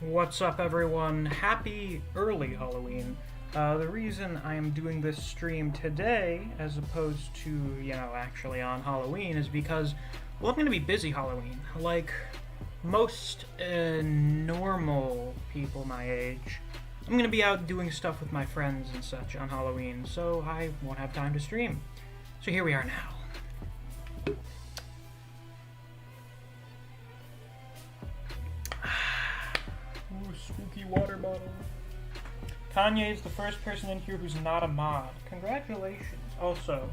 What's up, everyone? Happy early Halloween. The reason I am doing this stream today, as opposed to, actually on Halloween, is because, well, I'm going to be busy Halloween. Like most normal people my age, I'm going to be out doing stuff with my friends and such on Halloween, so I won't have time to stream. So here we are now. Ooh, spooky water bottle. Kanye is the first person in here who's not a mod. Congratulations. Also,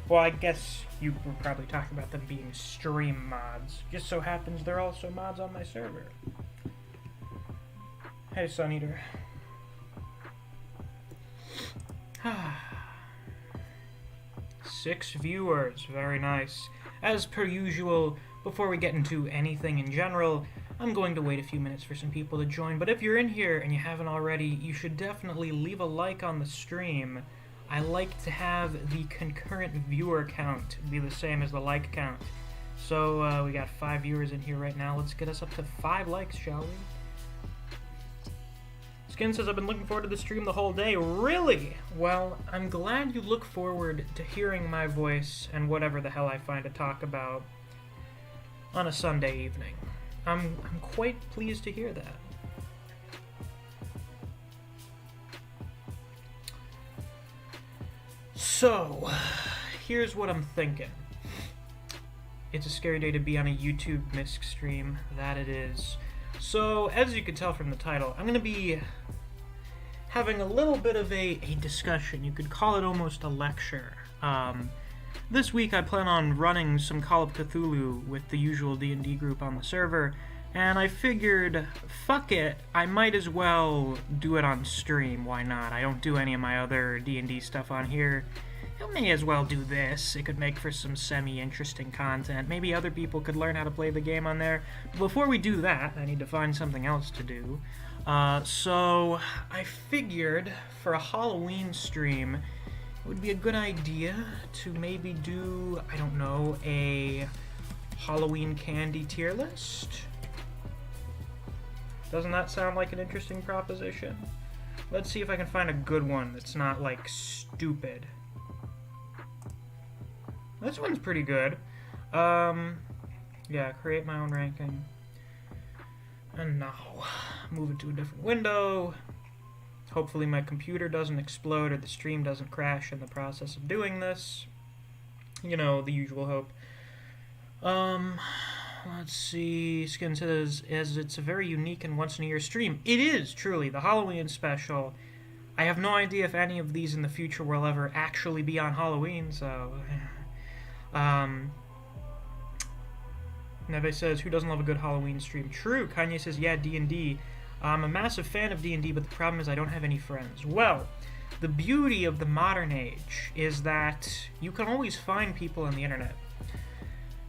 well, I guess you were probably talking about them being stream mods. Just so happens they're also mods on my server. Hey, Sun Eater. 6 viewers. Very nice. As per usual, before we get into anything in general, I'm going to wait a few minutes for some people to join, but if you're in here and you haven't already, you should definitely leave a like on the stream. I like to have the concurrent viewer count be the same as the like count. So, we got 5 viewers in here right now. Let's get us up to 5 likes, shall we? Skin says, I've been looking forward to the stream the whole day. Really? Well, I'm glad you look forward to hearing my voice and whatever the hell I find to talk about on a Sunday evening. I'm quite pleased to hear that. So, here's what I'm thinking. It's a scary day to be on a YouTube Misc stream. That it is. So, as you can tell from the title, I'm going to be having a little bit of a discussion. You could call it almost a lecture. This week I plan on running some Call of Cthulhu with the usual D&D group on the server, and I figured, fuck it, I might as well do it on stream, why not? I don't do any of my other D&D stuff on here. I may as well do this. It could make for some semi-interesting content. Maybe other people could learn how to play the game on there. But before we do that, I need to find something else to do. So I figured for a Halloween stream, it would be a good idea to maybe do, I don't know, a Halloween candy tier list? Doesn't that sound like an interesting proposition? Let's see if I can find a good one that's not, like, stupid. This one's pretty good. Yeah, create my own ranking. And now, move it to a different window. Hopefully my computer doesn't explode or the stream doesn't crash in the process of doing this. You know, the usual hope. Let's see. Skin says, as it's a very unique and once-in-a-year stream. It is, truly, the Halloween special. I have no idea if any of these in the future will ever actually be on Halloween, so... Neve says, who doesn't love a good Halloween stream? True. Kanye says, yeah, D&D. I'm a massive fan of D&D, but the problem is I don't have any friends. Well, the beauty of the modern age is that you can always find people on the internet.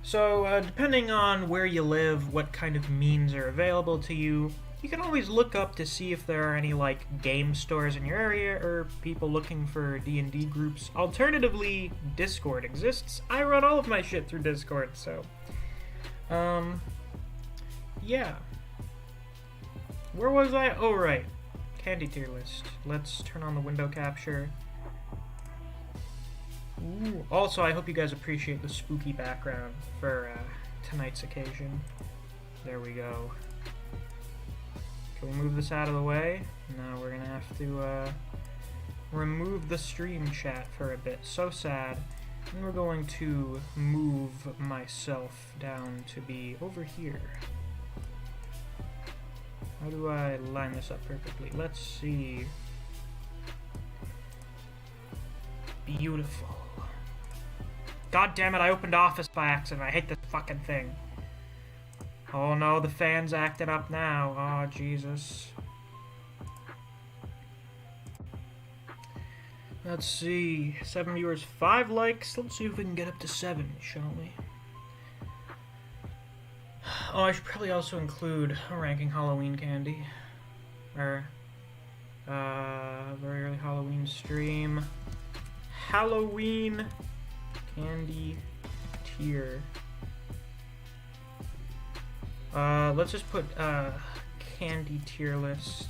So, depending on where you live, what kind of means are available to you, you can always look up to see if there are any, like, game stores in your area or people looking for D&D groups. Alternatively, Discord exists. I run all of my shit through Discord, so... yeah. Where was I? Oh, right. Candy tier list. Let's turn on the window capture. Ooh. Also, I hope you guys appreciate the spooky background for tonight's occasion. There we go. Can we move this out of the way? No, we're gonna have to remove the stream chat for a bit. So sad. And we're going to move myself down to be over here. How do I line this up perfectly? Let's see. Beautiful. God damn it, I opened Office by accident. I hate this fucking thing. Oh no, the fan's acting up now. Oh, Jesus. Let's see. 7 viewers, 5 likes. Let's see if we can get up to 7, shall we? Oh, I should probably also include ranking Halloween candy. Or, very early Halloween stream. Halloween candy tier. Let's just put, candy tier list.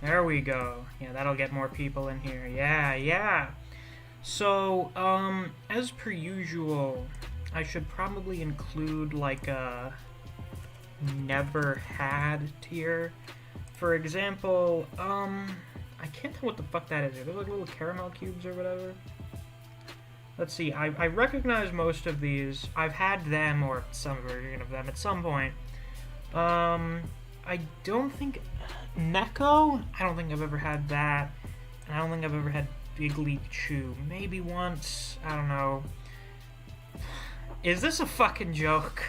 There we go. Yeah, that'll get more people in here. Yeah. So, as per usual, I should probably include like a never had tier. For example, I can't tell what the fuck that is. Are those like little caramel cubes or whatever? Let's see, I recognize most of these. I've had them, or some version of them, at some point. I don't think... Neko? I don't think I've ever had that. And I don't think I've ever had Big League Chew. Maybe once. I don't know. Is this a fucking joke?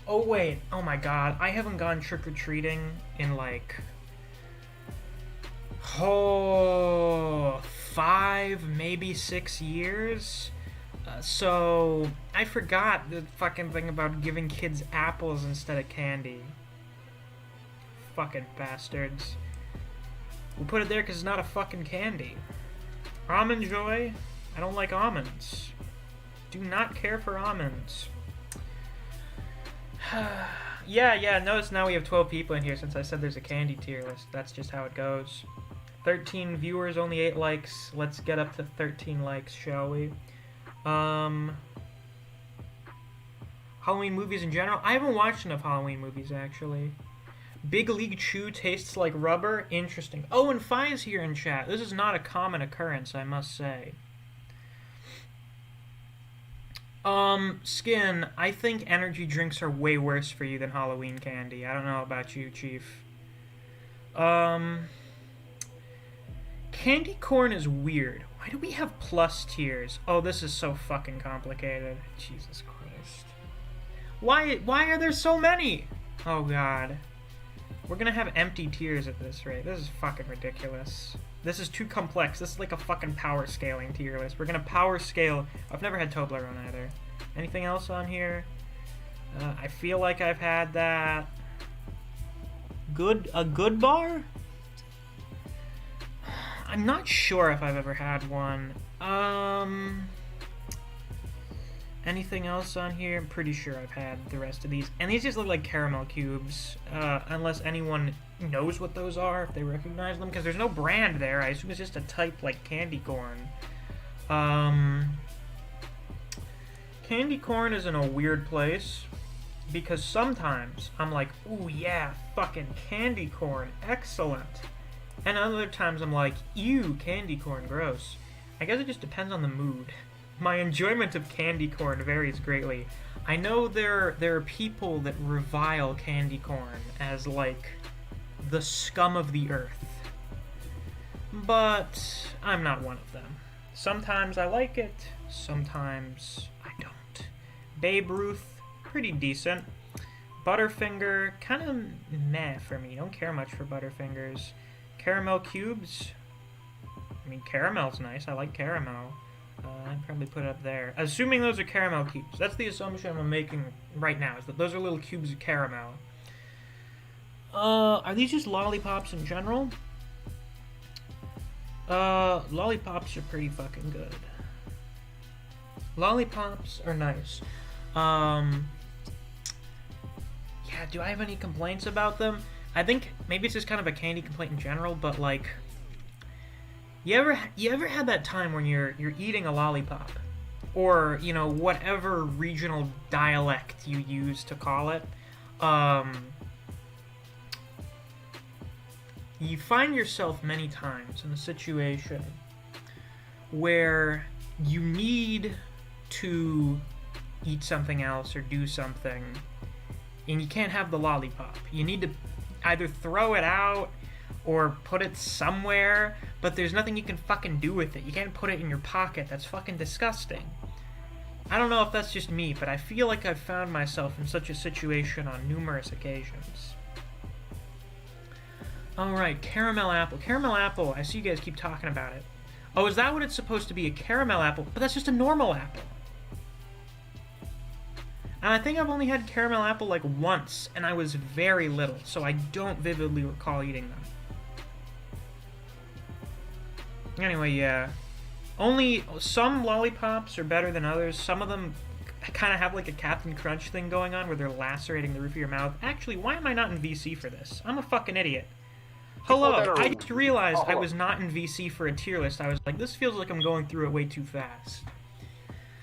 Oh, wait. Oh, my God. I haven't gone trick-or-treating in, like... Oh... 5, maybe 6 years? So, I forgot the fucking thing about giving kids apples instead of candy. Fucking bastards. We'll put it there because it's not a fucking candy. Almond Joy? I don't like almonds. Do not care for almonds. Yeah, notice now we have 12 people in here since I said there's a candy tier list. That's just how it goes. 13 viewers, only 8 likes. Let's get up to 13 likes, shall we? Halloween movies in general? I haven't watched enough Halloween movies, actually. Big League Chew tastes like rubber? Interesting. Oh, and Fi's here in chat. This is not a common occurrence, I must say. Skin, I think energy drinks are way worse for you than Halloween candy. I don't know about you, Chief. Candy corn is weird. Why do we have plus tiers? Oh, this is so fucking complicated. Jesus Christ. Why are there so many? Oh, God. We're gonna have empty tiers at this rate. This is fucking ridiculous. This is too complex. This is like a fucking power scaling tier list. We're gonna power scale... I've never had Toblerone either. Anything else on here? I feel like I've had that. A good bar? I'm not sure if I've ever had one. Anything else on here? I'm pretty sure I've had the rest of these. And these just look like caramel cubes. Unless anyone knows what those are, if they recognize them. Because there's no brand there. I assume it's just a type like candy corn. Candy corn is in a weird place. Because sometimes I'm like, ooh yeah, fucking candy corn. Excellent. And other times I'm like, ew, candy corn, gross. I guess it just depends on the mood. My enjoyment of candy corn varies greatly. I know there are people that revile candy corn as, like, the scum of the earth. But I'm not one of them. Sometimes I like it, sometimes I don't. Babe Ruth, pretty decent. Butterfinger, kind of meh for me. Don't care much for Butterfingers. Caramel cubes. I mean, caramel's nice. I like caramel. I'd probably put it up there. Assuming those are caramel cubes. That's the assumption I'm making right now, is that those are little cubes of caramel. Are these just lollipops in general? Lollipops are pretty fucking good. Lollipops are nice. Yeah, do I have any complaints about them? I think maybe it's just kind of a candy complaint in general, but like, you ever had that time when you're eating a lollipop, or you know whatever regional dialect you use to call it, you find yourself many times in a situation where you need to eat something else or do something, and you can't have the lollipop. You need to either throw it out or put it somewhere, but there's nothing you can fucking do with it. You can't put it in your pocket. That's fucking disgusting. I don't know if that's just me, but I feel like I've found myself in such a situation on numerous occasions. Alright, caramel apple. Caramel apple, I see you guys keep talking about it. Oh, is that what it's supposed to be? A caramel apple? But that's just a normal apple. And I think I've only had caramel apple like once, and I was very little, so I don't vividly recall eating them. Anyway, yeah. Only some lollipops are better than others. Some of them kind of have like a Captain Crunch thing going on where they're lacerating the roof of your mouth. Actually, why am I not in VC for this? I'm a fucking idiot. Hello, I just realized I was not in VC for a tier list. I was like, this feels like I'm going through it way too fast.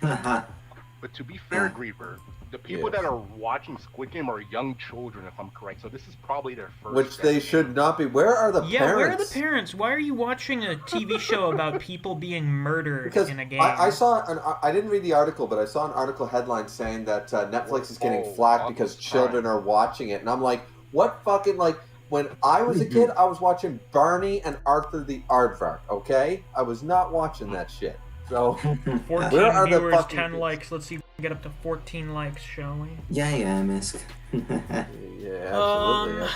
But to be fair, Griever, the people that are watching Squid Game are young children, if I'm correct. So this is probably their first. Which they should not be. Where are the parents? Yeah, where are the parents? Why are you watching a TV show about people being murdered in a game? I saw I didn't read the article, but I saw an article headline saying that Netflix is getting flack because children are watching it, and I'm like, what fucking like. When I was a kid, I was watching Barney and Arthur the Aardvark, okay? I was not watching that shit. So, 14 where are the viewers, fucking 10 likes. Let's see if we can get up to 14 likes, shall we? Yeah, Misc. Yeah, absolutely.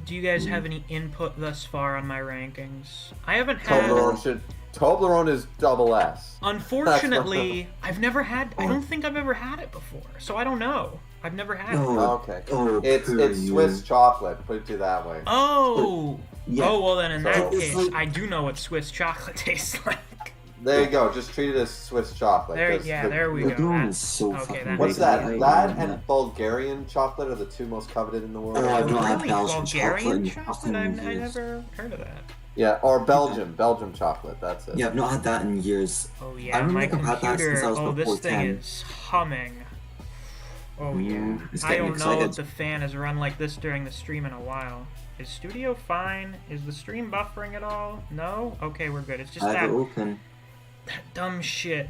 Do you guys have any input thus far on my rankings? I haven't had... Toblerone is double S. Unfortunately, I've never had... I don't think I've ever had it before, so I don't know. I've never had it. Okay. It's Swiss chocolate, put it that way. Oh! Yeah. Oh, well then in that case, I do know what Swiss chocolate tastes like. There you go. Just treat it as Swiss chocolate. There we go. So what's that? That and Bulgarian chocolate are the two most coveted in the world. Oh, I've not had Really? Belgian Bulgarian chocolate. I never heard of that. Yeah, or Belgium chocolate. That's it. Yeah, I've not had that in years. Oh yeah, I remember my I've had that since computer. I was Oh, this before thing 10. is humming. Oh yeah. It's I getting don't know excited. if the fan has run like this during the stream in a while. Is Studio fine? Is the stream buffering at all? No? Okay, we're good. It's just I have that it open. dumb shit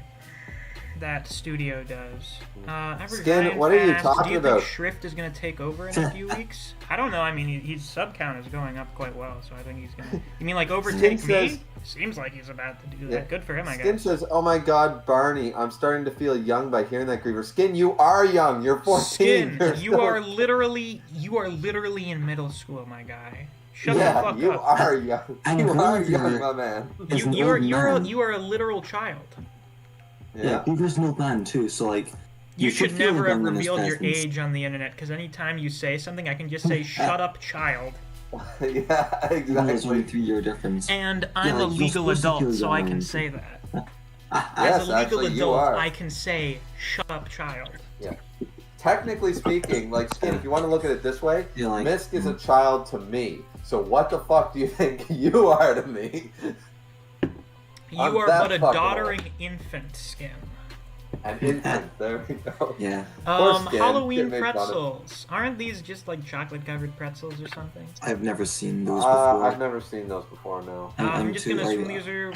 that Studio does. Average Skin, Ryan what are you Fast, talking do you about? think Shrift is going to take over in a few weeks? I don't know. I mean, his sub count is going up quite well, so I think he's going to... You mean like overtake me? Seems like he's about to do that. Yeah. Good for him, I guess. Skin says, oh my god, Barney, I'm starting to feel young by hearing that, Griever. Skin, you are young. You're 14. Skin, you are literally in middle school, my guy. Shut the fuck up. You are young. You are young, my man. You are a literal child. Yeah, Griever's no band too, so like... You should feel never have young in his revealed your presence. age on the internet, because anytime you say something, I can just say, shut up, child. Yeah, exactly. There's only 3-year difference. And I'm a legal adult, so I can say that. As a legal adult, I can say, shut up, child. Yeah. Technically speaking, like, Skin, if you want to look at it this way, like, Misc is a child to me. So what the fuck do you think you are to me? You are but a doddering infant, Skin. An infant, there we go. Yeah. Halloween pretzels. Aren't these just like chocolate-covered pretzels or something? I've never seen those before. I've never seen those before, no. I'm just gonna assume these are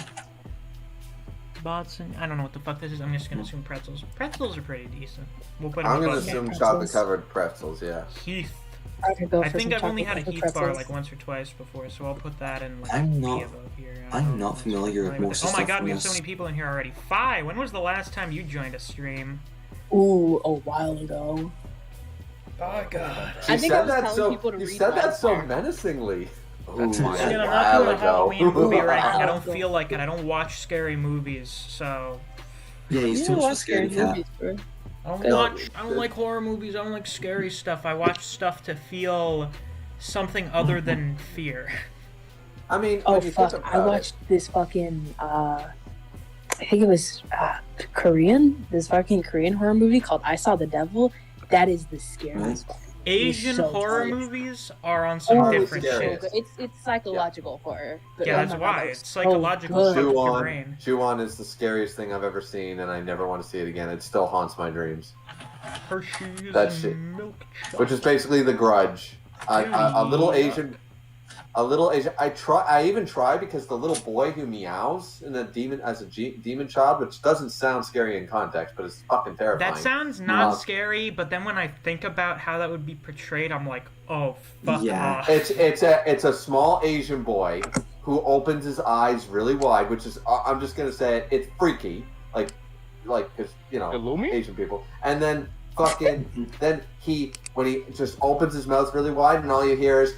bots, and I don't know what the fuck this is. I'm just gonna assume pretzels. Pretzels are pretty decent. We'll put. I'm gonna assume chocolate-covered pretzels, yeah. Heath. I think I've only had a Heath bar like once or twice before, so I'll put that in like I'm above here. I'm not familiar with most of Oh my god, we have this. so many people in here already. Fi, when was the last time you joined a stream? Ooh, a while ago. Oh god. I think I was telling people to read You said that last so time. menacingly. That's my I'm not doing a Halloween movie ranking. I don't feel like it. I don't watch scary movies, so. Yeah, he's too much scary scared cat. movies, bro. I don't like horror movies. I don't like scary stuff. I watch stuff to feel something other than fear. I mean, oh fuck! I watched this fucking I think it was Korean. This fucking Korean horror movie called I Saw the Devil. That is the scariest. Asian horror movies are on some different shit. It's psychological horror. But yeah, that's why it's psychological. Ju-on is the scariest thing I've ever seen, and I never want to see it again. It still haunts my dreams. Hershey's that shit, milk chocolate. Which is basically The Grudge. A little Asian. I even try because the little boy who meows in a demon as a demon child, which doesn't sound scary in context, but it's fucking terrifying. That sounds not scary, but then when I think about how that would be portrayed, I'm like, oh fuck off. It's a small Asian boy who opens his eyes really wide, which is I'm just gonna say it's freaky, like because Asian people, and then fucking then when he just opens his mouth really wide, and all you hear is.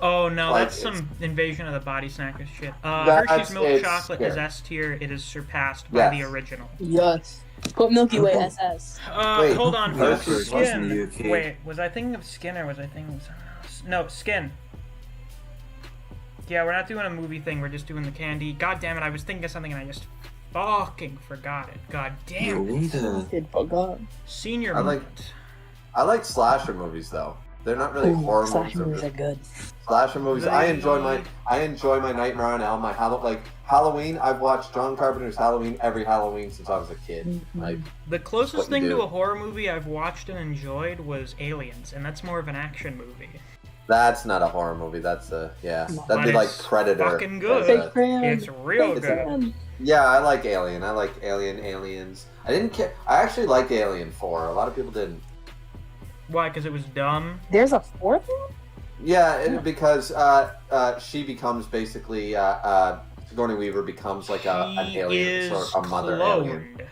Oh no, that's some Invasion of the Body Snackers shit. Hershey's milk chocolate is S tier. It is surpassed by the original. Yes. Put Milky Way SS. Wait, hold on, folks. Skin. Wait, was I thinking of Skin or was I thinking of something else? No, Skin. Yeah, we're not doing a movie thing. We're just doing the candy. God damn it, I was thinking of something and I just fucking forgot it. God damn it. Did forgot. Senior I like- moment. I like slasher movies though. They're not really horror movies. Slasher movies are good. Slasher movies. I enjoy my Nightmare on Elm. My Halloween. I've watched John Carpenter's Halloween every Halloween since I was a kid. Mm-hmm. Like, The closest what you thing to do. a horror movie I've watched and enjoyed was Aliens, and that's more of an action movie. that's not a horror movie. That's a But That'd be like it's Predator. fucking good. That's a- It's real good. Yeah, I like Alien. I like Aliens. I didn't care. I actually like Alien 4. A lot of people didn't. Why? Because it was dumb? There's a fourth one? Yeah, because she becomes basically Sigourney Weaver becomes like an alien, sort of a mother alien. Cloned.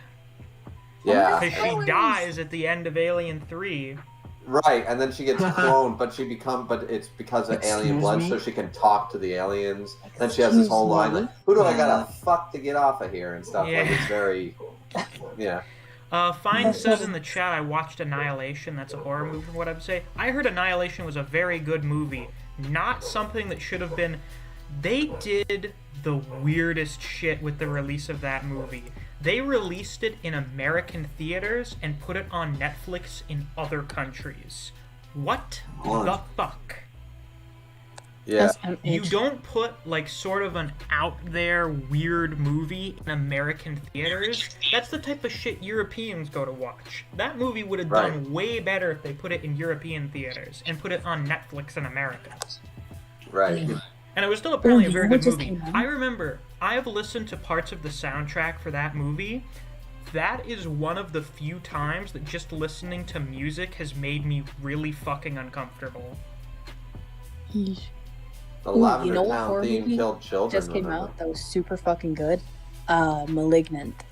Yeah, Because she dies at the end of Alien 3. right. And then she gets cloned, but it's because of alien Excuse blood, me? so she can talk to the aliens. Then she has this whole line like, "Who do I gotta fuck to get off of here?" and stuff. Yeah. Like it's very, yeah. Fine says in the chat, I watched Annihilation. That's a horror movie, from what I'd say. I heard Annihilation was a very good movie. Not something that should have been... They did the weirdest shit with the release of that movie. They released it in American theaters and put it on Netflix in other countries. What the fuck? Yeah. You don't put, like, sort of an out-there, weird movie in American theaters. That's the type of shit Europeans go to watch. That movie would have done way better if they put it in European theaters and put it on Netflix in America. Right. And it was still apparently a you very know what good just movie. came out? I remember, I have listened to parts of the soundtrack for that movie. That is one of the few times that just listening to music has made me really fucking uncomfortable. The Ooh, Lavender you know what Town horror theme movie killed children. Just came remember? out that was super fucking good. Malignant.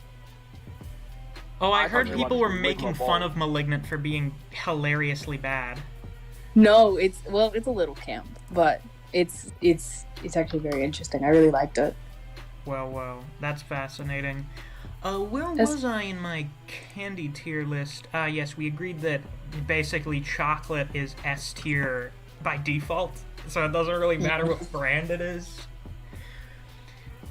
Oh, I I heard thought people they were watched making Lick My fun Balls. of Malignant for being hilariously bad. No, it's a little camp, but it's actually very interesting. I really liked it. Well, that's fascinating. Where That's- was I in my candy tier list? Yes, we agreed that basically chocolate is S tier by default, so it doesn't really matter what brand it is.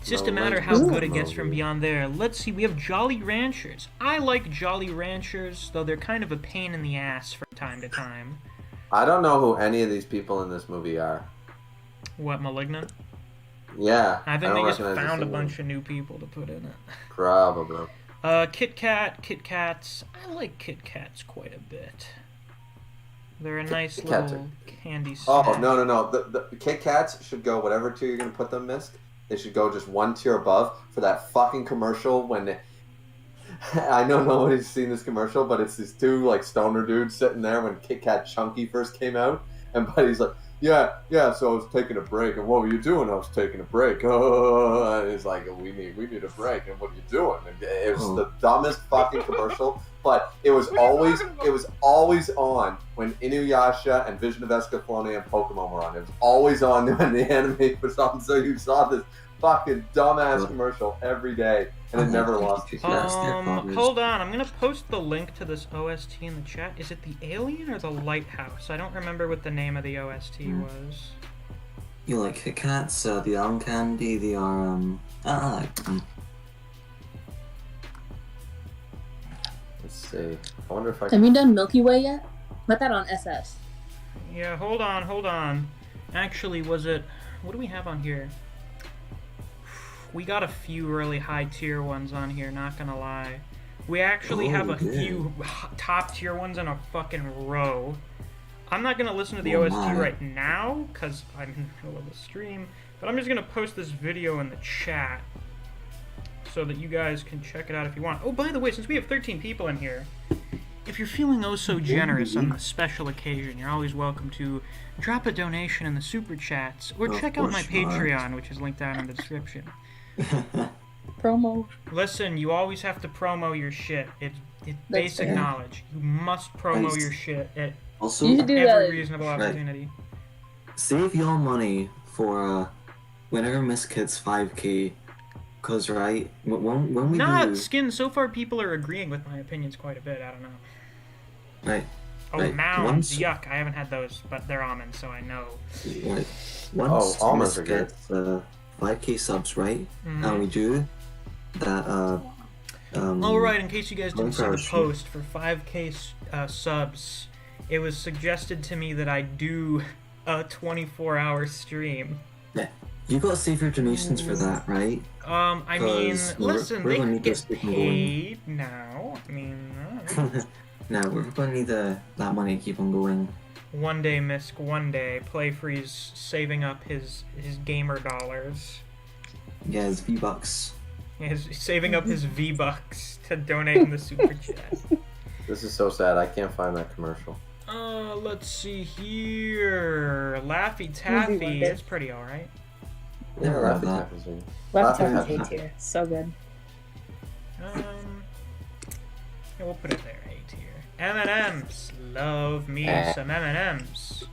It's just a matter how good it gets from beyond there. Let's see, we have Jolly Ranchers. I like Jolly Ranchers, though they're kind of a pain in the ass from time to time. I don't know who any of these people in this movie are. What, Malignant? Yeah. I think they don't just recognize found a this bunch of new people to put in it. Probably. Kit Kats. I like Kit Kats quite a bit. They're a nice Kit Kats little candy Oh, snack. no. The Kit Kats should go whatever tier you're going to put them, Misc. They should go just one tier above for that fucking commercial when... I know nobody's seen this commercial, but it's these two, like, stoner dudes sitting there when Kit Kat Chunky first came out. And Buddy's like, yeah, so I was taking a break. And what were you doing? I was taking a break. Oh, and it's like, we need a break. And what are you doing? And it was the dumbest fucking commercial, but it was always on when Inuyasha and Vision of Escaflowne and Pokemon were on. It was always on when the anime was on, so you saw this fucking dumbass commercial every day, and it never lost its Hold on, I'm gonna post the link to this OST in the chat. Is it the Alien or the Lighthouse? I don't remember what the name of the OST was. You like Kit Kats, the Allen Candy, the I like them. Let's see. I wonder if I Have can... you done Milky Way yet? Put that on SS. Yeah, hold on. Actually, was it... What do we have on here? We got a few really high tier ones on here, not gonna lie. We actually have a few top tier ones in a fucking row. I'm not gonna listen to the OST right now, because I'm in the middle of the stream, but I'm just gonna post this video in the chat so that you guys can check it out if you want. Oh, by the way, since we have 13 people in here, if you're feeling oh so generous on a special occasion, you're always welcome to drop a donation in the super chats, or check out my Patreon, which is linked down in the description. Promo. Listen, you always have to promo your shit. It's basic fair. knowledge. You must promo your shit at Also, You should do every that. reasonable opportunity. save your money for whenever Miss hits 5K. Cause when we Nah, do... Skin, so far people are agreeing with my opinions quite a bit. I don't know. Right. Oh, Right. mounds. Yuck. I haven't had those, but they're almonds, so I know. Right. Once almonds Miss are good. gets 5K subs, right? Mhm. And we do that All right, in case you guys didn't see the 24-hour post for 5K subs, it was suggested to me that I do a 24-hour stream. Yeah, you gotta save your donations for that, right? I mean, 'Cause listen, we're they gonna can need get this to keep going. paid now. I mean, Now we're gonna need that money to keep on going. one day, Misc, one day, Playfree's saving up his gamer dollars. Yeah, it's V-Bucks. He's saving up his V-Bucks to donate in the super chat. This is so sad. I can't find that commercial. Let's see here. Laffy Taffy, it's pretty alright. Yeah, Never heard Laffy that. Taffy's in. Left Laffy turn Taffy. A tier. So good. Yeah, we'll put it there, A tier. M&M's, love me some M&M's.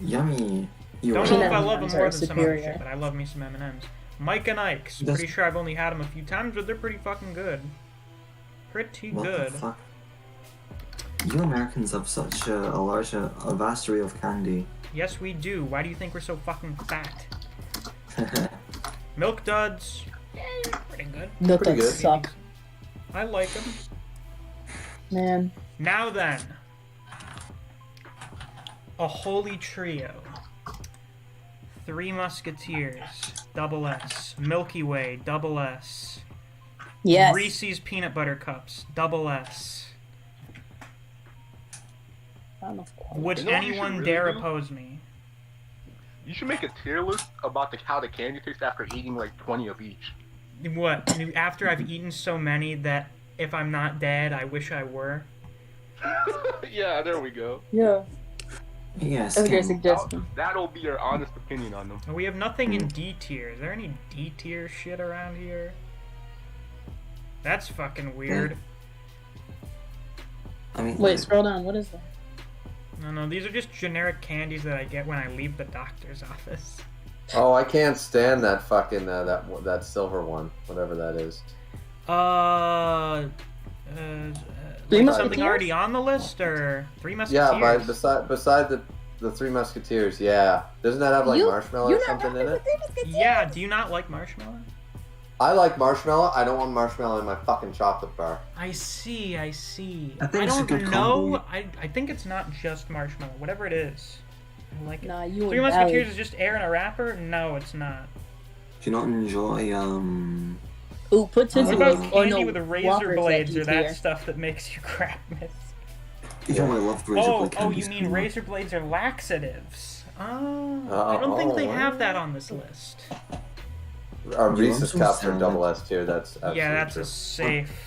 Yummy. You Don't are- know if I M&Ms love them are more than some other superior. shit, but I love me some M&M's. Mike and Ike's, That's- pretty sure I've only had them a few times, but they're pretty fucking good. Pretty What good. the fuck? You Americans have such a vast array of candy. Yes, we do. Why do you think we're so fucking fat? Milk Duds, pretty good. Milk Pretty Duds good. suck, I like them. man. Now then, a holy trio. Three Musketeers, double S. Milky Way, double S. Yes. Reese's Peanut Butter Cups, double S. Not enough quality. Would You know what you anyone should really dare do? oppose me? You should make a tier list about how the candy tastes after eating like 20 of each. What? After I've eaten so many that if I'm not dead, I wish I were? Yeah, there we go. Yeah. Yes. That's a great Ken. suggestion. That'll be your honest opinion on them. We have nothing in D tier. Is there any D tier shit around here? That's fucking weird. I mean, Wait, scroll down. What is that? No, these are just generic candies that I get when I leave the doctor's office. Oh, I can't stand that fucking that silver one, whatever that is. Three Like Musketeers? something already on the list, or Three Musketeers? Yeah, beside the Three Musketeers, yeah. Doesn't that have like marshmallow or something in it? Yeah, do you not like marshmallow? I like marshmallow. I don't want marshmallow in my fucking chocolate bar. I see. I think I it's a don't good know. combo. I think it's not just marshmallow. Whatever it is, I like it. Nah, you Three and Musketeers Valley. is just air in a wrapper? No, it's not. Do you not enjoy Ooh, put What Tootsie about Rolls. candy Or no, with the razor Whoppers blades at or that tier. stuff that makes you crap miss? You know I love razor blade Oh, candies. you mean razor blades are laxatives? Oh, Oh, I don't think they oh, have that on this list. Our You Reese's also cups are sound- double S tier. That's absolutely Yeah, that's true. a safe.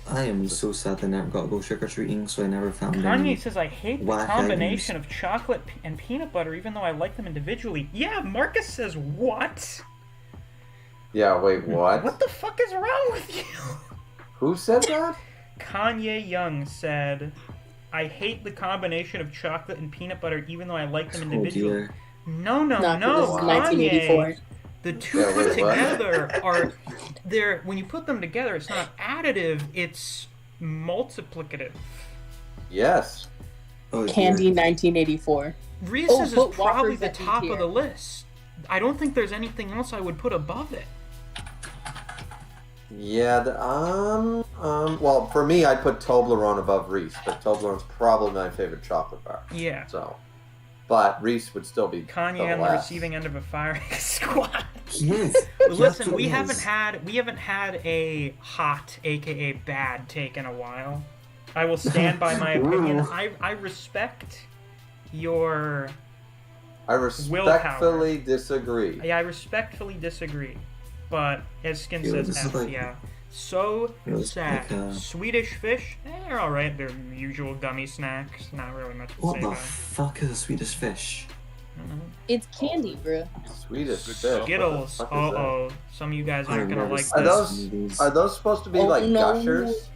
I am so sad that I never got to go trick-or-treating, so I never found Kanye any. says, I hate the whack combination of chocolate and peanut butter, even though I like them individually. Yeah, Marcus says, what? Yeah, wait, what? What the fuck is wrong with you? Who said that? Kanye Young said, I hate the combination of chocolate and peanut butter, even though I like them Oh individually. dear. No, Nah, this Kanye. is 1984. The two Yeah, put wait, what? together are they're when you put them together, it's not additive, it's multiplicative. Yes. Oh, dear. Candy 1984. Reese's put is probably Whoppers the at D top tier. of the list. I don't think there's anything else I would put above it. Yeah. Well, for me, I'd put Toblerone above Reese, but Toblerone's probably my favorite chocolate bar. Yeah. So, but Reese would still be Kanye on double the S. receiving end of a firing squad. He is. Listen, He we haven't absolutely had a hot, aka bad take in a while. I will stand by my opinion. Ooh. I respect your I respectfully disagree. Yeah, I respectfully disagree. But as Skin Yeah, says, this is F, like- yeah. So It was sad. like, Swedish fish, they're alright. They're usual gummy snacks. Not really much to What say the about it. fuck is a Swedish fish? I don't know. It's candy, bro. Swedish Good fish. stuff. Skittles. What the fuck is that? Uh-oh. Some of you guys aren't I've gonna never like seen Are this. those- these. Are those supposed to be Oh, like no. gushers?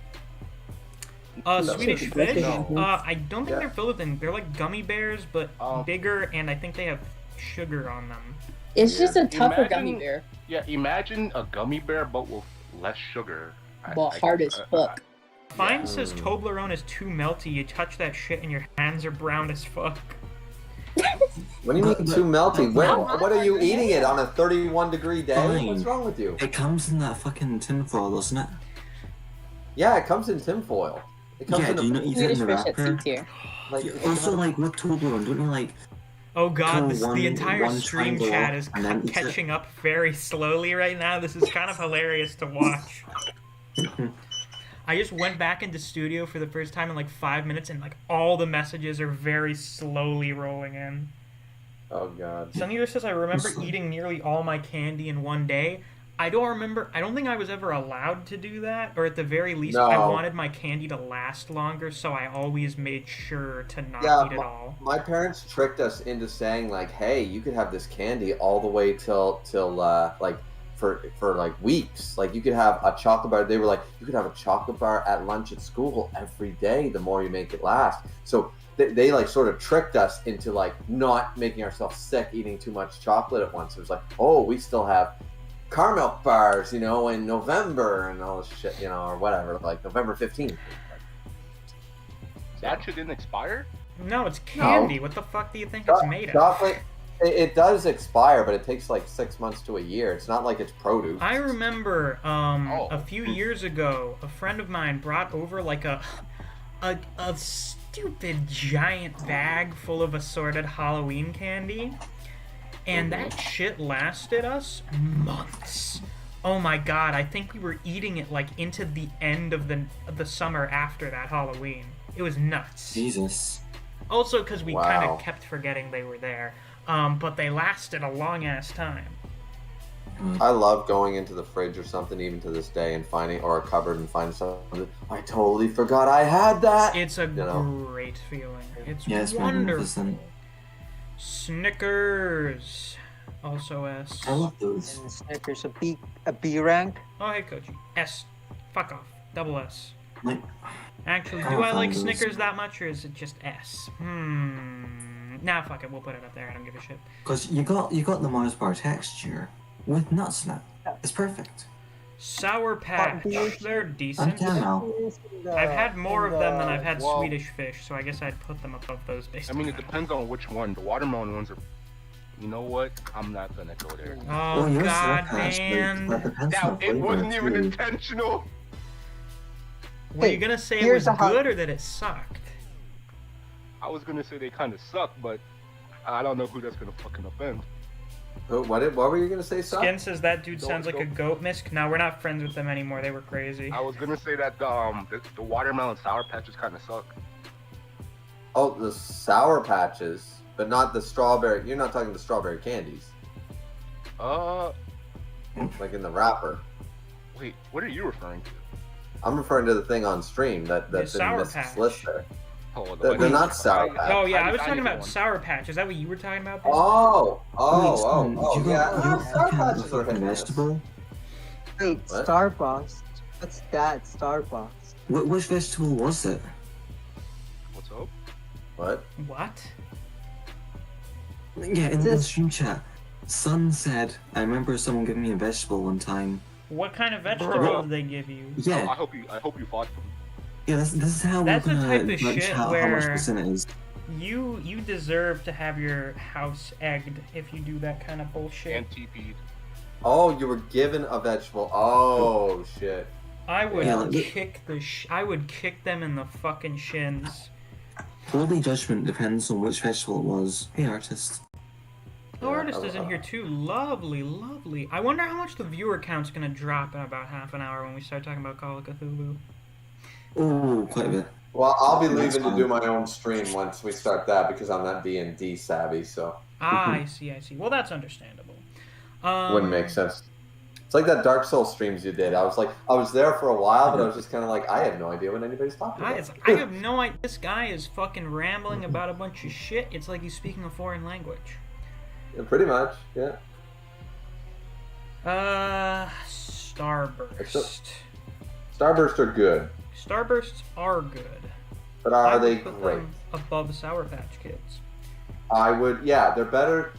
Swedish fish? I don't think Yeah. they're filled with anything. They're like gummy bears, but Um, bigger, and I think they have sugar on them. It's Yeah. just a tougher Imagine- gummy bear, Yeah, imagine a gummy bear but with less sugar. but hard as fuck. Fine says Toblerone is too melty. You touch that shit and your hands are brown as fuck. What do you mean too melty? What are you eating it on a 31-degree day? Fine. What's wrong with you? It comes in that fucking tinfoil, doesn't it? Yeah, it comes in tinfoil. It comes Yeah, in do you not eat it in the Swedish fish at wrapper? C-tier. Also, like, with Toblerone, don't you, like... Oh god, Kill the one- entire one stream triangle chat is and then eat it. catching up very slowly right now. This is kind of hilarious to watch. I just went back into studio for the first time in like 5 minutes, and like all the messages are very slowly rolling in. Oh god. Sunny says, I remember eating nearly all my candy in one day. I don't think I was ever allowed to do that, or at the very least, I No. wanted my candy to last longer, so I always made sure to not eat it all. My parents tricked us into saying like, "Hey, you could have this candy all the way till like for like weeks. Like you could have a chocolate bar." They were like, "You could have a chocolate bar at lunch at school every day. The more you make it last." So they like sort of tricked us into like not making ourselves sick eating too much chocolate at once. It was like, "Oh, we still have caramel bars, in November and all this shit, or whatever, like November 15th." That shit didn't expire? No, it's candy. What the fuck do you think it's made of? Chocolate, it does expire, but it takes like 6 months to a year. It's not like it's produce. I remember a few years ago, a friend of mine brought over like a stupid giant bag full of assorted Halloween candy. And that shit lasted us months. Oh my god, I think we were eating it like into the end of the summer after that Halloween. It was nuts. Jesus. Also because we Wow. kind of kept forgetting they were there. But they lasted a long ass time. I love going into the fridge or something, even to this day, and finding, or a cupboard and finding something. I totally forgot I had that. It's a great feeling. It's Yes, wonderful. 100%. Snickers. Also S. I love those. And Snickers, a B rank. Oh, hey, Koji. S. Fuck off. Double S. Like, Actually, I do don't I like find those- Snickers that much, or is it just S? Nah, fuck it. We'll put it up there. I don't give a shit. because you got the Mars bar texture with nuts in it. It's perfect. Sour Patch. They're decent. And caramel. I've had more of them than I've had Well- Swedish Fish, so I guess I'd put them above those based I on mean, it that. depends on which one. The watermelon ones are. You know what? I'm not gonna go there. Oh, yours is god, a patch, man. but depends Now, on it flavor, wasn't even too. intentional. Were you Hey, gonna say it here's was a hot- good or that it sucked? I was gonna say they kind of suck, but I don't know who that's gonna fucking offend. What were you gonna say, son? Skin says that dude Don't sounds like go- a goat, Misc. No, we're not friends with them anymore. They were crazy. I was gonna say that the watermelon sour patches kind of suck. Oh, the Sour Patches, but not the strawberry. You're not talking the strawberry candies, like in the wrapper. Wait, what are you referring to? I'm referring to the thing on stream that's in Sour Misk's Patch. list there. Oh, They're not Sour Patch. Oh yeah, I was I talking need about one. Sour Patch. Is that what you were talking about? Oh, You yeah. got Sour Patches are fucking hit and miss. vegetable. Wait, What? Starbucks. What's that? Starbucks. Which vegetable was it? What's up? What? What? Yeah, in the This- stream chat, Sun said, I remember someone giving me a vegetable one time. What kind of vegetable did they give you? Oh, Yeah, I hope you fought them. yeah, this is how That's the we're type gonna of judge shit how much where- percent it is. You deserve to have your house egged if you do that kind of bullshit. And TP'd. Oh, you were given a vegetable. Oh shit. I would Yeah, like- kick I would kick them in the fucking shins. Holy judgment depends on which vegetable it was. Hey, artist. The Yeah, artist is in uh, here too. Lovely, lovely. I wonder how much the viewer count's gonna drop in about half an hour when we start talking about Call of Cthulhu. Oh, quite a bit. Well, I'll be That's leaving to do fine. my own stream once we start that because I'm not D&D savvy, so Ah, I see. Well, that's understandable. wouldn't make sense. It's like that Dark Souls streams you did. I was there for a while, but I was just kind of like, I have no idea what anybody's talking about. I have no idea. This guy is fucking rambling about a bunch of shit. It's like he's speaking a foreign language. Yeah, pretty much, yeah. Starburst. Starburst are good, Starbursts are good. but I are would they put great? them above Sour Patch Kids. I would, yeah, they're better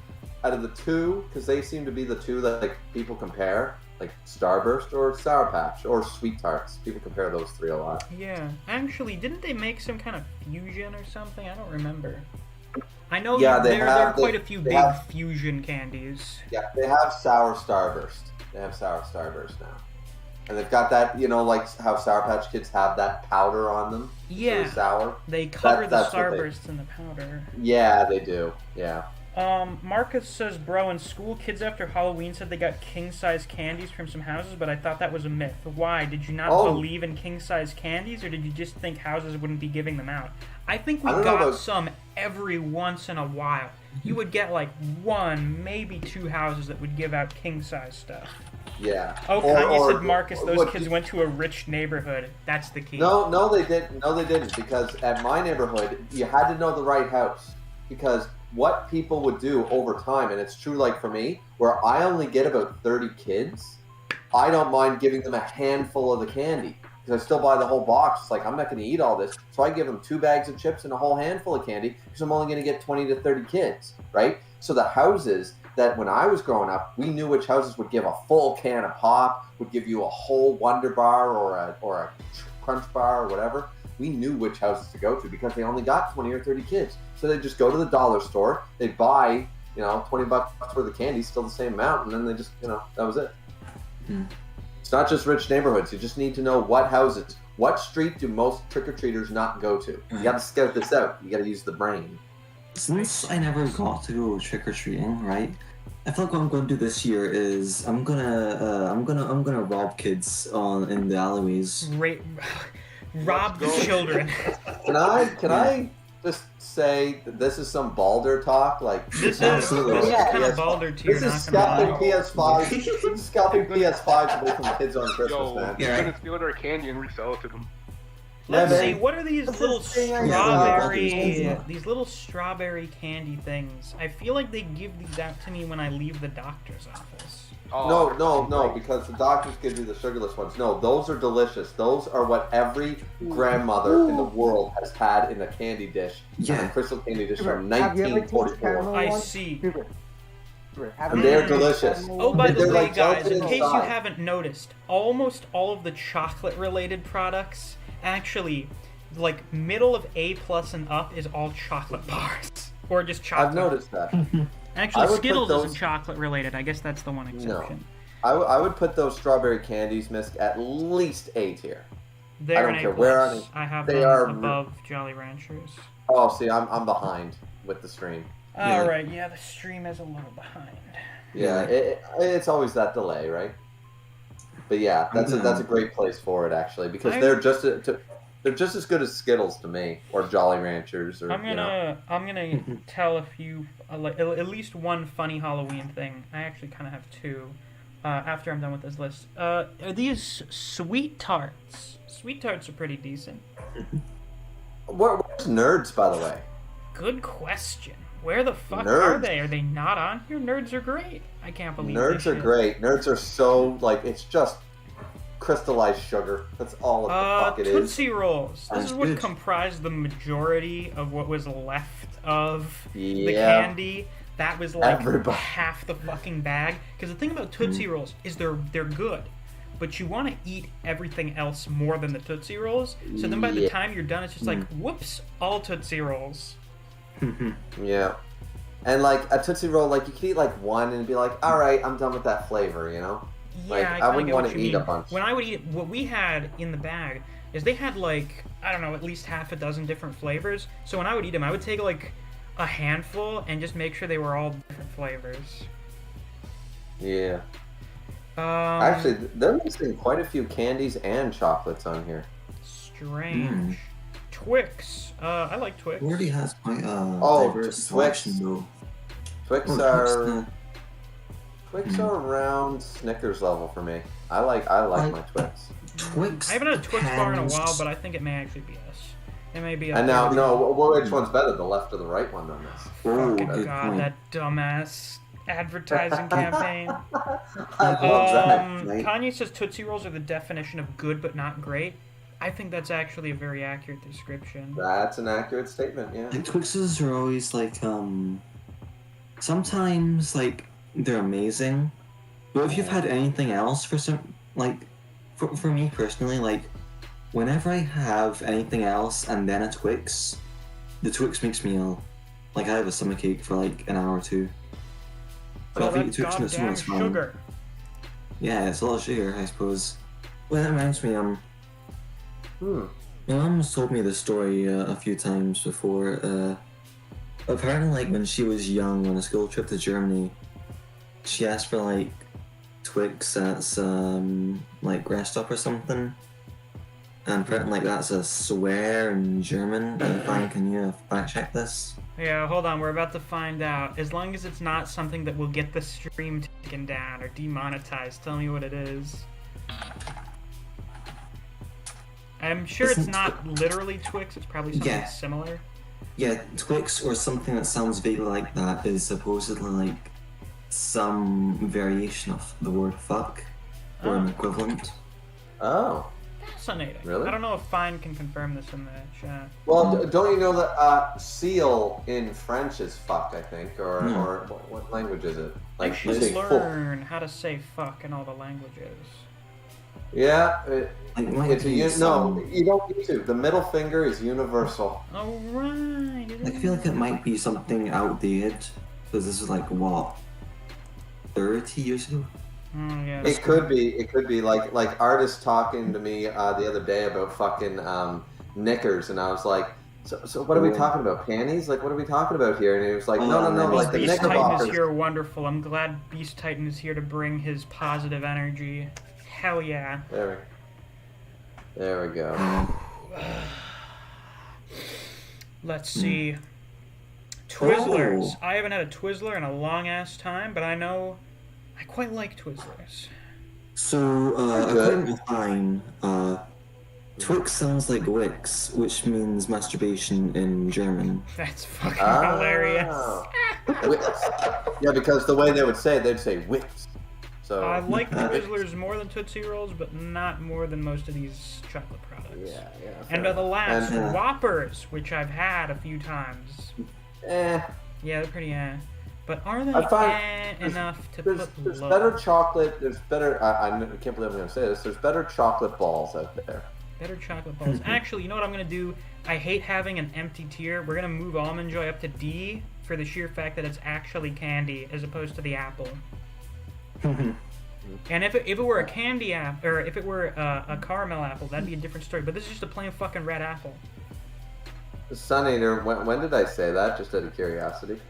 out of the two because they seem to be the two that like people compare, like Starburst or Sour Patch or Sweet Tarts. People compare those three a lot. Yeah. Actually, didn't they make some kind of fusion or something? I don't remember. I know Yeah, there are quite a few big fusion candies. Yeah, they have sour Starburst. They have sour Starburst now. And they've got that, like how Sour Patch Kids have that powder on them. Yeah. Really sour. They cover the Starbursts in the powder. Yeah, they do. Yeah. Marcus says, bro, in school, kids after Halloween said they got king-size candies from some houses, but I thought that was a myth. Why? Did you not believe in king-size candies, or did you just think houses wouldn't be giving them out? I think we got some every once in a while. You would get like 1, maybe 2 houses that would give out king-size stuff. Yeah. Oh, Kanye said, Marcus, those kids went to a rich neighborhood. That's the key. No, they didn't. No, they didn't. Because at my neighborhood, you had to know the right house. Because what people would do over time, and it's true like for me, where I only get about 30 kids, I don't mind giving them a handful of the candy. Because I still buy the whole box. It's like, I'm not going to eat all this. So I give them 2 bags of chips and a whole handful of candy because I'm only going to get 20 to 30 kids, right? So the houses that when I was growing up, we knew which houses would give a full can of pop, would give you a whole Wonder Bar or a Crunch Bar or whatever. We knew which houses to go to because they only got 20 or 30 kids. So they just go to the dollar store, they buy, $20 worth of candy, still the same amount, and then they just, that was it. Mm. It's not just rich neighborhoods. You just need to know what houses, what street do most trick-or-treaters not go to. You got to scout this out. You got to use the brain. Since I never got to go trick-or-treating, right? I feel like what I'm going to do this year is I'm gonna rob kids in the alleyways. Rob the children. Can I just say that this is some Balder talk? Like this is kind of Balder to This is scalping PS5. This is scalping PS5 away from kids on Christmas, man. You're gonna steal their candy and resell it to them. Let's see, what are these little strawberry candy things? I feel like they give these out to me when I leave the doctor's office. Oh, no, because the doctors give you the sugarless ones. No, those are delicious. Those are what every grandmother in the world has had in a candy dish. Yeah. A crystal candy dish from 1944. I see. And they're delicious. Oh, by the way, guys, in case you haven't noticed, almost all of the chocolate-related products, actually, like middle of A+ and up is all chocolate bars. Or just chocolate. I've noticed that. Actually, Skittles isn't chocolate-related. I guess that's the one exception. No. I would put those strawberry candies, Misc, at least A tier. They're I don't care where they. I have them above Jolly Ranchers. Oh, see, I'm behind with the stream. Alright, yeah, the stream is a little behind. Yeah, it's always that delay, right? But yeah, that's a great place for it actually, because they're just as good as Skittles to me, or Jolly Ranchers, or I'm gonna tell a few, at least one funny Halloween thing. I actually kind of have 2. After I'm done with this list, are these sweet tarts? Sweet tarts are pretty decent. Where's Nerds, by the way? Good question. Where the fuck are they? Are they not on here? Nerds are great. I can't believe Nerds are great. Nerds are so, it's just crystallized sugar. That's all the fuck it is. Tootsie Rolls. This is what comprised the majority of what was left of the candy. That was like half the fucking bag. Because the thing about Tootsie Rolls is they're good. But you want to eat everything else more than the Tootsie Rolls. So then by the time you're done, it's just like, whoops, all Tootsie Rolls. Yeah. And a Tootsie Roll, you could eat one and be like, alright, I'm done with that flavor, Yeah, I wouldn't want to eat a bunch. When I would eat it, what we had in the bag is they had I don't know, at least half a dozen different flavors. So when I would eat them, I would take a handful and just make sure they were all different flavors. Yeah. Actually, they're missing quite a few candies and chocolates on here. Strange. Twix. I like Twix. It already has my Twix. selection though. Twix are around Snickers level for me. I like my Twix. Twix. I haven't had a Twix bar in a while, but I think it may actually be us. It may be us. And now, which one's better, the left or the right one on this? Fucking God, that dumbass advertising campaign. Kanye says Tootsie Rolls are the definition of good but not great. I think that's actually a very accurate description. That's an accurate statement, yeah. Twixes are always sometimes they're amazing, but if you've had anything else for for me personally, whenever I have anything else and then a Twix, the Twix makes me ill. Like I have a stomachache for like an hour or two. But All I've that eaten Twix and it's goddamn fine. sugar. Yeah, it's a lot of sugar, I suppose. Well, that reminds me, Hmm. my mom's told me this story a few times before. Apparently, like when she was young, on a school trip to Germany, she asked for like Twix at some like rest stop or something, and apparently like that's a swear in German. And Fine, can you fact check this? Yeah, hold on, we're about to find out. As long as it's not something that will get the stream taken down or demonetized, tell me what it is. I'm sure it's not literally Twix, it's probably something Yeah. similar. Yeah, Twix or something that sounds vaguely like that is supposedly like some variation of the word fuck or an equivalent. Oh. Fascinating. Really? I don't know if Fine can confirm this in the chat. Well, don't you know that seal in French is fuck, I think, or No. or what language is it? I Like you should say fuck. learn how to say fuck in all the languages. Yeah, Like, it might it's be no, some- you don't need to. The middle finger is universal. Alright. I feel like it might be something outdated because this is like what 30 years ago. Yeah. It could be like artists talking to me the other day about fucking knickers, and I was like, so what are we talking about? Panties? Like what are we talking about here? And he was like, no, Well, like the Beast Titan is knickerbockers. here, wonderful. I'm glad Beast Titan is here to bring his positive energy. Hell yeah. There we go. Let's see. Twizzlers. I haven't had a Twizzler in a long ass time, but I know I quite like Twizzlers. So Good. according to Fine, Twix sounds like Wix, which means masturbation in German. That's fucking hilarious. Wix. Yeah, because the way they would say it, they'd say Wix. So I like Twizzlers more than Tootsie Rolls, but not more than most of these chocolate products. yeah. And the last, And, Whoppers, which I've had a few times. eh. Yeah, they're pretty But are they I find enough to There's put low? better chocolate. There's better. I can't believe I'm going to say this. There's better chocolate balls out there. Better chocolate balls. Actually, you know what I'm going to do? I hate having an empty tier. We're going to move Almond Joy up to D for the sheer fact that it's actually candy as opposed to the apple. And if it were a candy apple, or if it were a caramel apple, that'd be a different story. But this is just a plain fucking red apple. Sun Eater, when did I say that? Just out of curiosity.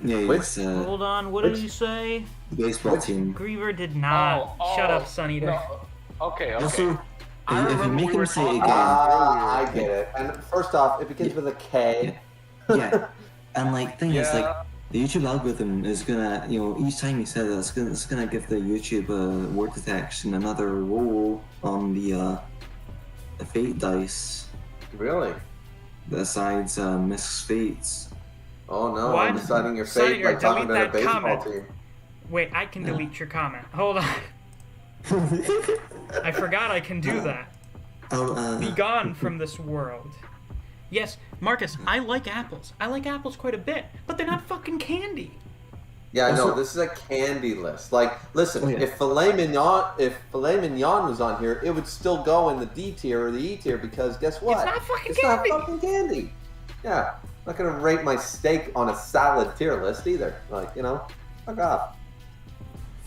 Yeah, Which- it's Hold on, what did he say? baseball team. Griever did not. Shut up, Sun Eater. No. Okay. Also, I if you remember make we him were say it talking again, I get it. And first off, it begins with a K. yeah, and like thing is like Yeah. the YouTube algorithm is gonna, each time you say that, it's gonna give the YouTube word detection another roll on the fate dice Really? besides Misc's fates. Oh no! What? I'm deciding your Sun fate Eater, by talking delete about a that baseball comment. team. Wait, I can delete your comment. Hold on. I forgot I can do that. Be gone from this world. Yes, Marcus, I like apples. I like apples quite a bit, but they're not fucking candy. Yeah, I know. Also- This is a candy list. Like, listen, Oh, yeah. if filet mignon was on here, it would still go in the D tier or the E tier because guess what? It's not fucking It's candy. not fucking candy. Yeah, I'm not gonna rate my steak on a salad tier list either. Like, fuck off.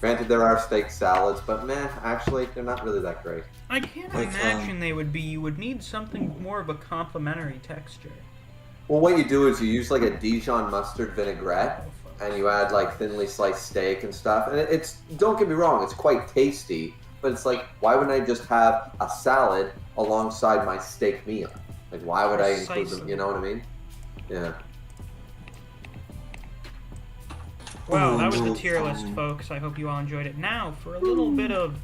Granted, there are steak salads, but actually, they're not really that great. I can't Like, imagine they would be. You would need something more of a complementary texture. Well, what you do is you use like a Dijon mustard vinaigrette, and you add like thinly sliced steak and stuff. And it's, don't get me wrong, it's quite tasty, but it's like, why wouldn't I just have a salad alongside my steak meal? Like, why would I include them? Precisely. You know what I mean? Yeah. Well, that was the no, tier list, folks. I hope you all enjoyed it. Now, for a little bit of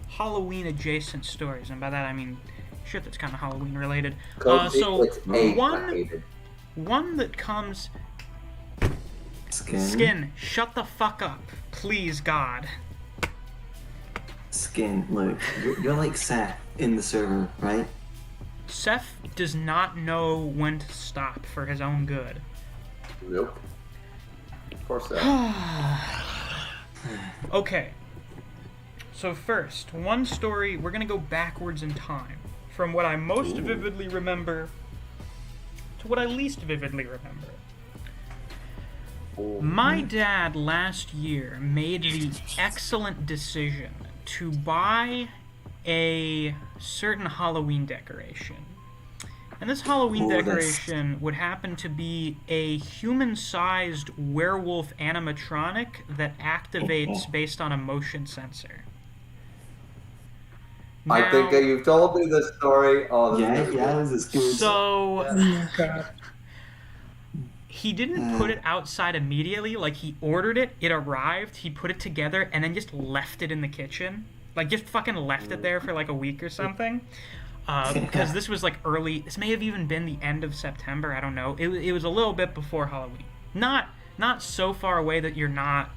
Halloween-adjacent stories, and by that I mean shit that's kind of Halloween-related. So, It's egg, I one hate it. that comes... Skin. Skin, shut the fuck up. Please, God. Skin. Look, you're like Seth in the server, right? Seth does not know when to stop for his own good. Nope. Of course not. Okay. So first, one story, we're gonna go backwards in time. From what I most vividly remember to what I least vividly remember. My dad last year made the excellent decision to buy a certain Halloween decoration. And this Halloween decoration would happen to be a human-sized werewolf animatronic that activates based on a motion sensor. Now, I think you've told me this story. Oh, this is good. So, he didn't put it outside immediately. Like, he ordered it, it arrived, he put it together, and then just left it in the kitchen. Like, just fucking left it there for like a week or something. Because this was like early, this may have even been the end of September, I don't know. It was a little bit before Halloween. Not so far away that you're not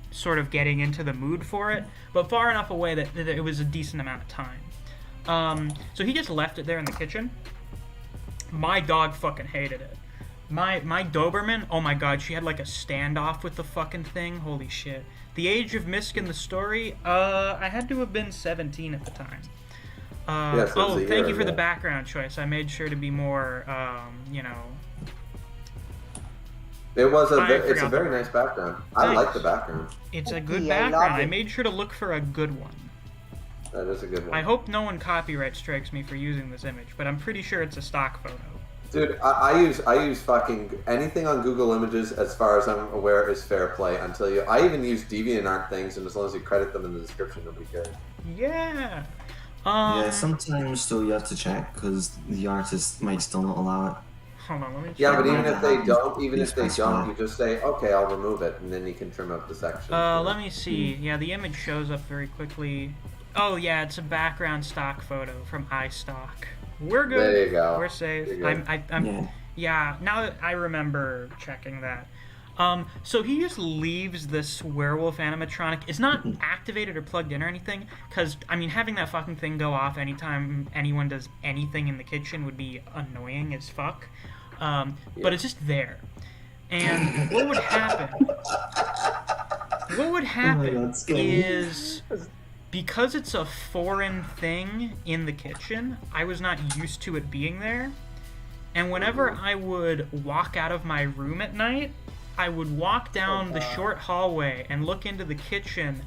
sort of getting into the mood for it, but far enough away that it was a decent amount of time. So he just left it there in the kitchen. My dog fucking hated it. My Doberman, oh my god, she had like a standoff with the fucking thing. Holy shit. The age of Misc in the story, I had to have been 17 at the time. Thank you for the background choice. I made sure to be more, It's a very nice background. I like the background. It's a good background. I made sure to look for a good one. That is a good one. I hope no one copyright strikes me for using this image, but I'm pretty sure it's a stock photo. Dude, I use fucking anything on Google Images, as far as I'm aware, is fair play. I even use DeviantArt things, and as long as you credit them in the description, nobody cares. Yeah. Yeah, sometimes though you have to check because the artist might still not allow it. Hold on, let me check. Yeah, but even if they don't, you just say, okay, I'll remove it, and then you can trim up the section. Let me see. Yeah, the image shows up very quickly. Oh yeah, it's a background stock photo from iStock. We're good. There you go. We're safe. Yeah, now that I remember checking that. So he just leaves this werewolf animatronic. It's not activated or plugged in or anything, because, I mean, having that fucking thing go off anytime anyone does anything in the kitchen would be annoying as fuck. But it's just there. And what would happen? Is, because it's a foreign thing in the kitchen, I was not used to it being there. And whenever I would walk out of my room at night, I would walk down the short hallway and look into the kitchen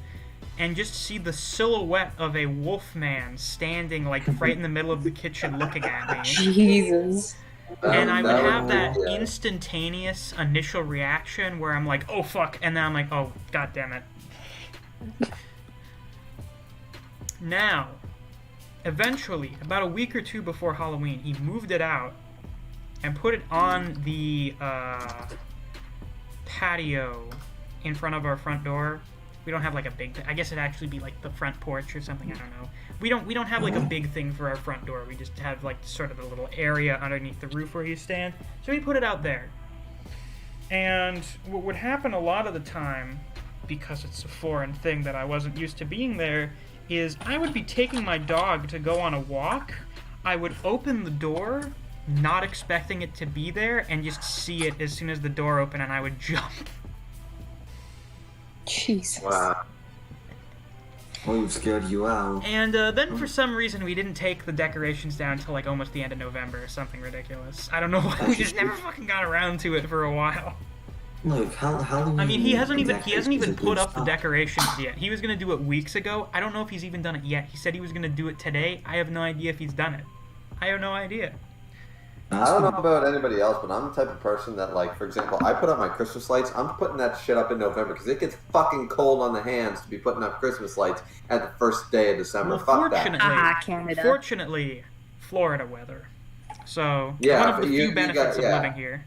and just see the silhouette of a wolf man standing like right in the middle of the kitchen looking at me. Jesus. And I would have that instantaneous initial reaction where I'm like, oh fuck, and then I'm like, oh god damn it. Now, eventually, about a week or two before Halloween, he moved it out and put it on the patio in front of our front door. We don't have like a big I guess it'd actually be like the front porch or something, I don't know. We don't have like a big thing for our front door. We just have like sort of a little area underneath the roof where you stand. So we put it out there. And what would happen a lot of the time, because it's a foreign thing that I wasn't used to being there, is I would be taking my dog to go on a walk. I would open the door, not expecting it to be there, and just see it as soon as the door opened, and I would jump. Jesus. Wow. Oh, scared you out. And then for some reason we didn't take the decorations down until like almost the end of November or something ridiculous. I don't know why. We just never fucking got around to it for a while. Look, Halloween. I mean, he hasn't even put up the decorations yet. He was gonna do it weeks ago. I don't know if he's even done it yet. He said he was gonna do it today. I have no idea if he's done it. I have no idea. I don't know about anybody else, but I'm the type of person that, like, for example, I put up my Christmas lights. I'm putting that shit up in November because it gets fucking cold on the hands to be putting up Christmas lights at the first day of December. Well, fuck that. Canada. Fortunately, Florida weather. So yeah, one of the few benefits of living here.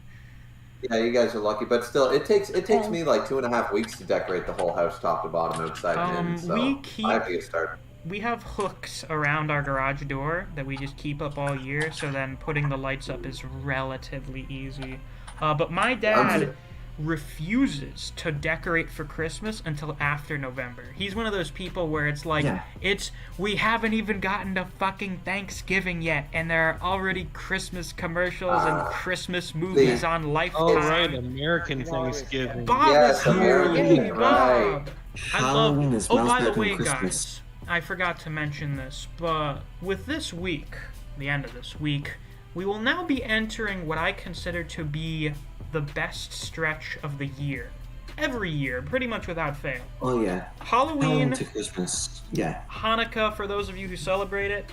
Yeah, you guys are lucky, but still, it takes me like 2.5 weeks to decorate the whole house, top to bottom, outside and in. So I have to get started. We have hooks around our garage door that we just keep up all year, so then putting the lights up is relatively easy. But my dad refuses to decorate for Christmas until after November. He's one of those people where it's like, we haven't even gotten to fucking Thanksgiving yet, and there are already Christmas commercials and Christmas movies on Lifetime. Oh, right, American Thanksgiving. Bob is here. American, Yay, Bob. Halloween is Oh, by the than way, Christmas. guys, I forgot to mention this, but with this week, the end of this week, we will now be entering what I consider to be the best stretch of the year. Every year, pretty much without fail. Oh yeah. Halloween to Christmas. Yeah. Hanukkah, for those of you who celebrate it.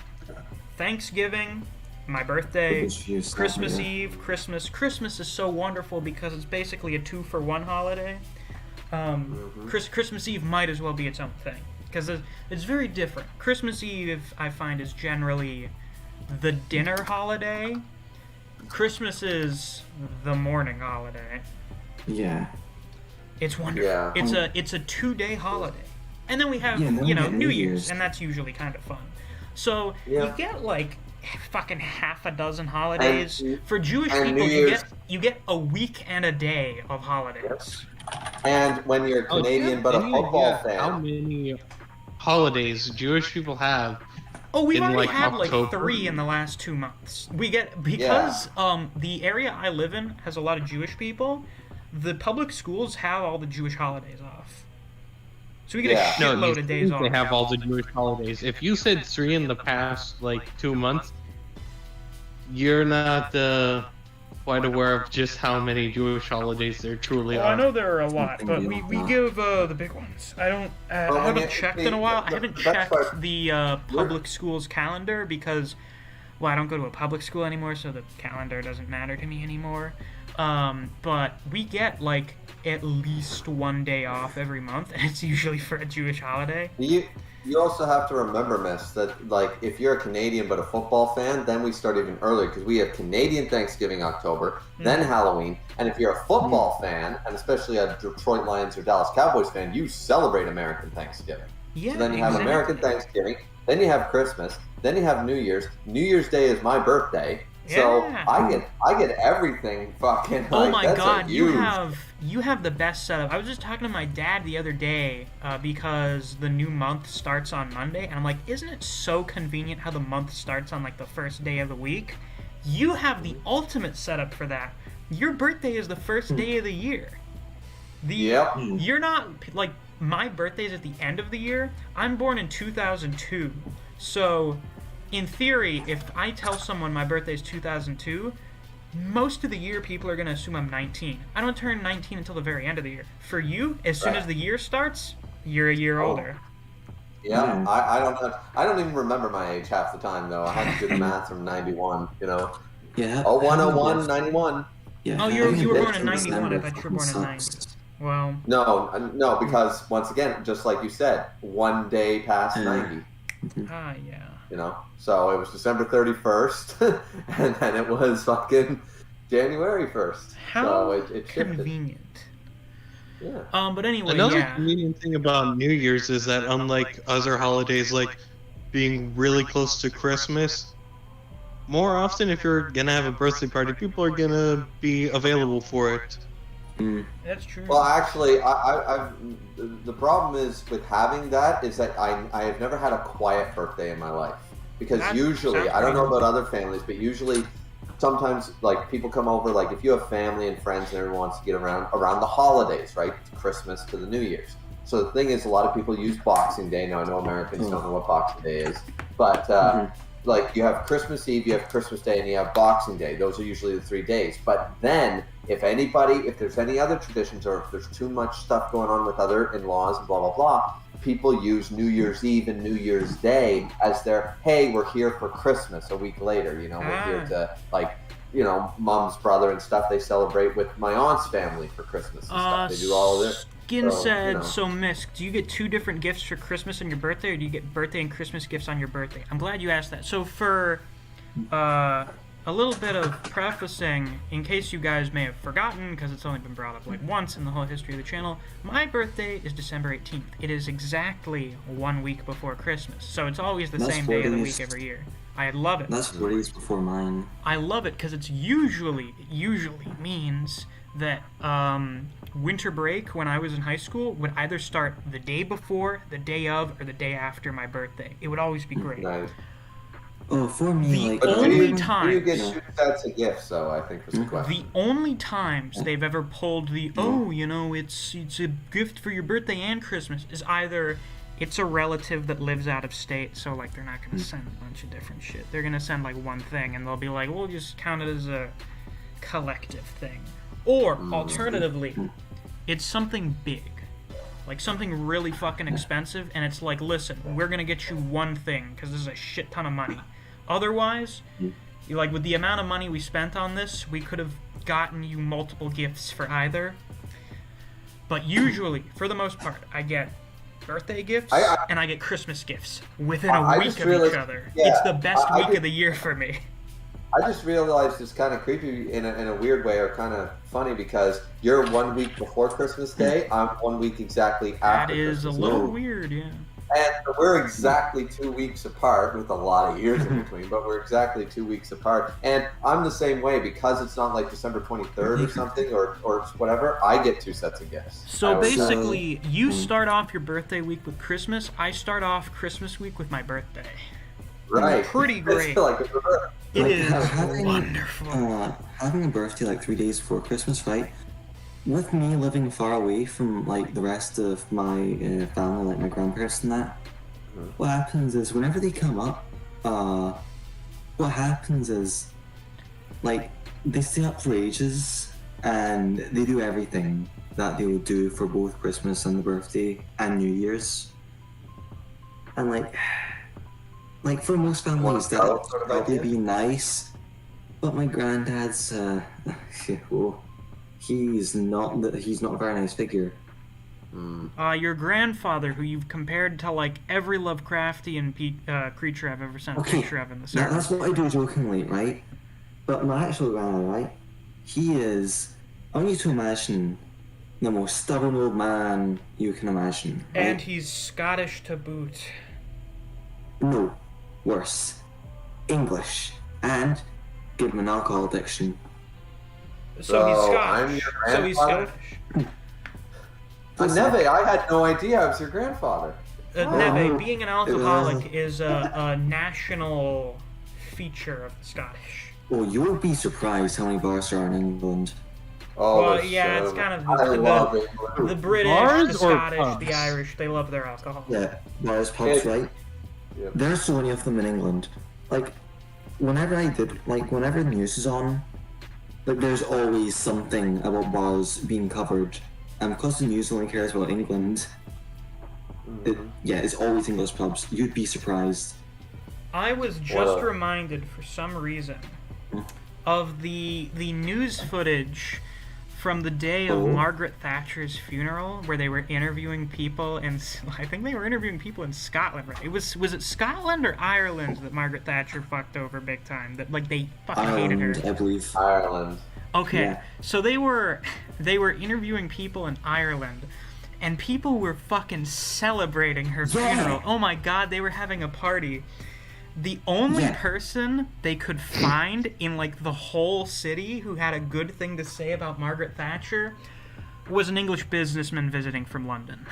Thanksgiving, my birthday, Christmas Eve, Christmas. Christmas is so wonderful because it's basically a 2-for-1 holiday. Christmas Eve might as well be its own thing because it's very different. Christmas Eve, I find, is generally the dinner holiday. Christmas is the morning holiday. Yeah. It's wonderful. Yeah. It's a 2-day holiday. And then we have, New Year's, and that's usually kind of fun. So you get like fucking half a dozen holidays. For Jewish people, you get a week and a day of holidays. And when you're Canadian but a football fan, how many holidays Jewish people have? Oh, we've already had like 3 in the last 2 months. We get because the area I live in has a lot of Jewish people. The public schools have all the Jewish holidays off. So we get a shitload of days off. They have all the Jewish holidays. If you said 3 in the past, 2 months, you're not quite aware of just how many Jewish holidays there truly are. I know there are a lot, but we give the big ones. I haven't checked in a while. I haven't checked the public school's calendar because, I don't go to a public school anymore, so the calendar doesn't matter to me anymore. But we get at least 1 day off every month, and it's usually for a Jewish holiday. You also have to remember, Miss, that if you're a Canadian but a football fan, then we start even earlier because we have Canadian Thanksgiving October, then Halloween, and if you're a football fan, and especially a Detroit Lions or Dallas Cowboys fan, you celebrate American Thanksgiving. Yeah, so then you have American Thanksgiving, then you have Christmas, then you have New Year's. New Year's Day is my birthday. So I get everything fucking. Oh my god, you have the best setup. I was just talking to my dad the other day because the new month starts on Monday, and I'm like, isn't it so convenient how the month starts on the first day of the week? You have the ultimate setup for that. Your birthday is the first day of the year. You're not my birthday's at the end of the year. I'm born in 2002, so. In theory, if I tell someone my birthday is 2002, most of the year people are going to assume I'm 19. I don't turn 19 until the very end of the year. For you, as soon as the year starts, you're a year older. Yeah, I don't even remember my age half the time, though. I had to do the math from 91, Yeah. 01, 91. Yeah. Oh, you were born in 91. I thought you were born in 90. Well. No, because, once again, just like you said, 1 day past 90. Yeah. So it was December 31st, and then it was fucking January 1st. How it convenient. Yeah. But anyway, Another convenient thing about New Year's is that unlike other holidays, being really close to Christmas, more often if you're gonna have a birthday party, people are gonna be available for it. That's true. Well, actually, the problem is with having that is that I have never had a quiet birthday in my life. Because usually, I don't know about other families, but usually, sometimes, people come over, if you have family and friends and everyone wants to get around the holidays, right? Christmas to the New Year's. So the thing is, a lot of people use Boxing Day. Now, I know Americans don't know what Boxing Day is. But, you have Christmas Eve, you have Christmas Day, and you have Boxing Day. Those are usually the 3 days. But then, if there's any other traditions or if there's too much stuff going on with other in-laws and blah, blah, blah, people use New Year's Eve and New Year's Day as their, hey, we're here for Christmas a week later. We're here to, mom's brother and stuff, they celebrate with my aunt's family for Christmas and stuff. They do all of this. Skin said, so Misc, do you get 2 different gifts for Christmas and your birthday, or do you get birthday and Christmas gifts on your birthday? I'm glad you asked that. So for a little bit of prefacing, in case you guys may have forgotten, because it's only been brought up once in the whole history of the channel, my birthday is December 18th. It is exactly 1 week before Christmas, so it's always the same day of the week every year. I love it. That's 4 days before mine. I love it because it usually means that winter break when I was in high school would either start the day before, the day of, or the day after my birthday. It would always be great. Nice. Oh, for me, the only times you get 2 sets of gifts, though, I think was the question. The only times they've ever pulled it's a gift for your birthday and Christmas is either it's a relative that lives out of state, so they're not going to send a bunch of different shit. They're going to send one thing, and they'll be like, we'll just count it as a collective thing. Or, alternatively, it's something big. Like something really fucking expensive, and it's like, listen, we're gonna get you one thing, because this is a shit ton of money. Otherwise, like with the amount of money we spent on this, we could have gotten you multiple gifts for either. But usually, for the most part, I get birthday gifts and I get Christmas gifts within a week of each other. Yeah, it's the best week of the year for me. I just realized it's kind of creepy in a weird way, or kind of funny, because you're 1 week before Christmas Day. I'm 1 week exactly after. That is Christmas a little Day. weird, yeah. And we're exactly 2 weeks apart, with a lot of years in between, but we're exactly 2 weeks apart. And I'm the same way, because it's not like December 23rd or something, or whatever. I get 2 sets of gifts. So basically, you start off your birthday week with Christmas. I start off Christmas week with my birthday. Right. Pretty great. It is wonderful. Having a birthday like 3 days before Christmas, right? With me living far away from like the rest of my family, like my grandparents and that, what happens is whenever they come up, what happens is like they stay up for ages and they do everything that they would do for both Christmas and the birthday and New Year's. And like for most families that would probably be nice, but my granddad's he's not a very nice figure. Your grandfather, who you've compared to like every Lovecraftian creature I've ever sent a picture of in the server. That's what I do jokingly, right? But my actual granddad, right? He is. I want you to imagine the most stubborn old man you can imagine. Right? And he's Scottish to boot. No, worse. English, and give him an alcohol addiction. So he's Scottish. I'm your So he's Scottish. Neve, I had no idea I was your grandfather. Neve, being an alcoholic is a national feature of the Scottish. Oh, you'll be surprised how many bars there are in England. Oh, well, yeah, it's kind of the British, Bars the Scottish, or pubs? the Irish, they love their alcohol. Yeah, bars, pubs, right? Yeah. There's so many of them in England. Like, whenever the news is on, like, there's always something about bars being covered. And because the news only cares about England, it's always English pubs. You'd be surprised. I was just reminded, for some reason, of the news footage from the day of Margaret Thatcher's funeral, where they were interviewing people in, I think they were interviewing people in Scotland, right? Was it Scotland or Ireland that Margaret Thatcher fucked over big time? That like they fucking hated her. I believe. Ireland. Okay, Yeah. so they were interviewing people in Ireland, and people were fucking celebrating her funeral. Oh my god, they were having a party. The only person they could find in like the whole city who had a good thing to say about Margaret Thatcher was an English businessman visiting from London.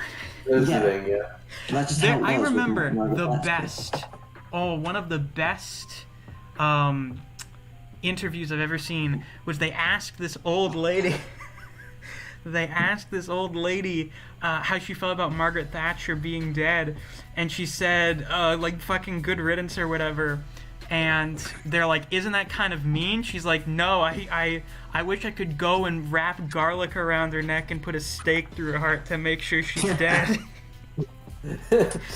Visiting, yeah. That's just how it I was with remember Margaret the Thatcher. one of the best interviews I've ever seen was they asked this old lady how she felt about Margaret Thatcher being dead, and she said like fucking good riddance or whatever, and they're like, isn't that kind of mean? She's like, no, I wish I could go and wrap garlic around her neck and put a stake through her heart to make sure she's dead.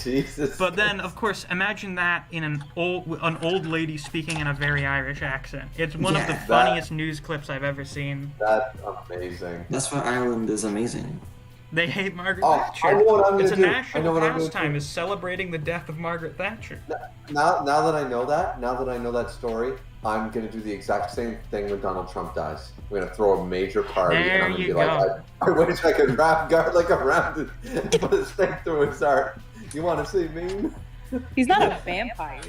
Jesus. But then, of course, imagine that in an old lady speaking in a very Irish accent. It's one of the funniest news clips I've ever seen. That's amazing. That's why Ireland is amazing. They hate Margaret I Thatcher. know what I'm gonna It's a do. national pastime, is celebrating the death of Margaret Thatcher. Now that I know that story, I'm gonna do the exact same thing when Donald Trump dies. We're gonna throw a major party, and I'm gonna be like, I wish I could wrap garlic around it and put a stake through his heart. You want to see me? He's not a vampire.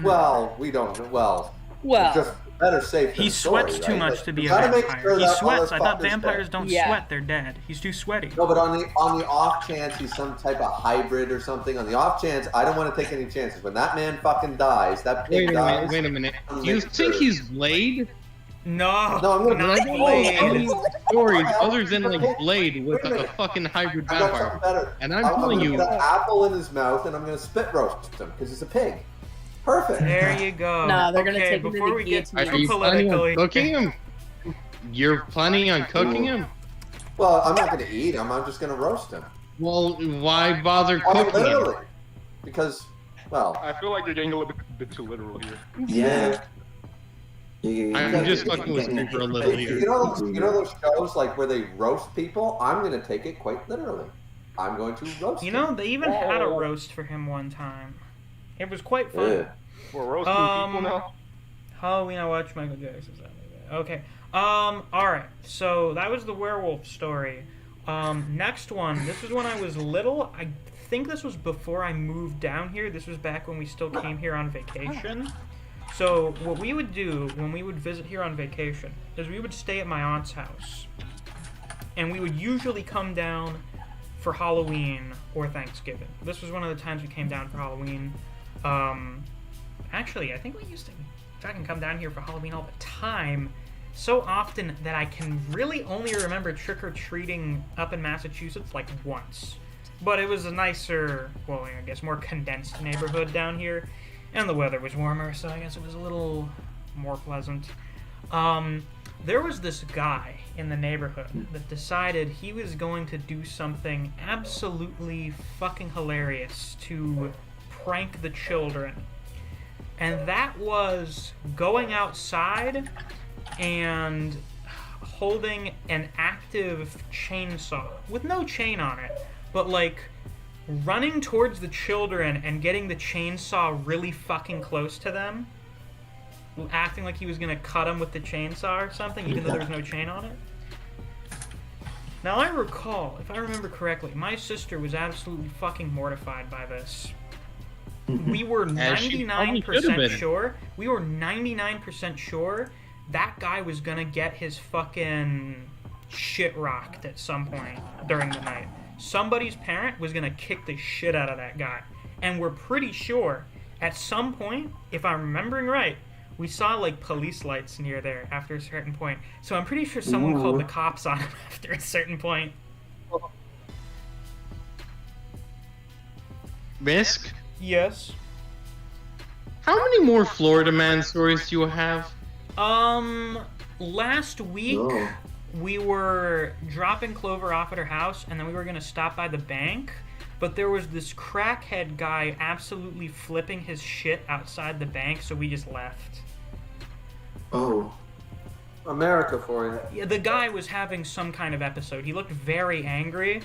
Well, we don't. Well, just better safe. He than sorry, sweats too right? much Like, to be you a gotta make vampire. sure He that all sweats. the I thought fuckers vampires dead. don't sweat; they're dead. He's too sweaty. No, but on the off chance he's some type of hybrid or something, on the off chance, I don't want to take any chances. When that man fucking dies, that pig dies. Wait a minute. I'm Do you making think sure. he's Blade? No, No, I'm gonna not bring Blade. Any stories other than like Blade with a fucking hybrid I got something vampire? better. And I'm I'm telling gonna you, put an apple in his mouth and I'm gonna spit roast him because he's a pig. Perfect. There you go. Nah, they're gonna okay, take him to before the we get guillotine. are too you planning on politically, cooking him? You're planning on cooking him? Well, I'm not going to eat him. I'm just going to roast him. Well, why bother Quite cooking him? literally. Because, well... I feel like you're getting a little bit too literal here. Yeah. I'm just fucking with you for a little here. You know those shows like where they roast people? I'm going to take it quite literally. I'm going to roast You know, him. they even had a roast for him one time. It was quite fun. Yeah. We're roasting people now? Halloween, I watched Michael Jackson's. Okay. Alright. So, that was the werewolf story. Next one. This was when I was little. I think this was before I moved down here. This was back when we still came here on vacation. So, what we would do when we would visit here on vacation is we would stay at my aunt's house. And we would usually come down for Halloween or Thanksgiving. This was one of the times we came down for Halloween. Actually, I think we used to fucking come down here for Halloween all the time. So often that I can really only remember trick-or-treating up in Massachusetts like once. But it was a nicer, well, I guess more condensed neighborhood down here. And the weather was warmer, so I guess it was a little more pleasant. There was this guy in the neighborhood that decided he was going to do something absolutely fucking hilarious to prank the children. And that was going outside and holding an active chainsaw with no chain on it, but like running towards the children and getting the chainsaw really fucking close to them, acting like he was gonna cut them with the chainsaw or something, even though there was no chain on it. Now I recall, if I remember correctly, my sister was absolutely fucking mortified by this. We were 99% sure. We were 99% sure that guy was gonna get his fucking shit rocked at some point during the night. Somebody's parent was gonna kick the shit out of that guy. And we're pretty sure at some point, if I'm remembering right, we saw like police lights near there after a certain point. So I'm pretty sure someone called the cops on him after a certain point. Misc? Yes. How many more Florida Man stories do you have? Last week we were dropping Clover off at her house, and then we were gonna stop by the bank, but there was this crackhead guy absolutely flipping his shit outside the bank, so we just left. Oh. America for you. Yeah, the guy was having some kind of episode. He looked very angry.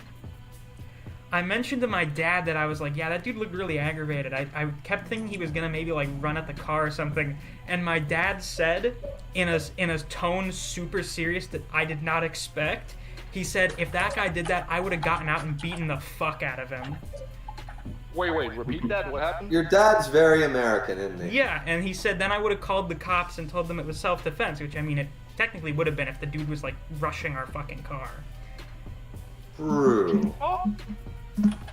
I mentioned to my dad that I was like, yeah, that dude looked really aggravated. I kept thinking he was gonna maybe like run at the car or something, and my dad said, in a tone super serious that I did not expect, he said, if that guy did that, I would have gotten out and beaten the fuck out of him. Wait, repeat that? What happened? Your dad's very American, isn't he? Yeah, and he said, then I would have called the cops and told them it was self-defense, which, I mean, it technically would have been if the dude was like rushing our fucking car. True.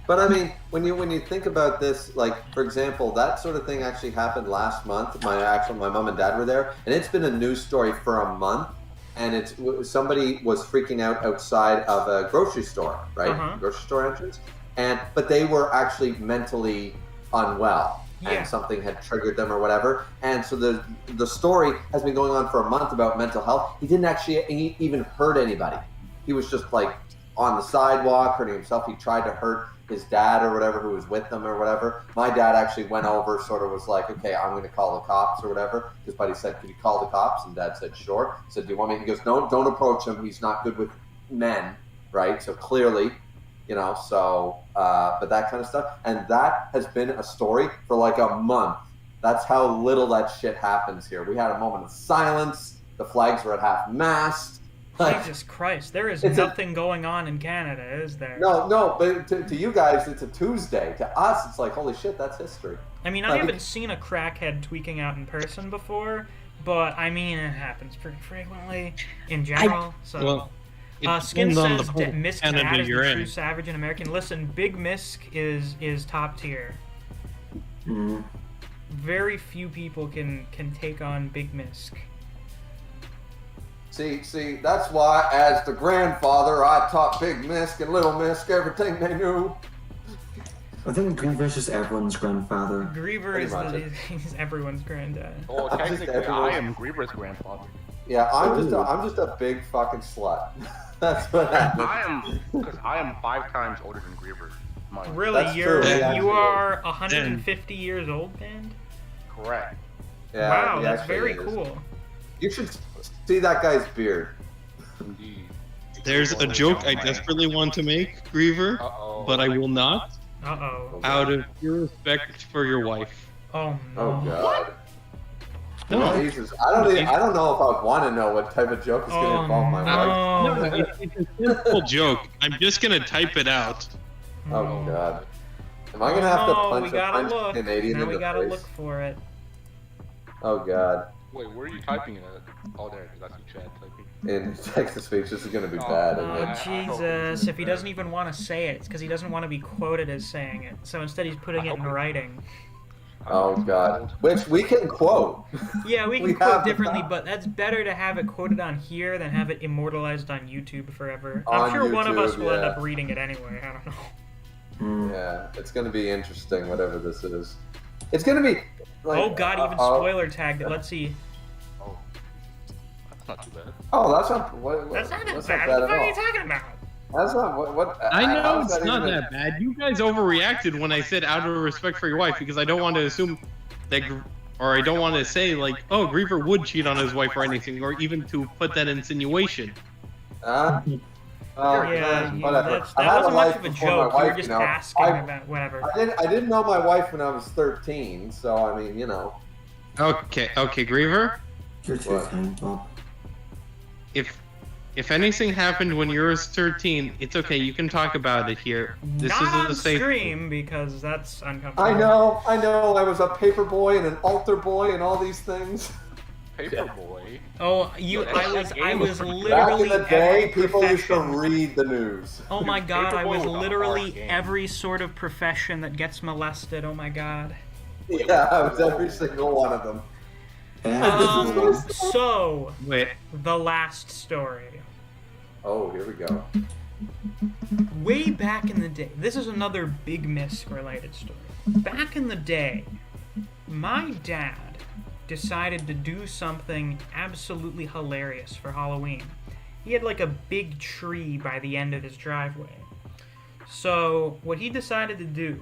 But I mean, when you think about this, like for example, that sort of thing actually happened last month. My mom and dad were there, and it's been a news story for a month. And it's somebody was freaking out outside of a grocery store, right? Grocery store entrance, but they were actually mentally unwell, and something had triggered them or whatever. And so the story has been going on for a month about mental health. He didn't actually even hurt anybody. He was just like on the sidewalk, hurting himself. He tried to hurt his dad or whatever who was with them or whatever. My dad actually went over, sort of was like, okay, I'm going to call the cops or whatever. His buddy said, could you call the cops? And dad said, sure. He said, do you want me? He goes, no, don't approach him. He's not good with men, right? So clearly, but that kind of stuff. And that has been a story for like a month. That's how little that shit happens here. We had a moment of silence. The flags were at half-mast. Jesus Christ, there is nothing going on in Canada, is there? No, but to you guys, it's a Tuesday. To us, it's like, holy shit, that's history. I mean, I haven't seen a crackhead tweaking out in person before, but I mean, it happens pretty frequently in general. Skin says that Misc Dad is the true savage in American. Listen, Big Misc is top tier. Very few people can take on Big Misc. See, that's why, as the grandfather, I taught Big Misc and Little Misc everything they knew. I think Griever's just everyone's grandfather. Griever is everyone's granddad. Oh, technically, I am Griever's grandfather. Yeah, I'm just a big fucking slut. That's what happens. Because I am 5 times older than Griever. Really, That's true. you are 150 years old, man? Correct. Yeah, Wow, he that's actually very is. cool. You should see that guy's beard. Indeed. There's a joke I desperately want to make, Griever, but I will not, Uh-oh. out of pure respect for your wife. Oh, no. Oh god. No. Jesus, I don't know if I want to know what type of joke is going to involve my wife. No. It's a simple joke. I'm just gonna type it out. Oh god. Am I gonna have to punch we gotta a look. Canadian Now in we the gotta face? look for it. Oh god. Wait, where are you typing it at? Oh, there. That's you, Chad typing. In text-to-speech, this is gonna be bad, isn't Oh, it? Jesus. If he doesn't even want to say it, it's because he doesn't want to be quoted as saying it. So instead he's putting it in writing. Oh god. Which we can quote. Yeah, we We can quote have the differently, time. but that's better to have it quoted on here than have it immortalized on YouTube forever. I'm On sure one of us YouTube, will end yeah. up reading it anyway. I don't know. Yeah, it's gonna be interesting, whatever this is. It's gonna be like, Oh god, even spoiler tagged it. Let's see. Oh. That's not too bad. Oh, that's not. What, That's not that's bad. not What bad are you at all. talking about? That's not what. I know how is it's that not even- that bad. You guys overreacted when I said out of respect for your wife because I don't want to assume that, or I don't want to say like, oh, Griever would cheat on his wife or anything, or even to put that insinuation. Oh, Yeah, whatever. that I had wasn't life much of a before my joke. You were wife, just you know. asking I- about whatever. I didn't know my wife when I was 13, so I mean, you know. Okay, Griever. You're too What? kind, Bob. If anything happened when you were 13, it's okay. You can talk about it here. This Not is on a safe. stream because that's uncomfortable. I know. I was a paper boy and an altar boy and all these things. Paperboy. Oh, I was Back literally in the day, every people used to profession. read the news. Oh my god, I Paperboy was was a literally hard game. every sort of profession that gets molested. Oh my god. Yeah, I was every single one of them. So, Wait, the last story. Oh, here we go. Way back in the day, this is another big Misc related story. Back in the day, my dad decided to do something absolutely hilarious for Halloween. He had like a big tree by the end of his driveway. So, what he decided to do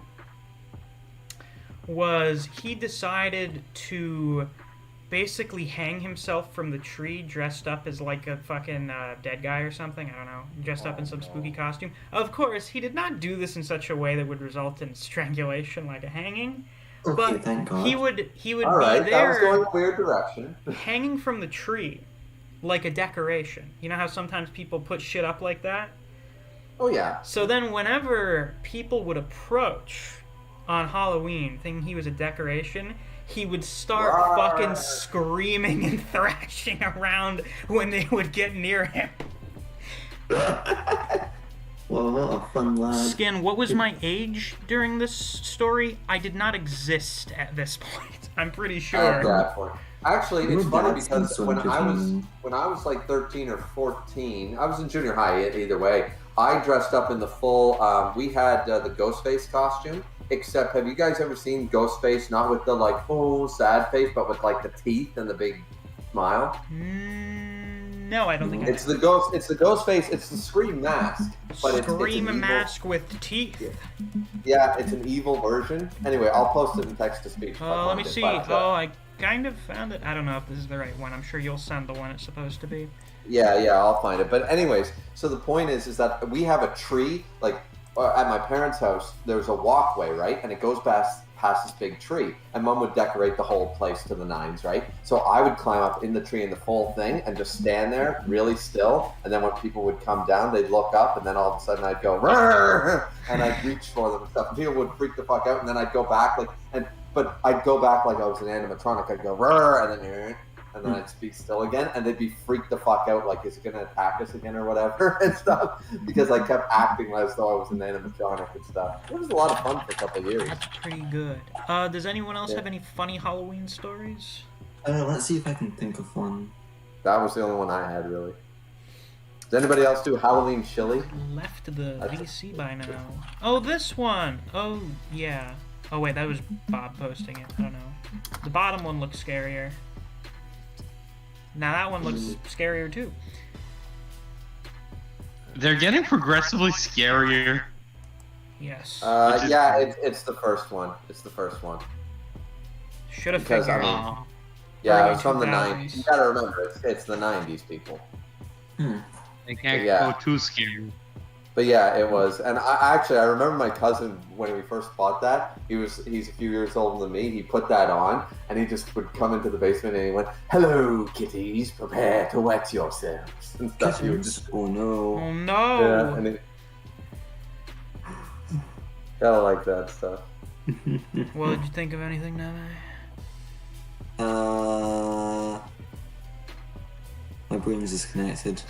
was he decided to basically hang himself from the tree dressed up as like a fucking dead guy or something. I don't know. Dressed up in some spooky costume. Of course, he did not do this in such a way that would result in strangulation like a hanging. Okay, But thank God. he would All right, be that was going there a weird direction. hanging from the tree like a decoration. You know how sometimes people put shit up like that? Oh yeah. So then whenever people would approach on Halloween thinking he was a decoration, he would start Rawr. fucking screaming and thrashing around when they would get near him. Well, what a fun lad. Skin, what was my age during this story? I did not exist at this point. I'm pretty At sure. that point. Actually, it's Your funny dad because seems when so I was entertaining. like 13 or 14, I was in junior high. Either way, I dressed up in the full. We had the Ghostface costume. Except, have you guys ever seen Ghostface? Not with the like sad face, but with like the teeth and the big smile. No, I don't think I It's the ghost. It's the Ghostface. It's the Scream mask, but it's an Scream evil- mask with teeth. Yeah, it's an evil version. Anyway, I'll post it in text to speech. if I Let me find it, see. but, Oh, I kind of found it. I don't know if this is the right one. I'm sure you'll send the one it's supposed to be. Yeah, I'll find it. But anyways, so the point is that we have a tree, like at my parents' house, there's a walkway, right? And it goes past this big tree. And Mom would decorate the whole place to the nines, right? So I would climb up in the tree in the full thing and just stand there really still. And then when people would come down, they'd look up and then all of a sudden I'd go, "Rrrr!" And I'd reach for them and stuff. And people would freak the fuck out. And then I'd go back but I'd go back like I was an animatronic. I'd go, "Rrrr!" And then I'd speak still again, and they'd be freaked the fuck out, like, is it gonna attack us again or whatever, and stuff, because I kept acting as though I was an animatronic and stuff. It was a lot of fun for a couple of years. That's pretty good. Does anyone else Yeah. have any funny Halloween stories? Let's see if I can think of one. That was the only one I had, really. Does anybody else do Halloween chili? Left the VC by now. Oh, this one! Oh, yeah. Oh, wait, that was Bob posting it. I don't know. The bottom one looks scarier. Now that one looks scarier too. They're getting progressively scarier. Yes. Yeah, it's the first one. It's the first one. Should have Because, figured. I mean, yeah, Early it's from the 2000s. 90s. You gotta remember, it's the 90s, people. They can't Yeah. go too scary. But yeah, it was. And I remember my cousin, when we first bought that, he's a few years older than me, he put that on, and he just would come into the basement and he went, "Hello, kitties, prepare to wet yourselves," and stuff. He would just, Oh no. Oh no! yeah, and it, gotta like that stuff. Well, did you think of anything, Nave? My brain's disconnected.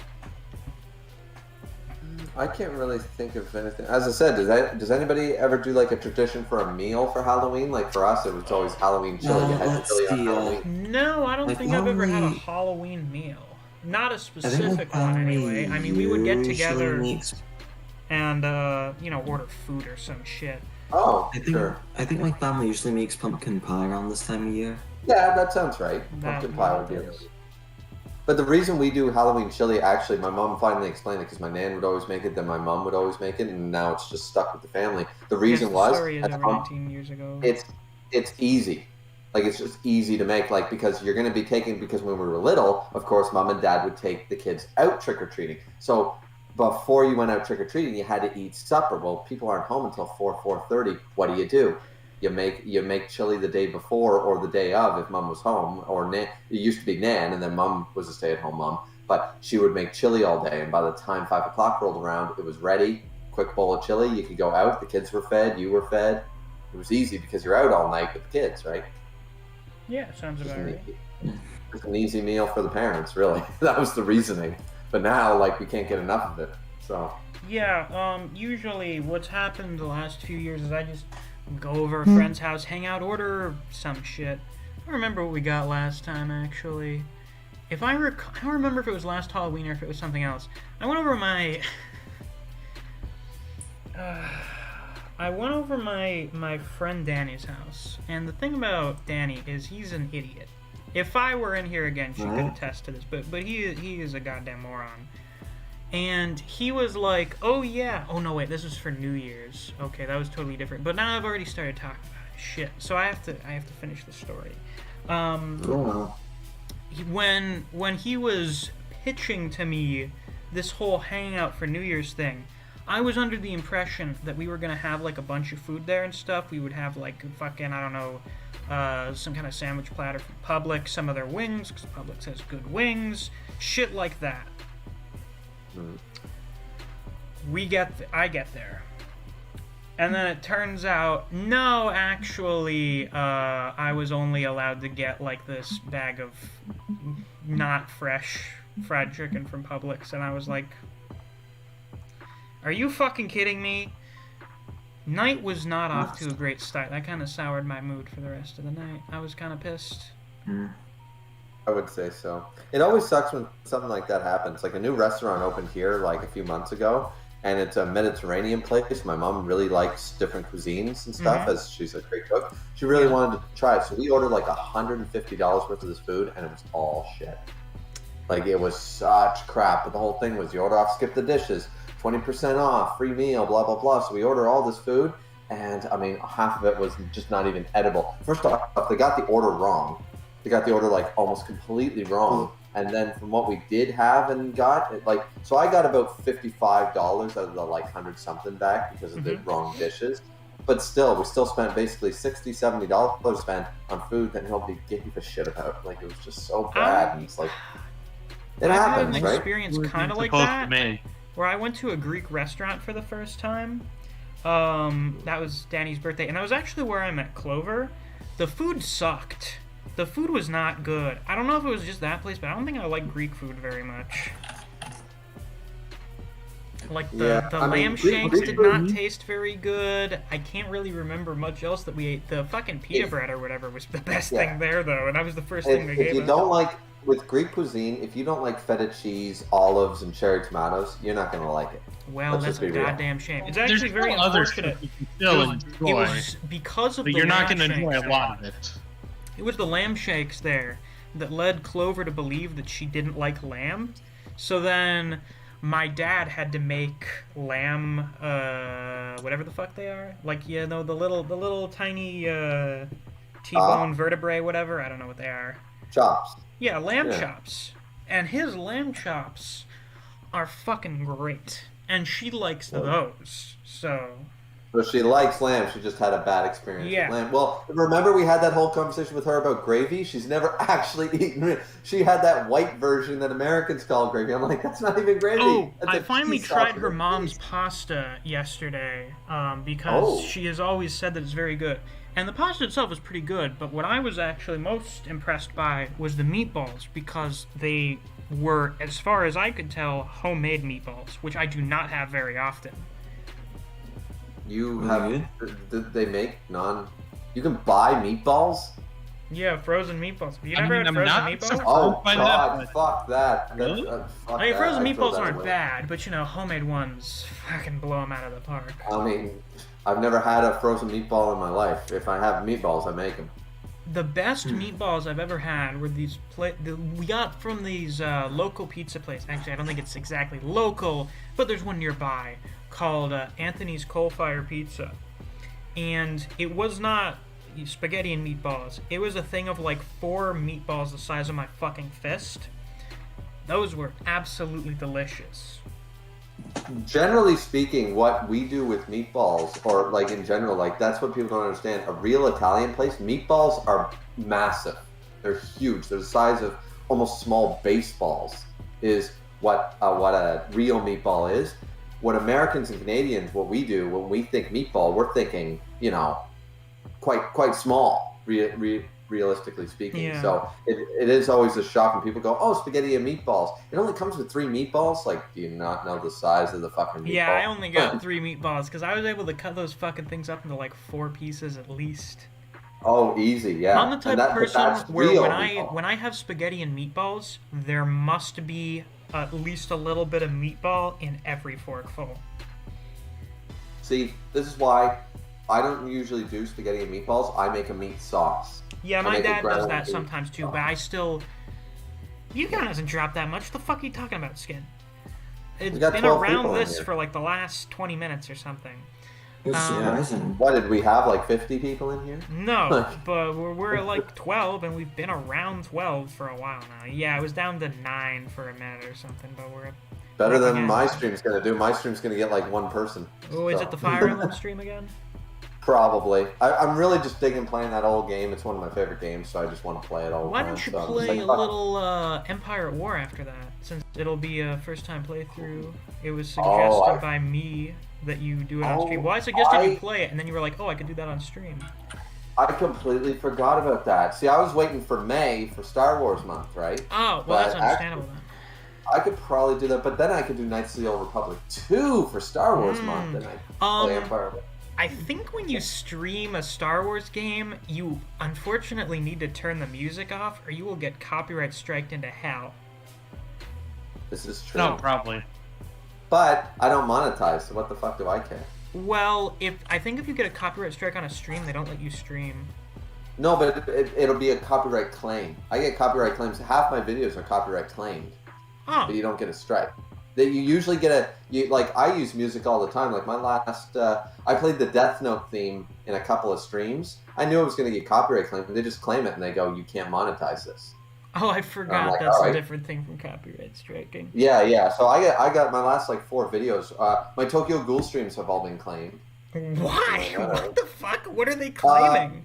I can't really think of anything. As I said, does anybody ever do like a tradition for a meal for Halloween? Like for us, it was always Halloween chili. You had let's chili on see, Halloween. No, I don't Like, think I've ever had a normally- Halloween meal. Not a I think my specific one, family anyway. I mean, we would get usually together makes- and, order food or some shit. Oh, I think sure. I think my family usually makes pumpkin pie around this time of year. Yeah, that sounds right. That Pumpkin pie would be is. it. But the reason we do Halloween chili, actually, my mom finally explained it because my nan would always make it, then my mom would always make it, and now it's just stuck with the family. The reason Yes, was, Sorry, is at the over pump- 19 years ago. it's easy. Like, it's just easy to make, like, because you're going to be taking, because when we were little, of course, mom and dad would take the kids out trick-or-treating. So before you went out trick-or-treating, you had to eat supper. Well, people aren't home until 4:30. What do? You make chili the day before or the day of if mom was home, or it used to be nan, and then mom was a stay-at-home mom. But she would make chili all day, and by the time 5 o'clock rolled around, it was ready. Quick bowl of chili, you could go out. The kids were fed, you were fed. It was easy because you're out all night with the kids, right? Yeah, sounds about right. It's an easy meal for the parents, really. That was the reasoning. But now, like, we can't get enough of it. So Yeah, usually what's happened the last few years is I just go over a friend's house, hang out, order some shit. I don't remember what we got last time, actually. I don't remember if it was last Halloween or if it was something else. I went over my... my friend Danny's house, and the thing about Danny is he's an idiot. If I were in here again, she could attest to this, but he is a goddamn moron. And he was like, "Oh yeah, oh no wait, this was for New Year's. Okay, that was totally different." But now I've already started talking about it. Shit. So I have to finish the story. When he was pitching to me this whole hangout for New Year's thing, I was under the impression that we were gonna have like a bunch of food there and stuff. We would have like fucking, I don't know, some kind of sandwich platter from Publix, some of their wings, because Publix has good wings, shit like that. I get there, and then it turns out, no, actually, I was only allowed to get like this bag of not fresh fried chicken from Publix, and I was like, are you fucking kidding me? Night was not off to a great start. That kind of soured my mood for the rest of the night. I was kind of pissed. I would say so. It always sucks when something like that happens. Like a new restaurant opened here like a few months ago, and it's a Mediterranean place. My mom really likes different cuisines and stuff, as she's a great cook. She really wanted to try it, so we ordered like $150 worth of this food, and it was all shit. Like, it was such crap. But the whole thing was, you order off, skip the dishes, 20% off, free meal, blah, blah, blah. So we order all this food, and I mean, half of it was just not even edible. First off, they got the order wrong. They got the order like almost completely wrong. And then from what we did have and got, so I got about $55 out of the like 100 something back because of the wrong dishes. But still, we still spent basically $60, $70 spent on food that nobody gave a shit about. Like, it was just so bad. And it's like, it happens, I had an right? experience kind of like that, where I went to a Greek restaurant for the first time. That was Danny's birthday, and that was actually where I met Clover. The food sucked. The food was not good. I don't know if it was just that place, but I don't think I like Greek food very much. Like, the lamb shanks did not taste very good. I can't really remember much else that we ate. The fucking pita bread or whatever was the best thing there, though, and that was the first thing they gave us. If you don't like, with Greek cuisine, if you don't like feta cheese, olives, and cherry tomatoes, you're not going to like it. Well, that's a goddamn shame. It's actually very unfortunate. It was because of the but you're not going to enjoy a lot of it. It was the lamb shakes there that led Clover to believe that she didn't like lamb. So then my dad had to make lamb, whatever the fuck they are. Like, you know, the little tiny T-bone vertebrae, whatever. I don't know what they are. Chops. Yeah, lamb chops. And his lamb chops are fucking great. And she likes those, so... So she likes lamb, she just had a bad experience Yeah. with lamb. Well, remember we had that whole conversation with her about gravy? She's never actually eaten it. She had that white version that Americans call gravy. I'm like, that's not even gravy. Oh, That's I a finally cheese tried sauce her with mom's cheese. pasta yesterday, because Oh. she has always said that it's very good. And the pasta itself was pretty good, but what I was actually most impressed by was the meatballs, because they were, as far as I could tell, homemade meatballs, which I do not have very often. You have... They make You can buy meatballs? Yeah, frozen meatballs. Have you I never mean, had I'm frozen not meatballs? surprised. Oh, Why God, not? fuck that. Really? Fuck I mean, that. frozen I throw meatballs that aren't away. bad, but you know, homemade ones fucking blow them out of the park. I mean, I've never had a frozen meatball in my life. If I have meatballs, I make them. The best meatballs I've ever had were these we got from these local pizza place. Actually, I don't think it's exactly local, but there's one nearby called Anthony's Coal Fire Pizza. And it was not spaghetti and meatballs. It was a thing of like 4 meatballs the size of my fucking fist. Those were absolutely delicious. Generally speaking, what we do with meatballs, or like in general, like that's what people don't understand. A real Italian place, meatballs are massive. They're huge. They're the size of almost small baseballs. Is what a real meatball is. What Americans and Canadians, what we do when we think meatball, we're thinking, you know, quite small, realistically speaking. Yeah. So it is always a shock when people go, oh, spaghetti and meatballs. It only comes with 3 meatballs? Like, do you not know the size of the fucking meatball? Yeah, I only got 3 meatballs because I was able to cut those fucking things up into like 4 pieces at least. Oh, easy, yeah. I'm the type And of but person that's where real when meatball. I have spaghetti and meatballs, there must be at least a little bit of meatball in every forkful. See, this is why I don't usually do spaghetti and meatballs. I make a meat sauce. Yeah, I my make a dad does ground that beef sometimes too, sauce. but I still... You guy doesn't drop that much. The fuck are you talking about, Skin? It's got been 12 around people in this here. for like the last 20 minutes or something. It's surprising. What, did we have like 50 people in here? No, but we're at like 12, and we've been around 12 for a while now. Yeah, it was down to 9 for a minute or something, but we're... Better than Yeah. my stream's gonna do. My stream's gonna get like 1 person. Oh, is So. it the Fire Emblem stream again? Probably. I'm really just digging playing that old game. It's one of my favorite games, so I just want to play it all the Why time. don't you So I'm just play like, a fuck. little Empire at War after that, since it'll be a first-time playthrough. It was Oh, suggested I- by me that you do it on Oh, stream. Well, I suggested you I- play it, and then you were like, oh, I could do that on stream. I completely forgot about that. See, I was waiting for May for Star Wars month, right? Oh, well, that's But understandable then. I could probably do that, but then I could do Knights of the Old Republic 2 for Star Wars month, and I could play Empire. I think when you stream a Star Wars game, you unfortunately need to turn the music off, or you will get copyright striked into hell. This is true. No, probably. But I don't monetize, so what the fuck do I care? Well, I think if you get a copyright strike on a stream, they don't let you stream. No, but it'll be a copyright claim. I get copyright claims. Half my videos are copyright claimed, Oh, but you don't get a strike. That you usually get like I use music all the time. Like my last, I played the Death Note theme in a couple of streams. I knew I was going to get copyright claimed, but they just claim it and they go, "You can't monetize this." oh, I forgot like, that's a alright. different thing from copyright striking. Yeah. So I got my last like 4 videos. My Tokyo Ghoul streams have all been claimed. Why? Yeah. What the fuck? What are they claiming?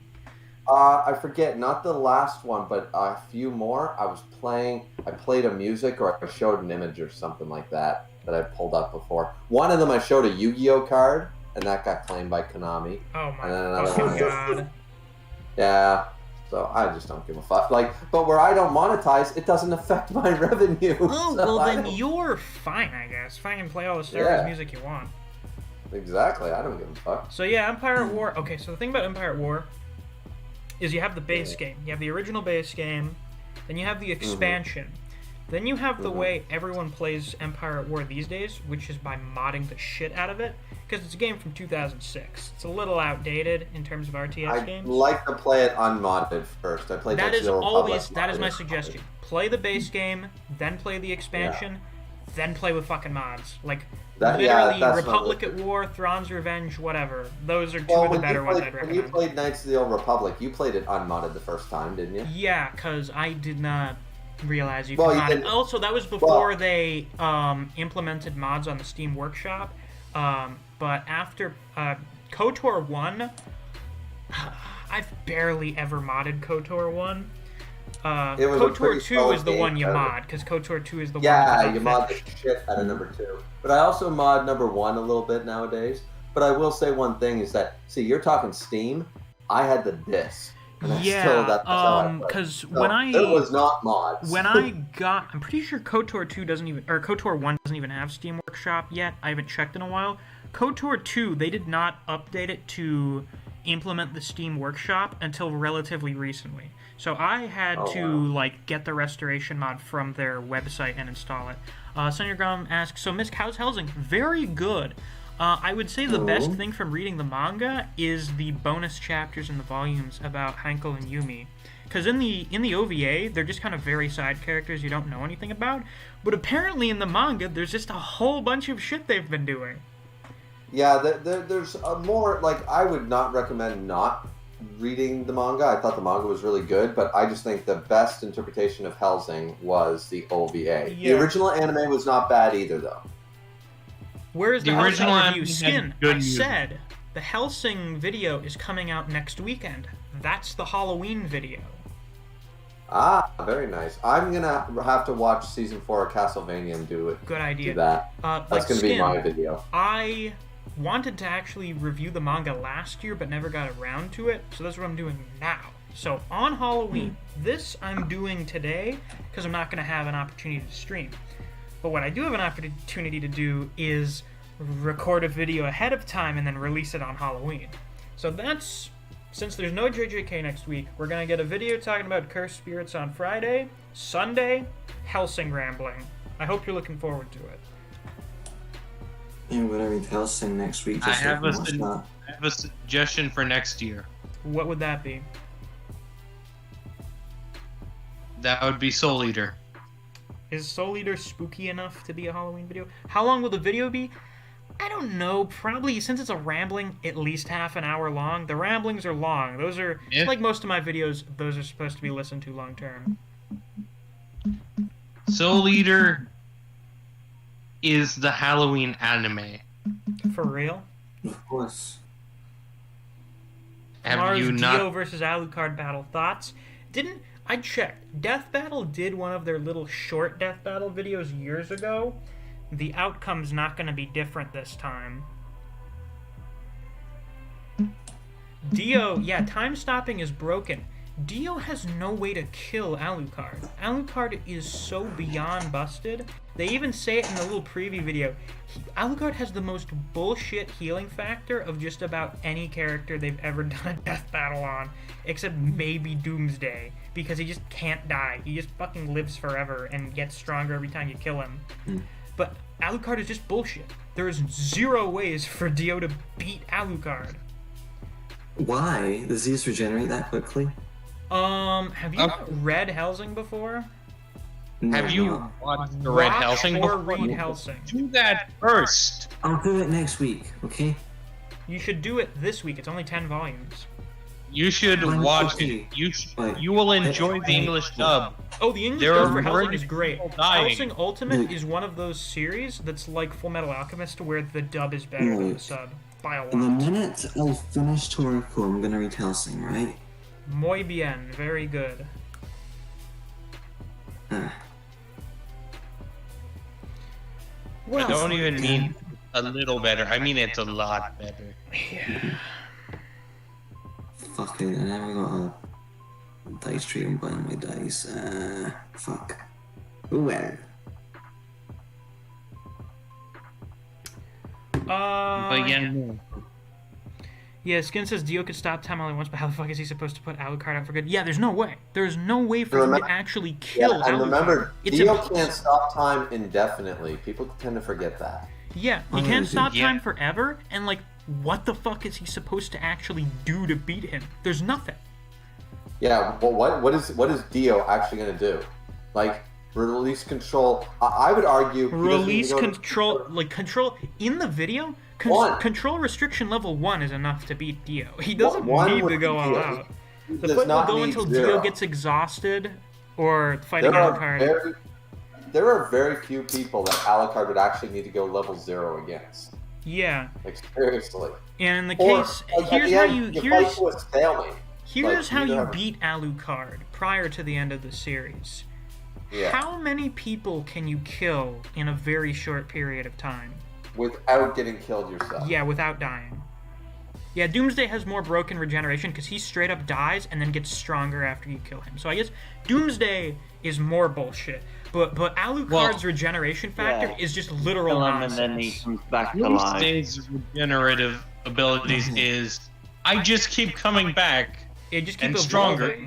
I forget, not the last one, but a few more. I played a music or I showed an image or something like that I pulled up before. One of them I showed a Yu-Gi-Oh card, and that got claimed by Konami. Oh my and then another fucking one. god. Yeah, so I just don't give a fuck. Like, but where I don't monetize, it doesn't affect my revenue. Oh, so well I then don't- you're fine, I guess. Fine, play all the Star Wars Yeah. music you want. Exactly, I don't give a fuck. So yeah, Empire at War. Okay, so the thing about Empire at War is you have the base game. You have the original base game, then you have the expansion. Then you have the way everyone plays Empire at War these days, which is by modding the shit out of it, because it's a game from 2006. It's a little outdated in terms of RTS games. I like to play it unmodded first. I played that is always that is my modded. suggestion. Play the base game, then play the expansion, then play with fucking mods. Like literally Republic at War, Thrawn's Revenge, whatever. Those are two of the better ones I'd recommend. When you played Knights of the Old Republic, you played it unmodded the first time, didn't you? Yeah, because I did not realize you could mod it. Also, that was before they implemented mods on the Steam Workshop. But after KOTOR 1, I've barely ever modded KOTOR 1. KOTOR 2 is the one you mod, because KOTOR 2 is the one you mod the shit out of number 2. But I also mod number 1 a little bit nowadays. But I will say one thing is that, see, you're talking Steam. I had the disc. Because when it was not mods. When I got, I'm pretty sure KOTOR 2 doesn't even, or KOTOR 1 doesn't even have Steam Workshop yet. I haven't checked in a while. KOTOR 2, they did not update it to implement the Steam Workshop until relatively recently. So I had to get the restoration mod from their website and install it. Sonia Grum asks, so Misc, how's Helsing? Very good. I would say the best thing from reading the manga is the bonus chapters in the volumes about Hankel and Yumi. Because in the OVA, they're just kind of very side characters you don't know anything about. But apparently in the manga, there's just a whole bunch of shit they've been doing. Yeah, there's more, I would not recommend not reading the manga. I thought the manga was really good, but I just think the best interpretation of Helsing was the OVA. Yeah. The original anime was not bad either, though. Where's the original review? Skin, I said the Helsing video is coming out next weekend. That's the Halloween video. Ah, very nice. I'm gonna have to watch season 4 of Castlevania and do it. Good idea. Do that. That's gonna be my video. I wanted to actually review the manga last year, but never got around to it. So that's what I'm doing now. So on Halloween, this I'm doing today because I'm not gonna have an opportunity to stream. But what I do have an opportunity to do is record a video ahead of time and then release it on Halloween. So that's, since there's no JJK next week, we're going to get a video talking about cursed spirits on Friday. Sunday, Helsing rambling. I hope you're looking forward to it. Yeah, we're going to read Helsing next week. I have a suggestion for next year. What would that be? That would be Soul Eater. Is Soul Eater spooky enough to be a Halloween video? How long will the video be? I don't know. Probably, since it's a rambling, at least half an hour long. The ramblings are long. Those are, like most of my videos, those are supposed to be listened to long term. Soul Eater is the Halloween anime. For real? Of course. Mars Dio versus Alucard battle. Thoughts? I checked. Death Battle did one of their little short Death Battle videos years ago. The outcome's not going to be different this time. Dio, yeah, time stopping is broken. Dio has no way to kill Alucard. Alucard is so beyond busted. They even say it in the little preview video. Alucard has the most bullshit healing factor of just about any character they've ever done a death battle on, except maybe Doomsday, because he just can't die. He just fucking lives forever and gets stronger every time you kill him. But Alucard is just bullshit. There is 0 ways for Dio to beat Alucard. Why? Does he just regenerate that quickly? Have you read Helsing before? No, have you watched the Red Helsing or before? read Helsing? Do that first. I'll do it next week, okay? You should do it this week. It's only 10 volumes. You should watch it. You will enjoy the English dub. Oh, the English dub for Helsing is great. Dying. Helsing Ultimate is one of those series that's like Full Metal Alchemist, where the dub is better than the sub by a lot. The minute I finish Toriko, I'm gonna read Helsing, right? Muy bien, very good. Well, I don't even mean a little better. I mean it's a lot better. Yeah. Fuck it, I never got a dice tree and buying my dice. Fuck. Well. But yeah, no. Yeah, Skin says Dio could stop time only once, but how the fuck is he supposed to put Alucard out for good? Yeah, there's no way. There's no way for him to actually kill Alucard. And remember, Dio can't stop time indefinitely. People tend to forget that. Yeah, he can't stop time forever, and, like, what the fuck is he supposed to actually do to beat him? There's nothing. Yeah, well, what is Dio actually going to do? Like, release control? I would argue... Release control... Like, control... In the video... Control restriction level 1 is enough to beat Dio. He doesn't need to go all out. The fight will go until Dio gets exhausted or fighting Alucard. There are very few people that Alucard would actually need to go level 0 against. Yeah. Like, seriously. And in the case... Here's how you beat Alucard prior to the end of the series. Yeah. How many people can you kill in a very short period of time? Without getting killed yourself. Yeah, without dying. Yeah, Doomsday has more broken regeneration because he straight up dies and then gets stronger after you kill him. So I guess Doomsday is more bullshit. But Alucard's regeneration factor is just literal nonsense. And then he comes back to life. Doomsday's regenerative abilities is, I just keep coming back and stronger.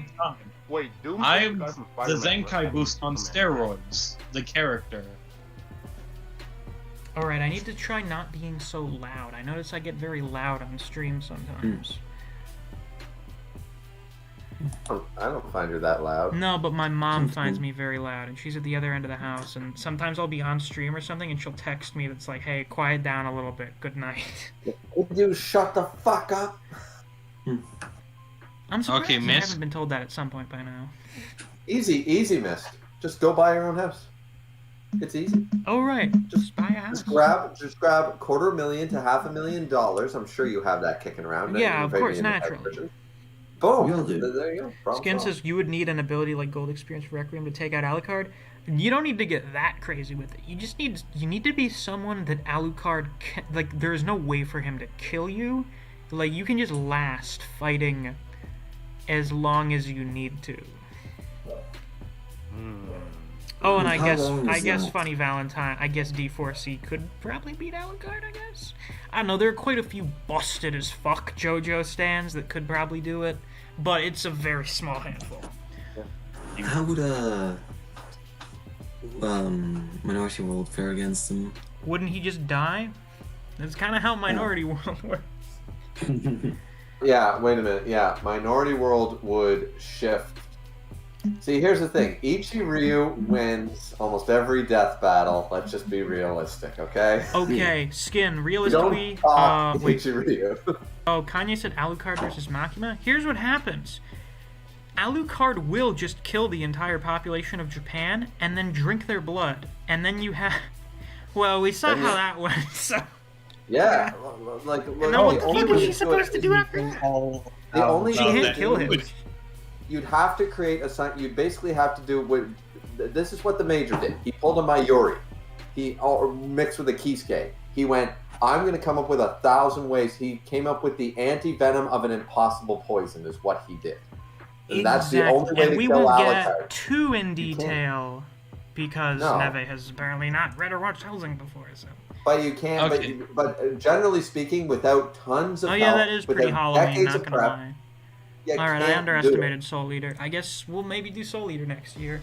Wait, Doomsday? I'm the Zenkai boost on steroids, the character. Alright, I need to try not being so loud. I notice I get very loud on stream sometimes. I don't find her that loud. No, but my mom finds me very loud, and she's at the other end of the house, and sometimes I'll be on stream or something, and she'll text me that's like, hey, quiet down a little bit, good night. Would you shut the fuck up? I'm surprised I haven't been told that at some point by now. Easy, Misc. Just go buy your own house. It's easy. Oh, right. Just buy a house. Just grab $250,000 to $500,000. I'm sure you have that kicking around. Yeah, of course, naturally. Boom. There you go. Skin says you would need an ability like Gold Experience for Requiem to take out Alucard. You don't need to get that crazy with it. You need to be someone that Alucard like, there is no way for him to kill you. Like, you can just last fighting as long as you need to. Oh, and I guess Funny Valentine, I guess D4C could probably beat Alucard, I guess. I don't know, there are quite a few busted as fuck JoJo stands that could probably do it, but it's a very small handful. How would Minority World fare against him? Wouldn't he just die? That's kind of how Minority World works. Yeah, wait a minute. Yeah, Minority World would shift. See, here's the thing. Ichiryu wins almost every death battle. Let's just be realistic, okay? Okay, Skin, realistically... wait. Ichiryu. Oh, Kanye said Alucard versus Makima? Here's what happens. Alucard will just kill the entire population of Japan and then drink their blood. And then you have... Well, we saw how that went, so... Yeah, like... And then what the fuck is she supposed to do after that? The only she can't kill him. You'd have to create a sign. You'd basically have to do what. This is what the Major did. He pulled a Mayuri. He mixed with a Kisuke. He went, I'm going to come up with 1,000 ways. He came up with the anti-venom of an impossible poison is what he did. And that's the only way to kill Alucard. We won't get too in detail because Neve has apparently not read or watched Hellsing before, so... But you can, okay. but generally speaking, without tons of help, that is pretty Halloween, not gonna lie. Yeah, alright, I underestimated Soul Eater. I guess we'll maybe do Soul Eater next year.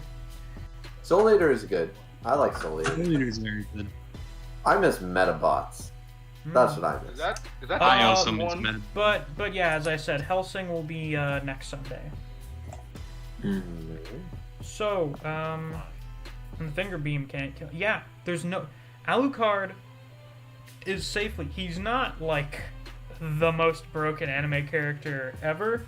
Soul Eater is good. I like Soul Eater. Soul Eater is very good. I miss Metabots. That's what I miss. Is that I also miss Metabots. But yeah, as I said, Hellsing will be next Sunday. Mm-hmm. So, and the Finger Beam can't kill... Yeah, there's no... Alucard is safely... He's not, like, the most broken anime character ever.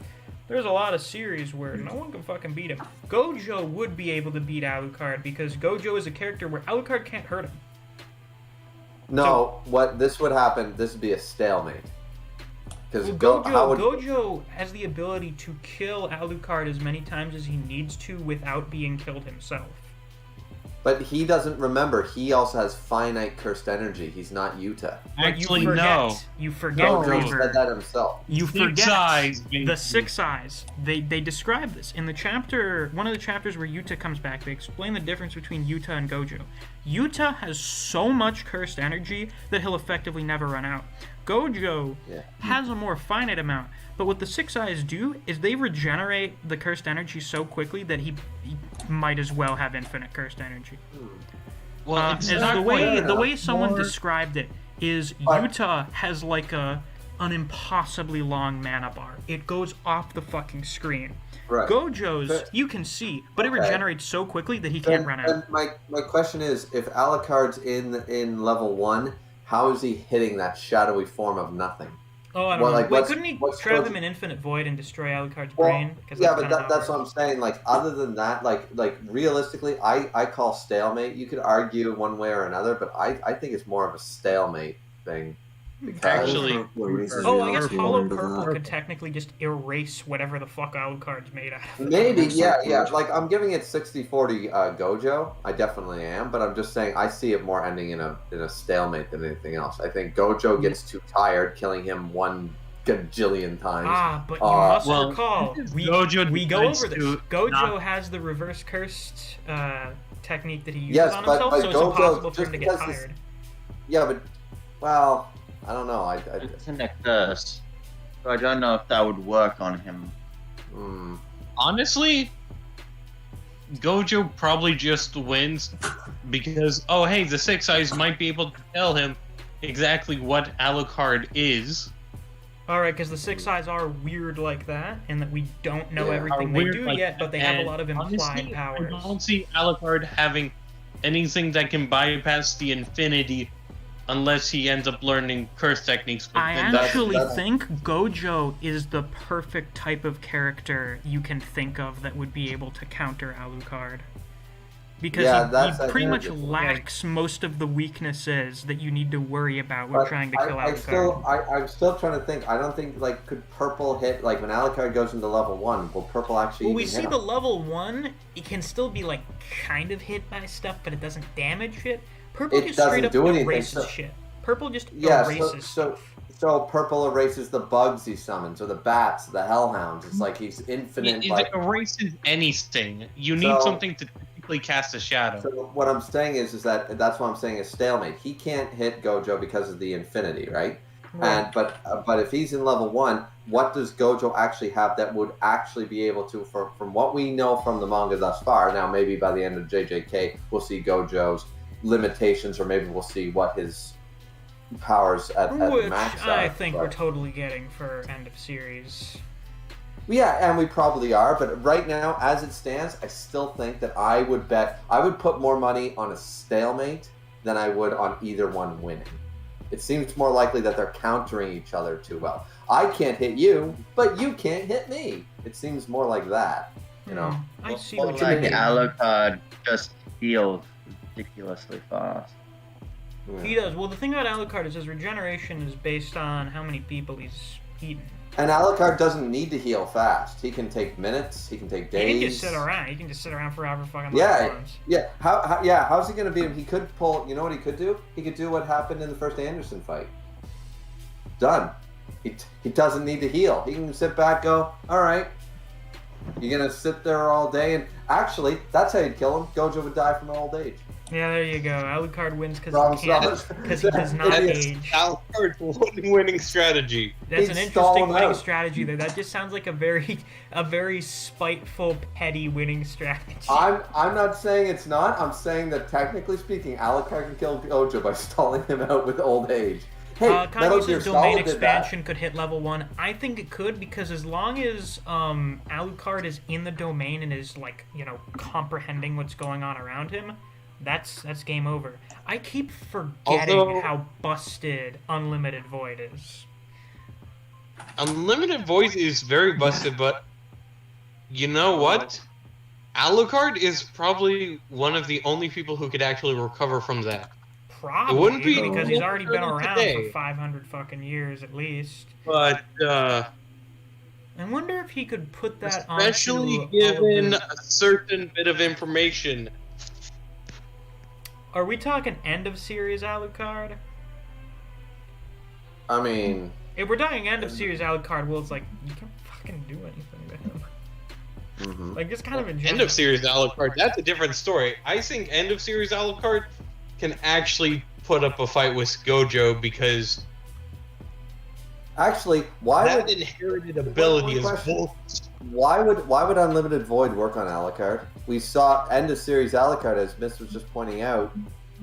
There's a lot of series where no one can fucking beat him. Gojo would be able to beat Alucard because Gojo is a character where Alucard can't hurt him. No, this would happen, this would be a stalemate. Because Gojo has the ability to kill Alucard as many times as he needs to without being killed himself. But he doesn't remember. He also has finite cursed energy. He's not Yuta. Actually, you forget, no. You forget, Gojo said that himself. You forget Six eyes, the 6 eyes. They describe this in the chapter. One of the chapters where Yuta comes back. They explain the difference between Yuta and Gojo. Yuta has so much cursed energy that he'll effectively never run out. Gojo has a more finite amount, but what the Six Eyes do is they regenerate the cursed energy so quickly that he might as well have infinite cursed energy. Well, the way someone described it is Yuta has like an impossibly long mana bar. It goes off the fucking screen. Right. Gojo's you can see, but it regenerates so quickly that he can't run out. And my question is, if Alucard's in level 1, how is he hitting that shadowy form of nothing? Oh, I don't know. Wait, couldn't he trap him in Infinite Void and destroy Alucard's brain? Yeah, but that's what I'm saying. Like, other than that, like realistically, I call stalemate. You could argue one way or another, but I think it's more of a stalemate thing. Actually, I guess Hollow Purple could technically just erase whatever the fuck Alucard's made out of. Maybe, yeah. Like, I'm giving it 60-40 Gojo. I definitely am, but I'm just saying I see it more ending in a stalemate than anything else. I think Gojo gets too tired, killing him 1 gajillion times. But you must recall, we go over this. Gojo not... has the reverse cursed technique that he uses on himself, so it's impossible for him to get tired. Yeah, but, well... I don't know. It's in a curse, so I don't know if that would work on him. Honestly, Gojo probably just wins because, oh hey, the Six Eyes might be able to tell him exactly what Alucard is. Alright, because the Six Eyes are weird like that, and that we don't know everything they do yet, but they have a lot of implied powers. I don't see Alucard having anything that can bypass the infinity unless he ends up learning curse techniques. I actually think Gojo is the perfect type of character you can think of that would be able to counter Alucard. Because he pretty much lacks most of the weaknesses that you need to worry about when trying to kill Alucard. I'm still trying to think. I don't think, like, could Purple hit, like, when Alucard goes into level 1, will Purple actually we see the level 1, it can still be, like, kind of hit by stuff, but it doesn't damage it. Purple just straight up erases shit. Purple just erases stuff. So Purple erases the bugs he summons, or the bats, the hellhounds. It's like he's infinite. It erases anything. You need something to technically cast a shadow. So what I'm saying is that's what I'm saying is stalemate. He can't hit Gojo because of the infinity, right? And but if he's in level 1, what does Gojo actually have that would actually be able to, from what we know from the manga thus far? Now maybe by the end of JJK we'll see Gojo's limitations, or maybe we'll see what his powers at max are. I think we're totally getting for end of series. Yeah, and we probably are, but right now, as it stands, I still think that I would put more money on a stalemate than I would on either one winning. It seems more likely that they're countering each other too well. I can't hit you, but you can't hit me. It seems more like that, you know? I see what you mean. Alucard just heals ridiculously fast. He does. Well, the thing about Alucard is his regeneration is based on how many people he's eaten. And Alucard doesn't need to heal fast. He can take minutes. He can take days. He can just sit around. He can just sit around forever fucking. Yeah. How's he gonna beat him? He could pull. You know what he could do? He could do what happened in the first Anderson fight. Done. He doesn't need to heal. He can sit back, go, all right. You're gonna sit there all day, and actually, that's how you'd kill him. Gojo would die from old age. Yeah, there you go. Alucard wins because he does not age. Alucard's winning strategy. That's an interesting winning strategy there. That just sounds like a very spiteful, petty winning strategy. I'm not saying it's not. I'm saying that technically speaking, Alucard can kill Gojo by stalling him out with old age. Hey, Kanye's domain expansion could hit level 1. I think it could, because as long as Alucard is in the domain and is, like, you know, comprehending what's going on around him, that's game over. I keep forgetting how busted Unlimited Void is. Unlimited Void is very busted, but you know what? Alucard is probably one of the only people who could actually recover from that. Probably, it wouldn't be because he's already been around for 500 fucking years at least. But, I wonder if he could put that on. Especially given a certain bit of information. Are we talking end of series Alucard? I mean, if we're talking end of series Alucard, well, it's like you can't fucking do anything to him. Mm-hmm. Like, it's kind of a end of series Alucard. That's a different story. I think end of series Alucard can actually put up a fight with Gojo because Actually, why That would inherited ability is question. bull. why would Unlimited Void work on Alucard? We saw end of series Alucard, as Miss was just pointing out.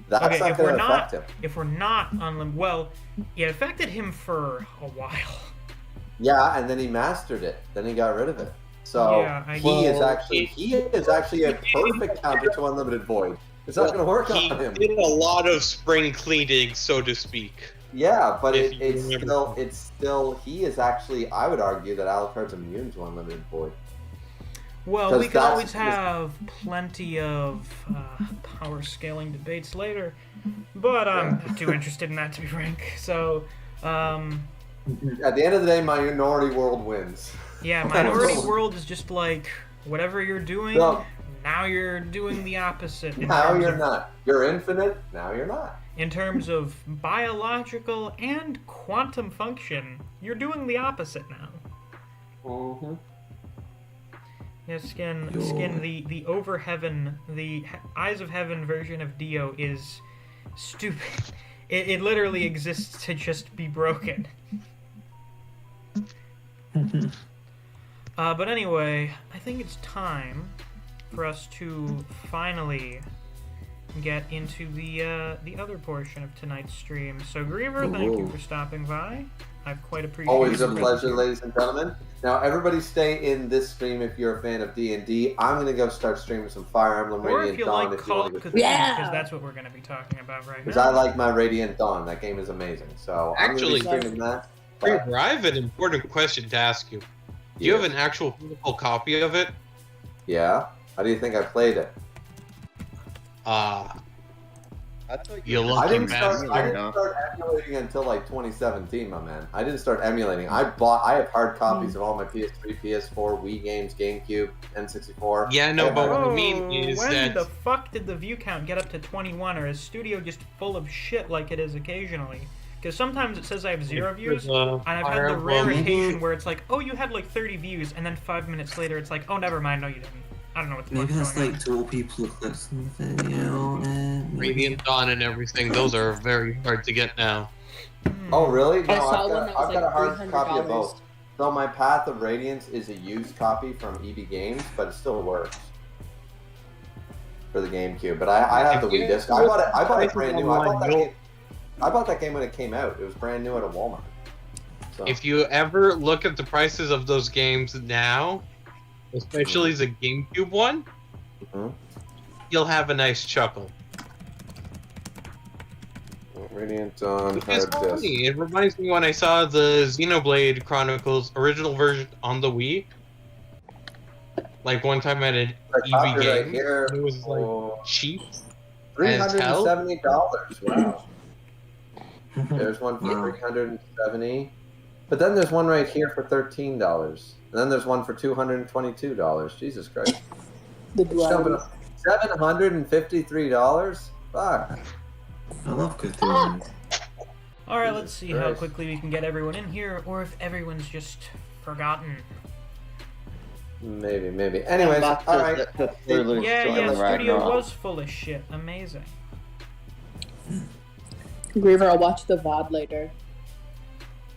That's Okay, not if going we're to not, affect him. if we're not unlimited, well, it affected him for a while. Yeah, and then he mastered it. Then he got rid of it. So Yeah, he is actually a perfect counter to Unlimited Void. It's not going to work He on him. did a lot of spring cleaning, so to speak. Yeah, but If you it's remember. still he is actually. I would argue that Alucard's immune to Unlimited Void. Well, 'Cause we could that's- always have plenty of power scaling debates later, but I'm not too interested in that, to be frank. So, At the end of the day, Minority World wins. yeah, Minority World is just like whatever you're doing. No. Now you're doing the opposite. Now you're not. You're infinite. Now you're not. In terms of biological and quantum function, you're doing the opposite now. Mm-hmm. Yeah, skin, the over heaven, the eyes of heaven version of Dio is stupid. It literally exists to just be broken. But anyway, I think it's time for us to finally get into the other portion of tonight's stream. So Griever, thank you for stopping by. I've quite appreciated Always a your pleasure, presence. ladies and gentlemen. Now, everybody stay in this stream if you're a fan of D&D. I'm going to go start streaming some Fire Emblem Or Radiant if you Dawn. like if you Call want of to Cthulhu, Yeah! because that's what we're going to be talking about right Because now. I like my Radiant Dawn. That game is amazing. So I'm going to be Actually- streaming that. But, Griever, I have an important question to ask you. Do you have an actual physical copy of it? yeah? How do you think I played it? I thought You were lucky I didn't bastard. start emulating until like 2017, my man. I didn't start emulating. I have hard copies of all my PS3, PS4, Wii games, GameCube, N64. Yeah, no, but what I mean Oh, is when that the fuck did the view count get up to 21, or is Studio just full of shit like it is occasionally? Because sometimes it says I have 0 views, and I've had the rare occasion where it's like, oh, you had like 30 views, and then 5 minutes later it's like, oh, never mind, no, you didn't. I don't know what the Maybe fuck's that's going like 2 people clicked on the video and Radiant Dawn and everything, those are very hard to get now. on. Oh, really? No, I saw I've one that was got a hard like copy of $300. both. So my Path of Radiance is a used copy from EB Games, but it still works for the GameCube. But I have the Wii disc. I bought it brand new. I bought that game when it came out. It was brand new at a Walmart. So. If you ever look at the prices of those games now, especially the GameCube one, Mhm. you'll have a nice chuckle. Radiant Dawn It's hard disc. funny. It reminds me when I saw the Xenoblade Chronicles original version on the Wii. Like one time at an Like, EB copyright game, here. it was like Oh, cheap. $370. Wow. There's one for Wow. $370. But then there's one right here for $13. And then there's one for $222. Jesus Christ. The It's jumping blood. up. $753? Fuck. I love Cthulhu. Alright, let's see how Christ. quickly we can get everyone in here, or if everyone's just forgotten. Maybe. Anyways, Back to alright. the Cthulhu Yeah, story yeah, of Studio Ragnarok. was full of shit. Amazing. Griever, I'll watch the VOD later.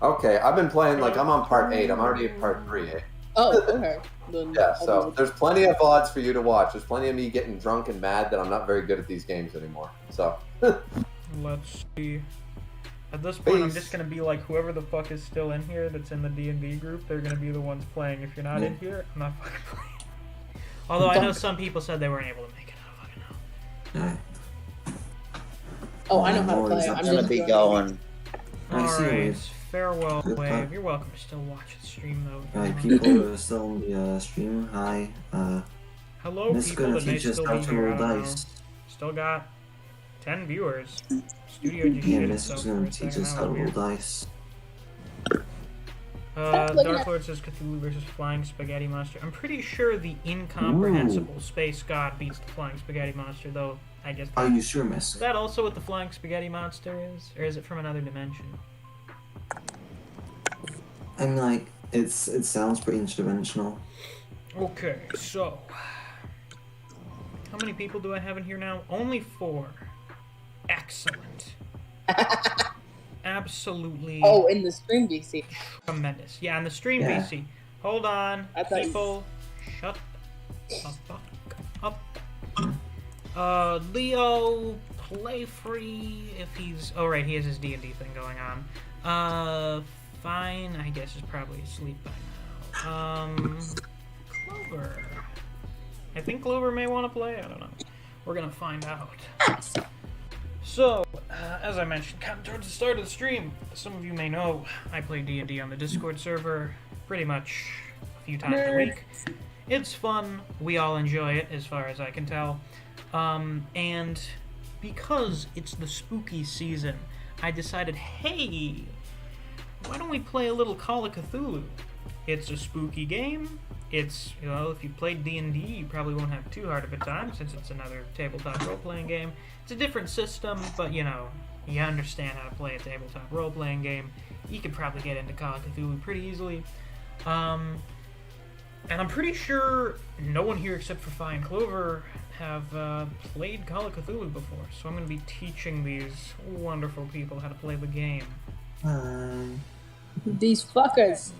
Okay, I've been playing, like, I'm on part 8. I'm already at part 3, eh? Oh, okay. Then Yeah, I'll so do it. there's plenty of VODs for you to watch. There's plenty of me getting drunk and mad that I'm not very good at these games anymore. So, Let's see. At this point, I'm Peace. just gonna be like, whoever the fuck is still in here that's in the D&D group, they're gonna be the ones playing. If you're not in here, I'm not fucking playing. Although I know some people said they weren't able to make it. I don't fucking know. Oh, I know how to play. I'm I'm I'm gonna just be doing- going. I see Alright, Wave. farewell, Good Wave. talk. You're welcome to still watch the stream, though. if you Right, want. people are still on the stream. Hi. Hello, Miss people gonna that may teach us still how be to here. I roll don't know. dice. Still got 10 viewers. Studio just Yeah, shit Miss itself is for gonna a teach second. us That how to was roll weird. dice. Stop looking Dark at- Lord says Cthulhu versus Flying Spaghetti Monster. I'm pretty sure the incomprehensible space god beats the Flying Spaghetti Monster, though. I guess. Are you sure, Miss? Is that also what the Flying Spaghetti Monster is, or is it from another dimension? I'm like, it sounds pretty interdimensional. Okay, so how many people do I have in here now? Only 4. Excellent. absolutely Oh, in the stream VC. tremendous. Yeah, on the stream Yeah. VC. Hold on, I thought you- people. Shut the fuck up. Leo, play free if he's. Oh right, he has his D&D thing going on. Fine. I guess is probably asleep by now. Clover. I think Clover may want to play. I don't know. We're gonna find out. So, as I mentioned, kind of towards the start of the stream, some of you may know I play D&D on the Discord server pretty much a few times a week. It's fun. We all enjoy it, as far as I can tell. And because it's the spooky season, I decided, hey, why don't we play a little Call of Cthulhu? It's a spooky game. It's, you know, if you played D&D, you probably won't have too hard of a time since it's another tabletop role-playing game. It's a different system, but, you know, you understand how to play a tabletop role-playing game. You could probably get into Call of Cthulhu pretty easily. And I'm pretty sure no one here except for Fi and Clover have played Call of Cthulhu before, so I'm going to be teaching these wonderful people how to play the game. These fuckers.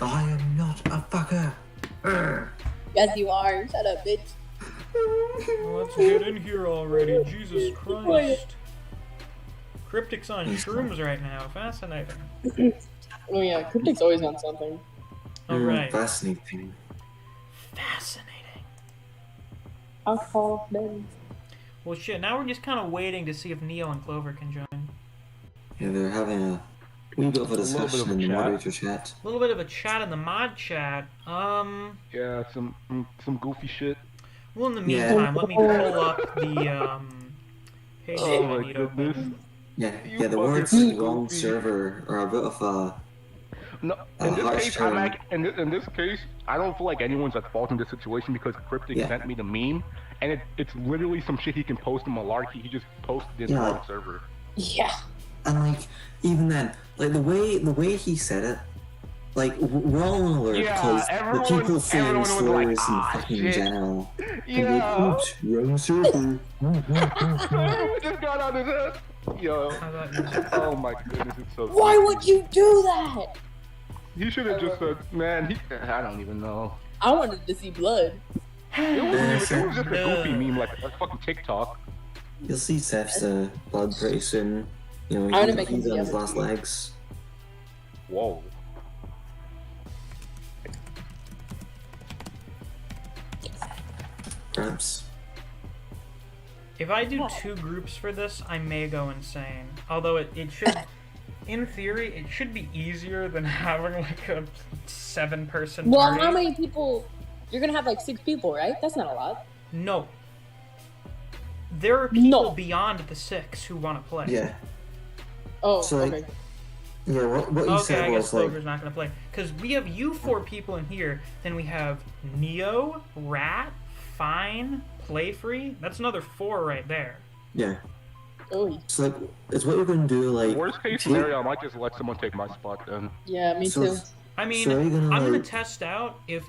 I am not a fucker. Yes, you are. Shut up, bitch. Let's get in here already, Jesus Christ. Cryptic's on shrooms right now, fascinating. Oh yeah, Cryptic's always on something. Alright. Fascinating. Fascinating. Alcohol, baby. Well shit, now we're just kind of waiting to see if Neo and Clover can join. Yeah, they're having a wee bit of a discussion in the moderator chat. A little bit of a chat in the mod chat. Yeah, some goofy shit. Well, in the Yeah. meantime, let me pull up the page Oh I my need open. goodness. Yeah, You yeah, the fucking words goofy. wrong server are a bit of a... No, in this harsh case, term. in this case, I don't feel like anyone's at fault in this situation because Cryptic Yeah. sent me the meme, and it's literally some shit he can post in Malarkey. He just posted it in the Yeah. wrong server. Yeah. And like, even then, like the way he said it, like we're all on alert Yeah, because the everyone- people saying everyone was like, slurs and "Ah, fucking shit." general. And Yeah. like, oops, wrong server. Everyone just got on his head. Yo. How about you? Oh my goodness, it's so. Why would you do that? He should have just said, man. I don't even know. I wanted to see blood. It was just a Yeah. goofy meme, like a fucking TikTok. You'll see Seth's blood pretty soon. You know, I'm gonna make he's him on his yell. last legs. Whoa. Perhaps. If I do 2 groups for this, I may go insane. Although it should, in theory, it should be easier than having like a 7-person Well, party. how many people? You're gonna have like 6 people, right? That's not a lot. No. There are people No. beyond the 6 who want to play. Yeah. Oh, So, like, okay. Yeah, what you Okay, said I guess was like, Clover's not going to play. Because we have you 4 people in here, then we have Neo, Rat, Fine, Playfree. That's another 4 right there. yeah. Oh, So like, it's what you're gonna do. Like, Worst case do you- scenario, I might just let someone take my spot then. yeah, me so too. it's- I mean, So are you gonna, I'm going like- to test out if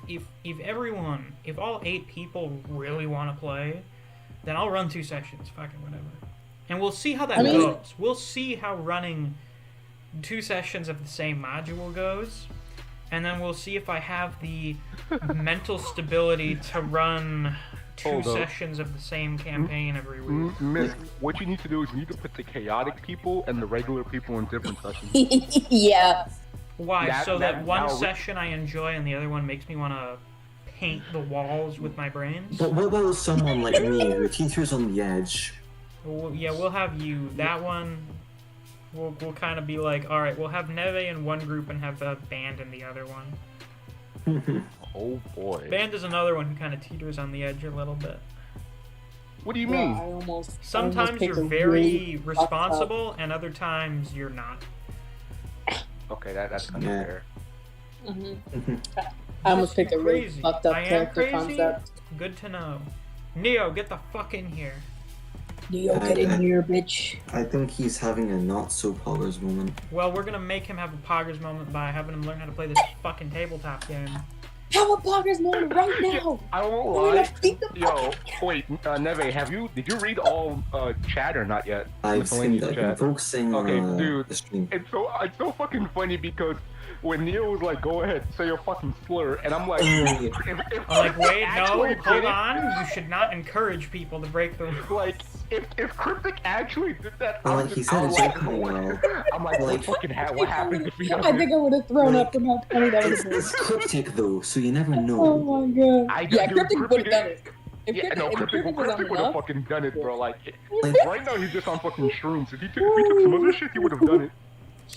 everyone, if all 8 people really want to play, then I'll run 2 sessions, fucking whatever. And we'll see how that I mean- goes. We'll see how running 2 sessions of the same module goes. And then we'll see if I have the mental stability to run 2 Hold up. sessions of the same campaign every week. Miss, what you need to do is you need to put the chaotic people and the regular people in different sessions. Yeah. Why? So that one now- session I enjoy and the other one makes me want to paint the walls with my brains? But what about someone like me who teeters on the edge? Well, yeah, we'll have you. That one, we'll kind of be like, all right, we'll have Neve in one group and have Band in the other one. Oh boy. Band is another one who kind of teeters on the edge a little bit. What do you Yeah, mean? I almost Sometimes picked you're a very really fucked up- responsible, and other times you're not. Okay, that's kind of Yeah. fair. Mhm. I almost picked a really Crazy. fucked up I am character crazy. concept. Good to know. Neo, get the fuck in here. Neo, get in here, bitch. I think he's having a not so poggers moment. Well, we're gonna make him have a poggers moment by having him learn how to play this fucking tabletop game. Have a bloggers moment right now. I won't We're gonna lie. beat the Yo, wait, Neve, did you read all chat or not yet? I've seen Miscellaneous that. I've been focusing Okay, on dude, the stream. It's so fucking funny because when Neil was like, "Go ahead, say your fucking slur," and I'm like, I'm like, wait, no, actually hold did it- on. You should not encourage people to break the rules. Like, if Cryptic actually did that, Well, I'm he just- said I'm it like, jokingly well. I'm like, Like- what happens if he does I think I would have thrown up from how funny that would It's, have been. it's cryptic though, so you never Oh know. my god. I Yeah, do- Cryptic would have done it. If Yeah, no, if Cryptic was on would have enough, fucking done it, bro. Like, Like- right now he's just on fucking shrooms. If he took some other shit, he would have done it.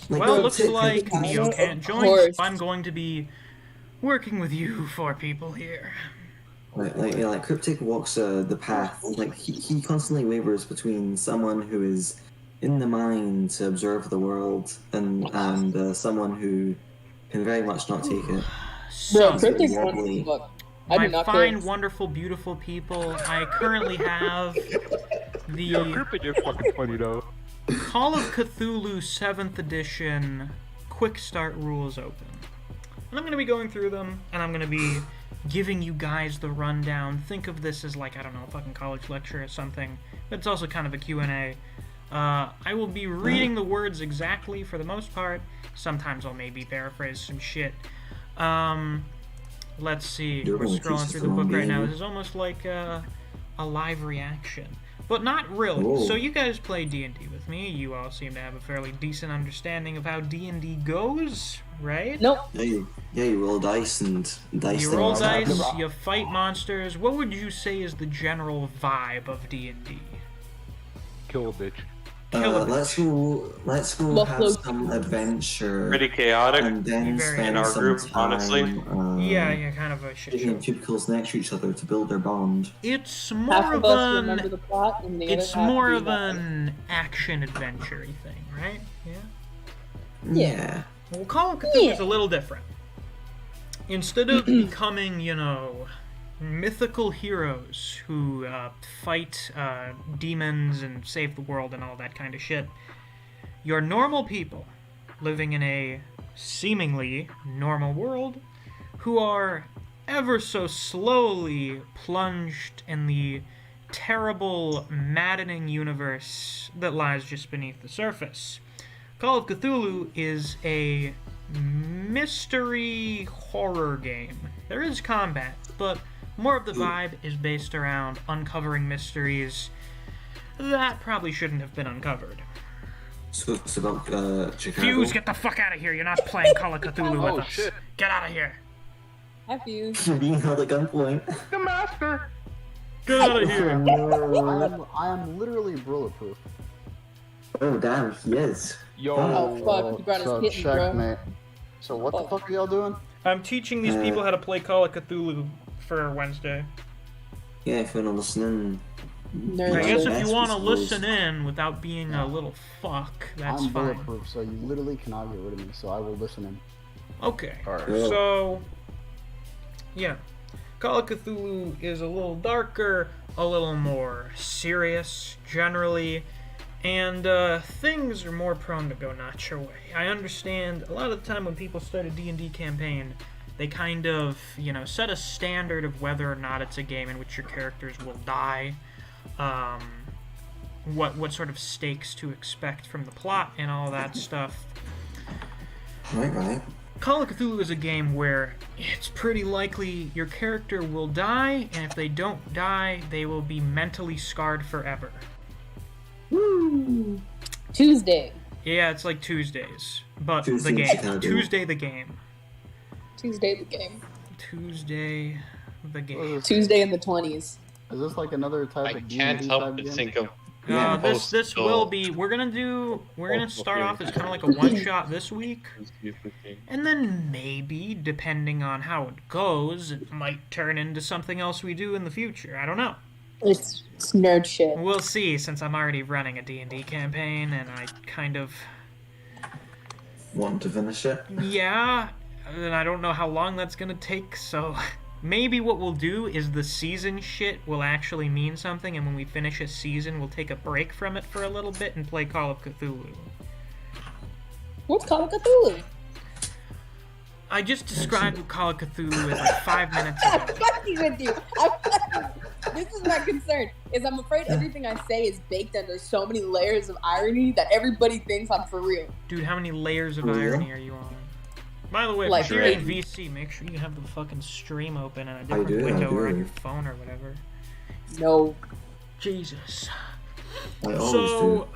Like, Well, no, looks Cryptic- like Cryptic- Neo Of can't join, course. so I'm going to be working with you four people here. Like Cryptic walks the path. Like he constantly wavers between someone who is in the mind to observe the world and someone who can very much not take it. So, Bro, Cryptic's wobbly. funny as fuck. I do my not fine, care. wonderful, beautiful people, I currently have Yo, the Cryptic is fucking funny though. Call of Cthulhu 7th Edition Quick Start rules open. And I'm going to be going through them, and I'm going to be giving you guys the rundown. Think of this as like, I don't know, a fucking college lecture or something, but it's also kind of a Q&A. I will be reading the words exactly for the most part. Sometimes I'll maybe paraphrase some shit. Let's see. You're We're gonna scrolling teach through us the the book wrong right now. game. This is almost like a live reaction. But not really. Whoa. So you guys play D&D with me. You all seem to have a fairly decent understanding of how D&D goes, right? Nope. Yeah, you roll dice and dice. You roll things happen. dice, you fight monsters. What would you say is the general vibe of D&D? Kill a bitch. Kill a Let's go Buffalo have some adventure. Pretty chaotic. And then Very spend in our some group, time, honestly. Yeah, kind of a shit Sitting show. in cubicles next to each other to build their bond. It's more Half of of us remember an... the plot, and the It's other half more do of not. an action-adventure thing, right? Yeah? Yeah. Well, Call of Cthulhu is a little different. Instead of becoming, you know, mythical heroes who fight demons and save the world and all that kind of shit, you're normal people living in a seemingly normal world who are ever so slowly plunged in the terrible, maddening universe that lies just beneath the surface. Call of Cthulhu is a mystery horror game. There is combat, but more of the vibe is based around uncovering mysteries that probably shouldn't have been uncovered. So it's about Chicago. Fuse, get the fuck out of here. You're not playing Call of Cthulhu with Oh, us. shit. Get out of here. Have you? You're being held at gunpoint. The master. Get out of here. I am literally bulletproof. Oh damn, he is. Yo. Oh, fuck, he brought his so kitten, bro. checkmate. So what the Oh. fuck are y'all doing? I'm teaching these people how to play Call of Cthulhu for Wednesday. Yeah, if you want to listen in. Nerd I guess if Yes, you we want to suppose. listen in without being a little fuck, that's I'm fine. bulletproof, so you literally cannot get rid of me. So I will listen in. Okay. Alright. So, yeah. Call of Cthulhu is a little darker, a little more serious, generally, and things are more prone to go not your way. I understand a lot of the time when people start a D&D campaign, they kind of, you know, set a standard of whether or not it's a game in which your characters will die, what sort of stakes to expect from the plot, and all that stuff. Right. Call of Cthulhu is a game where it's pretty likely your character will die, and if they don't die, they will be mentally scarred forever. Woo! Tuesday. Yeah, it's like Tuesdays, but Tuesday the in game. Chicago. Tuesday the game. Tuesday the game. Tuesday the game. Tuesday in the 20s. Is this like another type I of can't D&D help type but game? think of Yeah, This will be. We're gonna start off as kind of like a one shot this week, and then maybe, depending on how it goes, it might turn into something else we do in the future. I don't know. It's nerd shit. We'll see, since I'm already running a D&D campaign, and I kind of, Want to finish it? yeah, and I don't know how long that's gonna take, so maybe what we'll do is the season shit will actually mean something, and when we finish a season, we'll take a break from it for a little bit and play Call of Cthulhu. What's Call of Cthulhu? I just described Call of Cthulhu as like 5 minutes ago. I'm fucking with you. This is my concern, is I'm afraid everything I say is baked under so many layers of irony that everybody thinks I'm for real. Dude, how many layers of irony are you on? By the way, Like, if you're in VC, make sure you have the fucking stream open in a different window or on your phone or whatever. No. Jesus. I always So, do.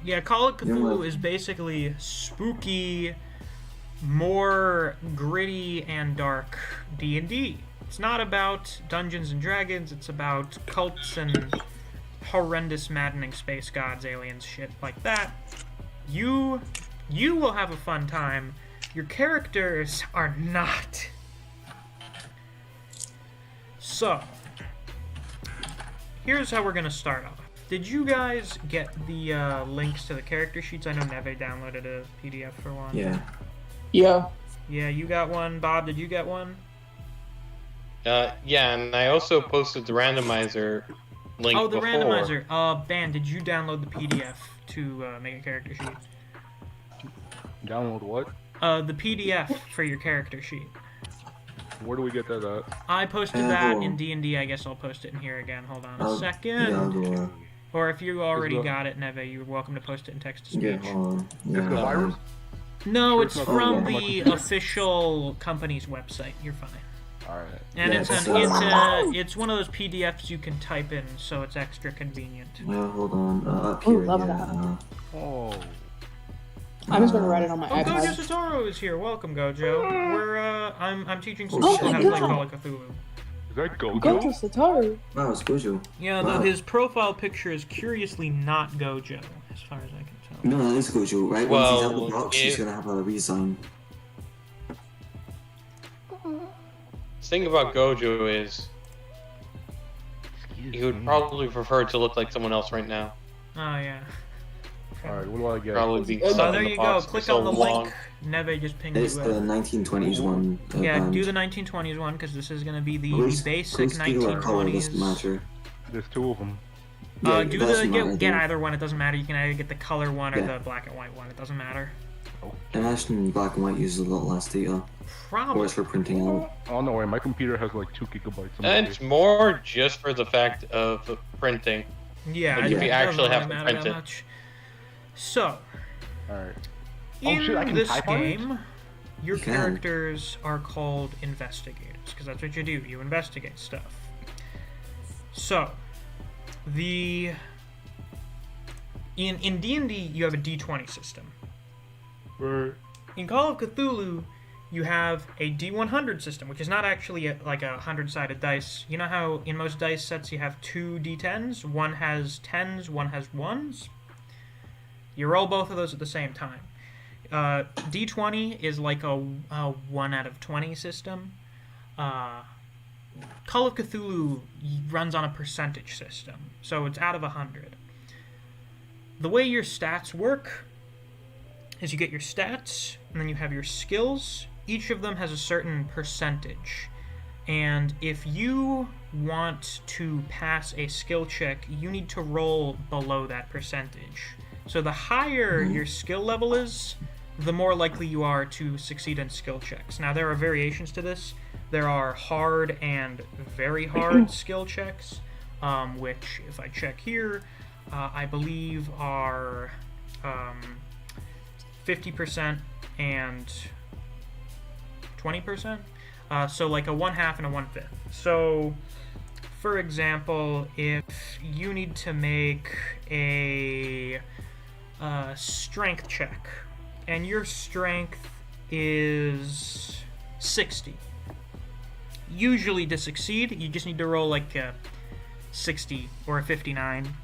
yeah, Call of You know Cthulhu what? is basically spooky, more gritty and dark D&D. It's not about Dungeons and Dragons, it's about cults and horrendous, maddening space gods, aliens, shit like that. You will have a fun time. Your characters are not. So, here's how we're gonna start off. Did you guys get the links to the character sheets? I know Neve downloaded a PDF for one. Yeah. Yeah. Yeah, you got one. Bob, did you get one? Yeah, and I also posted the randomizer link Oh, the before. randomizer. Ben, did you download the PDF to make a character sheet? Download what? The PDF for your character sheet. Where do we get that at? I posted hold that on. in D&D. I guess I'll post it in here again. Hold on a I'll- second. Yeah, I'll go. Or if you already Is the- got it, Neve, you're welcome to post it in text to Yeah, speech. hold on. Is Yeah, the virus? No, Sure it's it's not from on my the computer. official company's website. You're fine. Alright. And Yeah, it's one of those PDFs you can type in, so it's extra convenient. hold on. Up Ooh, here. love yeah. that. Oh. I'm just gonna write it on my Oh, Gojo iPad. Satoru is here. Welcome, Gojo. We're I'm teaching some Oh, people how to shit. play Call of Cthulhu. Is that Gojo? Gojo Satoru. Wow, it's Gojo. Yeah, Wow. though his profile picture is curiously not Gojo, as far as I can tell. No, that is Gojo, right? Once he's out Well, the box, he's it- gonna have a resign. The thing about Gojo is he would probably prefer to look like someone else right now. Oh yeah. Alright, what do I get? Probably be So stuck in there the you go. box for Click so on the long. link. Neve just pinged It's you the in. 1920s one. Yeah, band. do the 1920s one because this is gonna be the Close- basic close to the color doesn't 1920s. matter. There's two of them. Yeah, Do it the doesn't matter, get dude. either one. It doesn't matter. You can either get the color one or Yeah. the black and white one. It doesn't matter. And actually, black and white uses a lot less data. Probably. Or it's for printing out. Oh no way, my computer has like 2 gigabytes. And it's more just for the fact of printing. Yeah, Like, it if you doesn't actually really have to matter print that it. much. So, Alright. in Oh, shit, I can this type on it? game, your You can. characters are called investigators because that's what you do. You investigate stuff. So, in D&D you have a D20 system. In Call of Cthulhu, you have a D100 system, which is not actually like a 100-sided dice. You know how in most dice sets you have 2 D10s? One has 10s, one has 1s? You roll both of those at the same time. D20 is like a 1 out of 20 system. Call of Cthulhu runs on a percentage system, so it's out of 100. The way your stats work is you get your stats, and then you have your skills. Each of them has a certain percentage. And if you want to pass a skill check, you need to roll below that percentage. So the higher your skill level is, the more likely you are to succeed in skill checks. Now, there are variations to this. There are hard and very hard skill checks, which, if I check here, I believe are 50% and 20%. So like a 1/2 and a 1/5. So, for example, if you need to make a strength check, and your strength is 60, usually to succeed, you just need to roll like a 60 or a 59.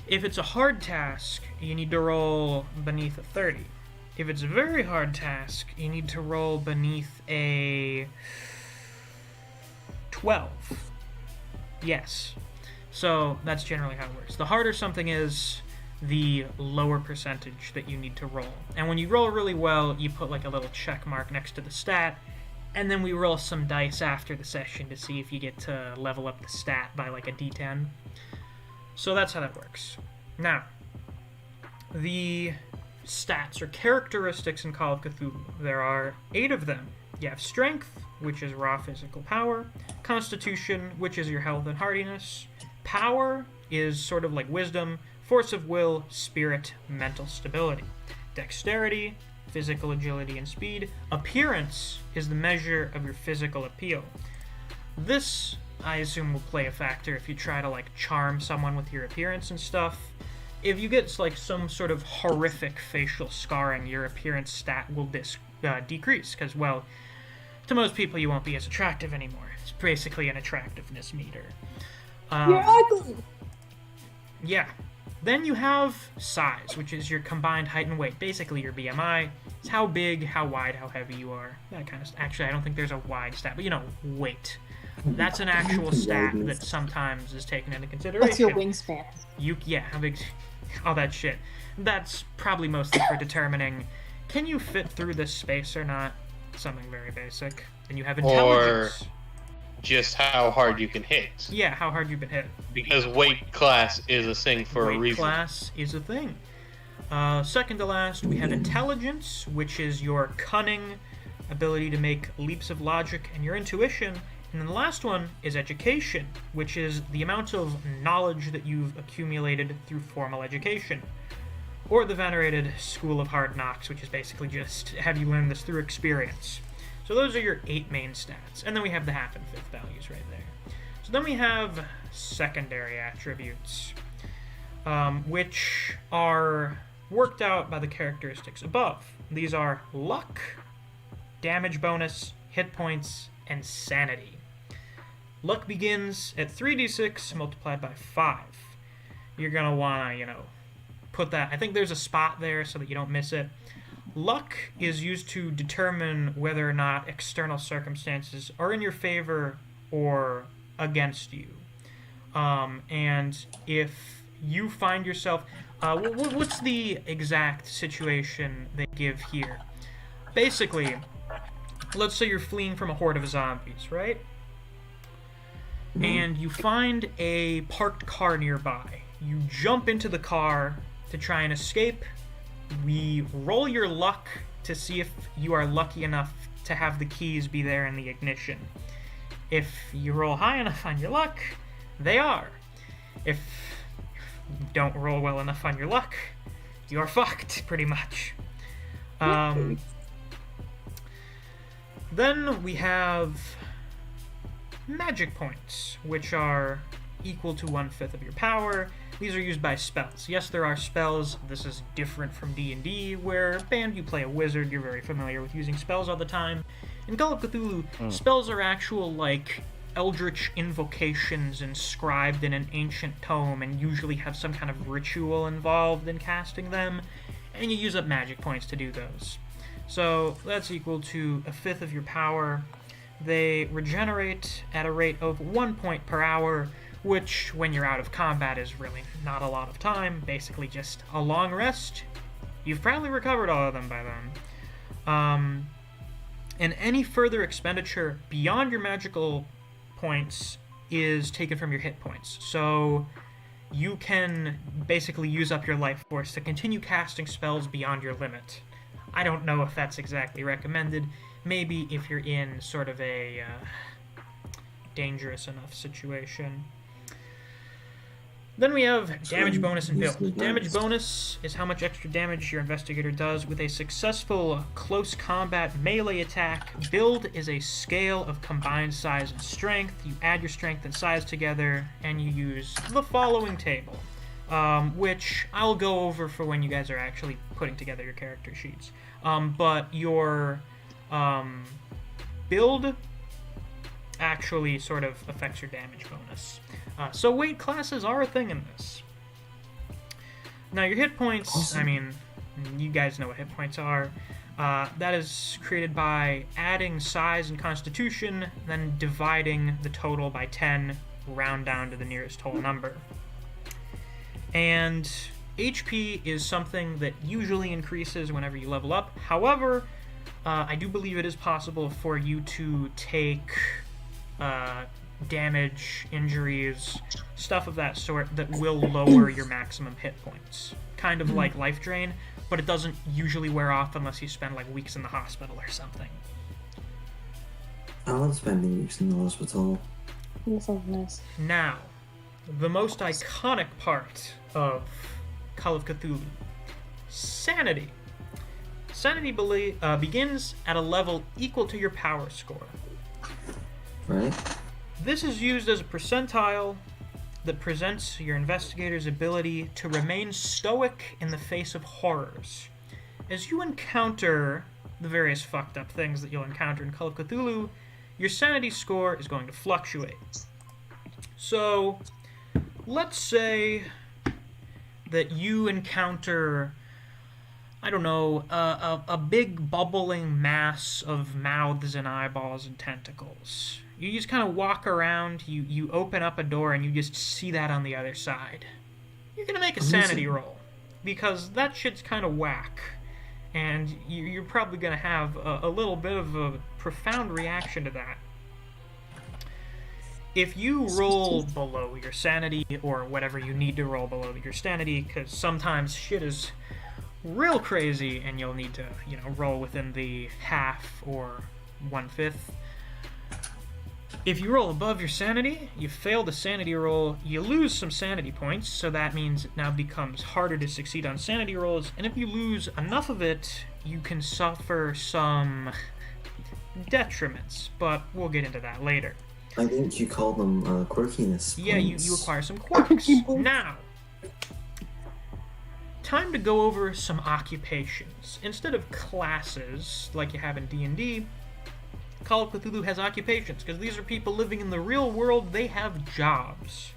If it's a hard task, you need to roll beneath a 30. If it's a very hard task, you need to roll beneath a 12. Yes. So that's generally how it works. The harder something is, the lower percentage that you need to roll. And when you roll really well, you put like a little check mark next to the stat, and then we roll some dice after the session to see if you get to level up the stat by like a d10. So that's how that works. Now, the stats or characteristics in Call of Cthulhu. There are 8 of them. You have Strength, which is raw physical power. Constitution, which is your health and hardiness. Power is sort of like wisdom. Force of will, spirit, mental stability. Dexterity, physical agility and speed. Appearance is the measure of your physical appeal. This, I assume, will play a factor if you try to, like, charm someone with your appearance and stuff. If you get, like, some sort of horrific facial scarring, your appearance stat will decrease, because, well, to most people you won't be as attractive anymore. It's basically an attractiveness meter. You're ugly! Yeah. Then you have size, which is your combined height and weight. Basically your BMI. It's how big, how wide, how heavy you are. That kind of actually, I don't think there's a wide stat, but, you know, weight. That's an actual stat that sometimes is taken into consideration. What's your wingspan? Yeah, how big, all that shit. That's probably mostly for determining, can you fit through this space or not? Something very basic. And you have intelligence. Or just how hard you can hit. Yeah, how hard you can hit. Because weight class is a thing for a reason. Weight class is a thing. Second to last, we have intelligence, which is your cunning, ability to make leaps of logic, and your intuition. And then the last one is education, which is the amount of knowledge that you've accumulated through formal education. Or the venerated School of Hard Knocks, which is basically just, have you learned this through experience? So those are your 8 main stats. And then we have the half and fifth values right there. So then we have secondary attributes, which are worked out by the characteristics above. These are luck, damage bonus, hit points, and sanity. Luck begins at 3d6 multiplied by 5. You're going to want to, put that... I think there's a spot there so that you don't miss it. Luck is used to determine whether or not external circumstances are in your favor or against you. And if you find yourself... what's the exact situation they give here? Basically, let's say you're fleeing from a horde of zombies, right? And you find a parked car nearby. You jump into the car to try and escape. We roll your luck to see if you are lucky enough to have the keys be there in the ignition. If you roll high enough on your luck, they are. If you don't roll well enough on your luck, you're fucked, pretty much. Then we have magic points, which are equal to 1/5 of your power. These are used by spells. Yes, there are spells. This is different from D&D, where, band, you play a wizard, you're very familiar with using spells all the time. In Call of Cthulhu, spells are actual, like, eldritch invocations inscribed in an ancient tome, and usually have some kind of ritual involved in casting them, and you use up magic points to do those. So that's equal to 1/5 of your power. They regenerate at a rate of 1 point per hour, which, when you're out of combat, is really not a lot of time. Basically just a long rest. You've probably recovered all of them by then. And any further expenditure beyond your magical points is taken from your hit points. So you can basically use up your life force to continue casting spells beyond your limit. I don't know if that's exactly recommended. Maybe if you're in sort of a dangerous enough situation. Then we have damage bonus and build. Damage bonus is how much extra damage your investigator does with a successful close combat melee attack. Build is a scale of combined size and strength. You add your strength and size together, and you use the following table, which I'll go over for when you guys are actually putting together your character sheets. But your build actually sort of affects your damage bonus. So weight classes are a thing in this. Now your hit points, awesome. I mean, you guys know what hit points are. That is created by adding size and constitution, then dividing the total by 10, round down to the nearest whole number. And HP is something that usually increases whenever you level up. However, I do believe it is possible for you to take damage, injuries, stuff of that sort that will lower your maximum hit points. Kind of like life drain, but it doesn't usually wear off unless you spend like weeks in the hospital or something. I love spending weeks in the hospital. That sounds nice. Now, the most iconic part of Call of Cthulhu. Sanity. Sanity begins at a level equal to your power score. Right. This is used as a percentile that presents your investigator's ability to remain stoic in the face of horrors. As you encounter the various fucked up things that you'll encounter in Call of Cthulhu, your sanity score is going to fluctuate. So, let's say that you encounter, I don't know, a big bubbling mass of mouths and eyeballs and tentacles. You just kind of walk around, you open up a door, and you just see that on the other side. You're going to make a sanity roll, because that shit's kind of whack. And you're probably going to have a little bit of a profound reaction to that. If you roll below your sanity, or whatever you need to roll below your sanity, because sometimes shit is real crazy and you'll need to, roll within the half or 1/5. If you roll above your sanity, you fail the sanity roll, you lose some sanity points, so that means it now becomes harder to succeed on sanity rolls, and if you lose enough of it, you can suffer some detriments, but we'll get into that later. I think you call them quirkiness points. Yeah, you acquire some quirks. Now, time to go over some occupations. Instead of classes, like you have in D&D, Call of Cthulhu has occupations, because these are people living in the real world, they have jobs.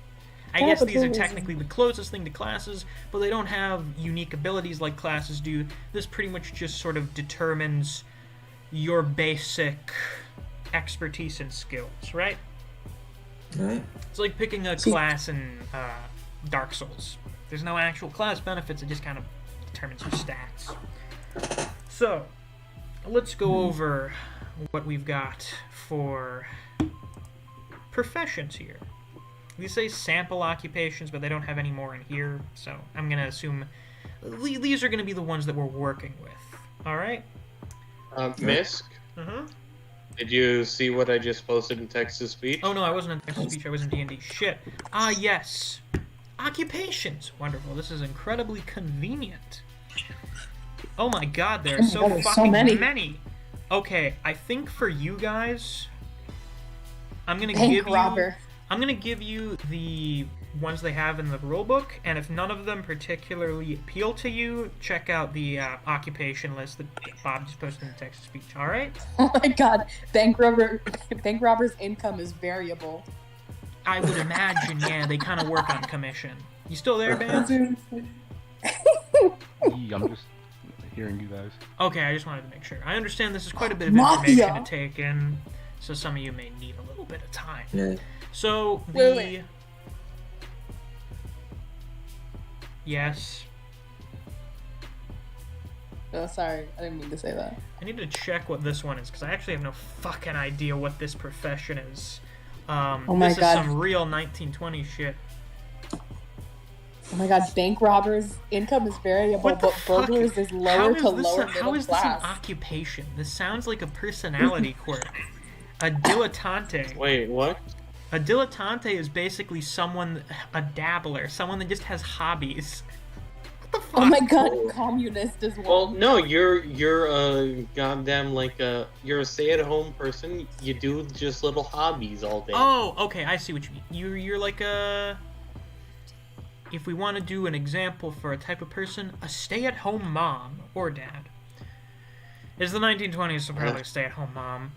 I guess these are technically the closest thing to classes, but they don't have unique abilities like classes do. This pretty much just sort of determines your basic expertise and skills, right? Right. It's like picking a class in Dark Souls. There's no actual class benefits, it just kind of determines your stats. So, let's go over what we've got for professions here. These say sample occupations, but they don't have any more in here, so I'm going to assume these are going to be the ones that we're working with. Alright? Misc? Did you see what I just posted in text-to-speech? Oh no, I wasn't in text-to-speech, I was in D&D. Shit. Ah, yes. Occupations. Wonderful. This is incredibly convenient. Oh my god, there are so fucking many. Okay, I think for you guys, I'm gonna give you the ones they have in the rulebook, and if none of them particularly appeal to you, check out the occupation list that Bob just posted in text-to-speech. All right? Oh my god, bank robber's income is variable. I would imagine, yeah, they kind of work on commission. You still there, Ben? I'm just hearing you guys. Okay, I just wanted to make sure. I understand this is quite a bit of information to take in, so some of you may need a little bit of time. Yeah. So, Wait. Yes? Oh, sorry. I didn't mean to say that. I need to check what this one is, because I actually have no fucking idea what this profession is. Oh my this god. is some real 1920 shit. Oh my god, bank robbers' income is variable, What the but fuck? burglars is lower to lower How middle is this class. an occupation? This sounds like a personality quirk. A dilettante. Wait, what? A dilettante is basically a dabbler, someone that just has hobbies. What the fuck? Oh my god, communist is one. Well, no, you're a goddamn you're a stay-at-home person. You do just little hobbies all day. Oh, okay, I see what you mean. You're like a... If we want to do an example for a type of person, a stay-at-home mom or dad. It's the 1920s, so probably a stay-at-home mom.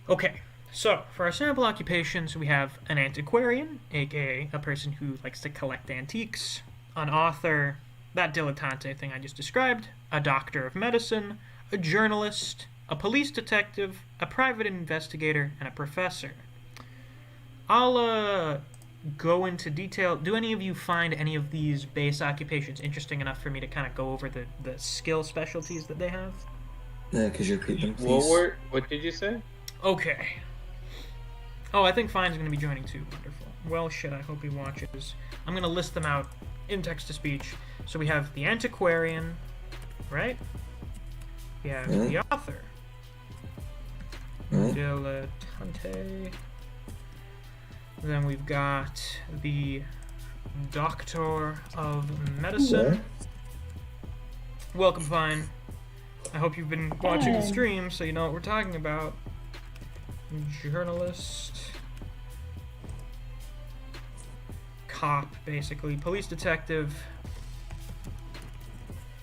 Okay, so for our sample occupations, we have an antiquarian, aka a person who likes to collect antiques, an author, that dilettante thing I just described, a doctor of medicine, a journalist, a police detective, a private investigator, and a professor. I'll go into detail. Do any of you find any of these base occupations interesting enough for me to kind of go over the skill specialties that they have? Yeah, could you repeat them, please? What did you say? Okay. Oh, I think Fine's going to be joining too. Wonderful. Well, shit, I hope he watches. I'm going to list them out in text-to-speech. So we have the antiquarian, right? Yeah, Right. the author. Right. Dilettante. Then we've got the Doctor of Medicine. Welcome, Fine. I hope you've been watching the stream so you know what we're talking about. Journalist. Cop, basically. Police detective.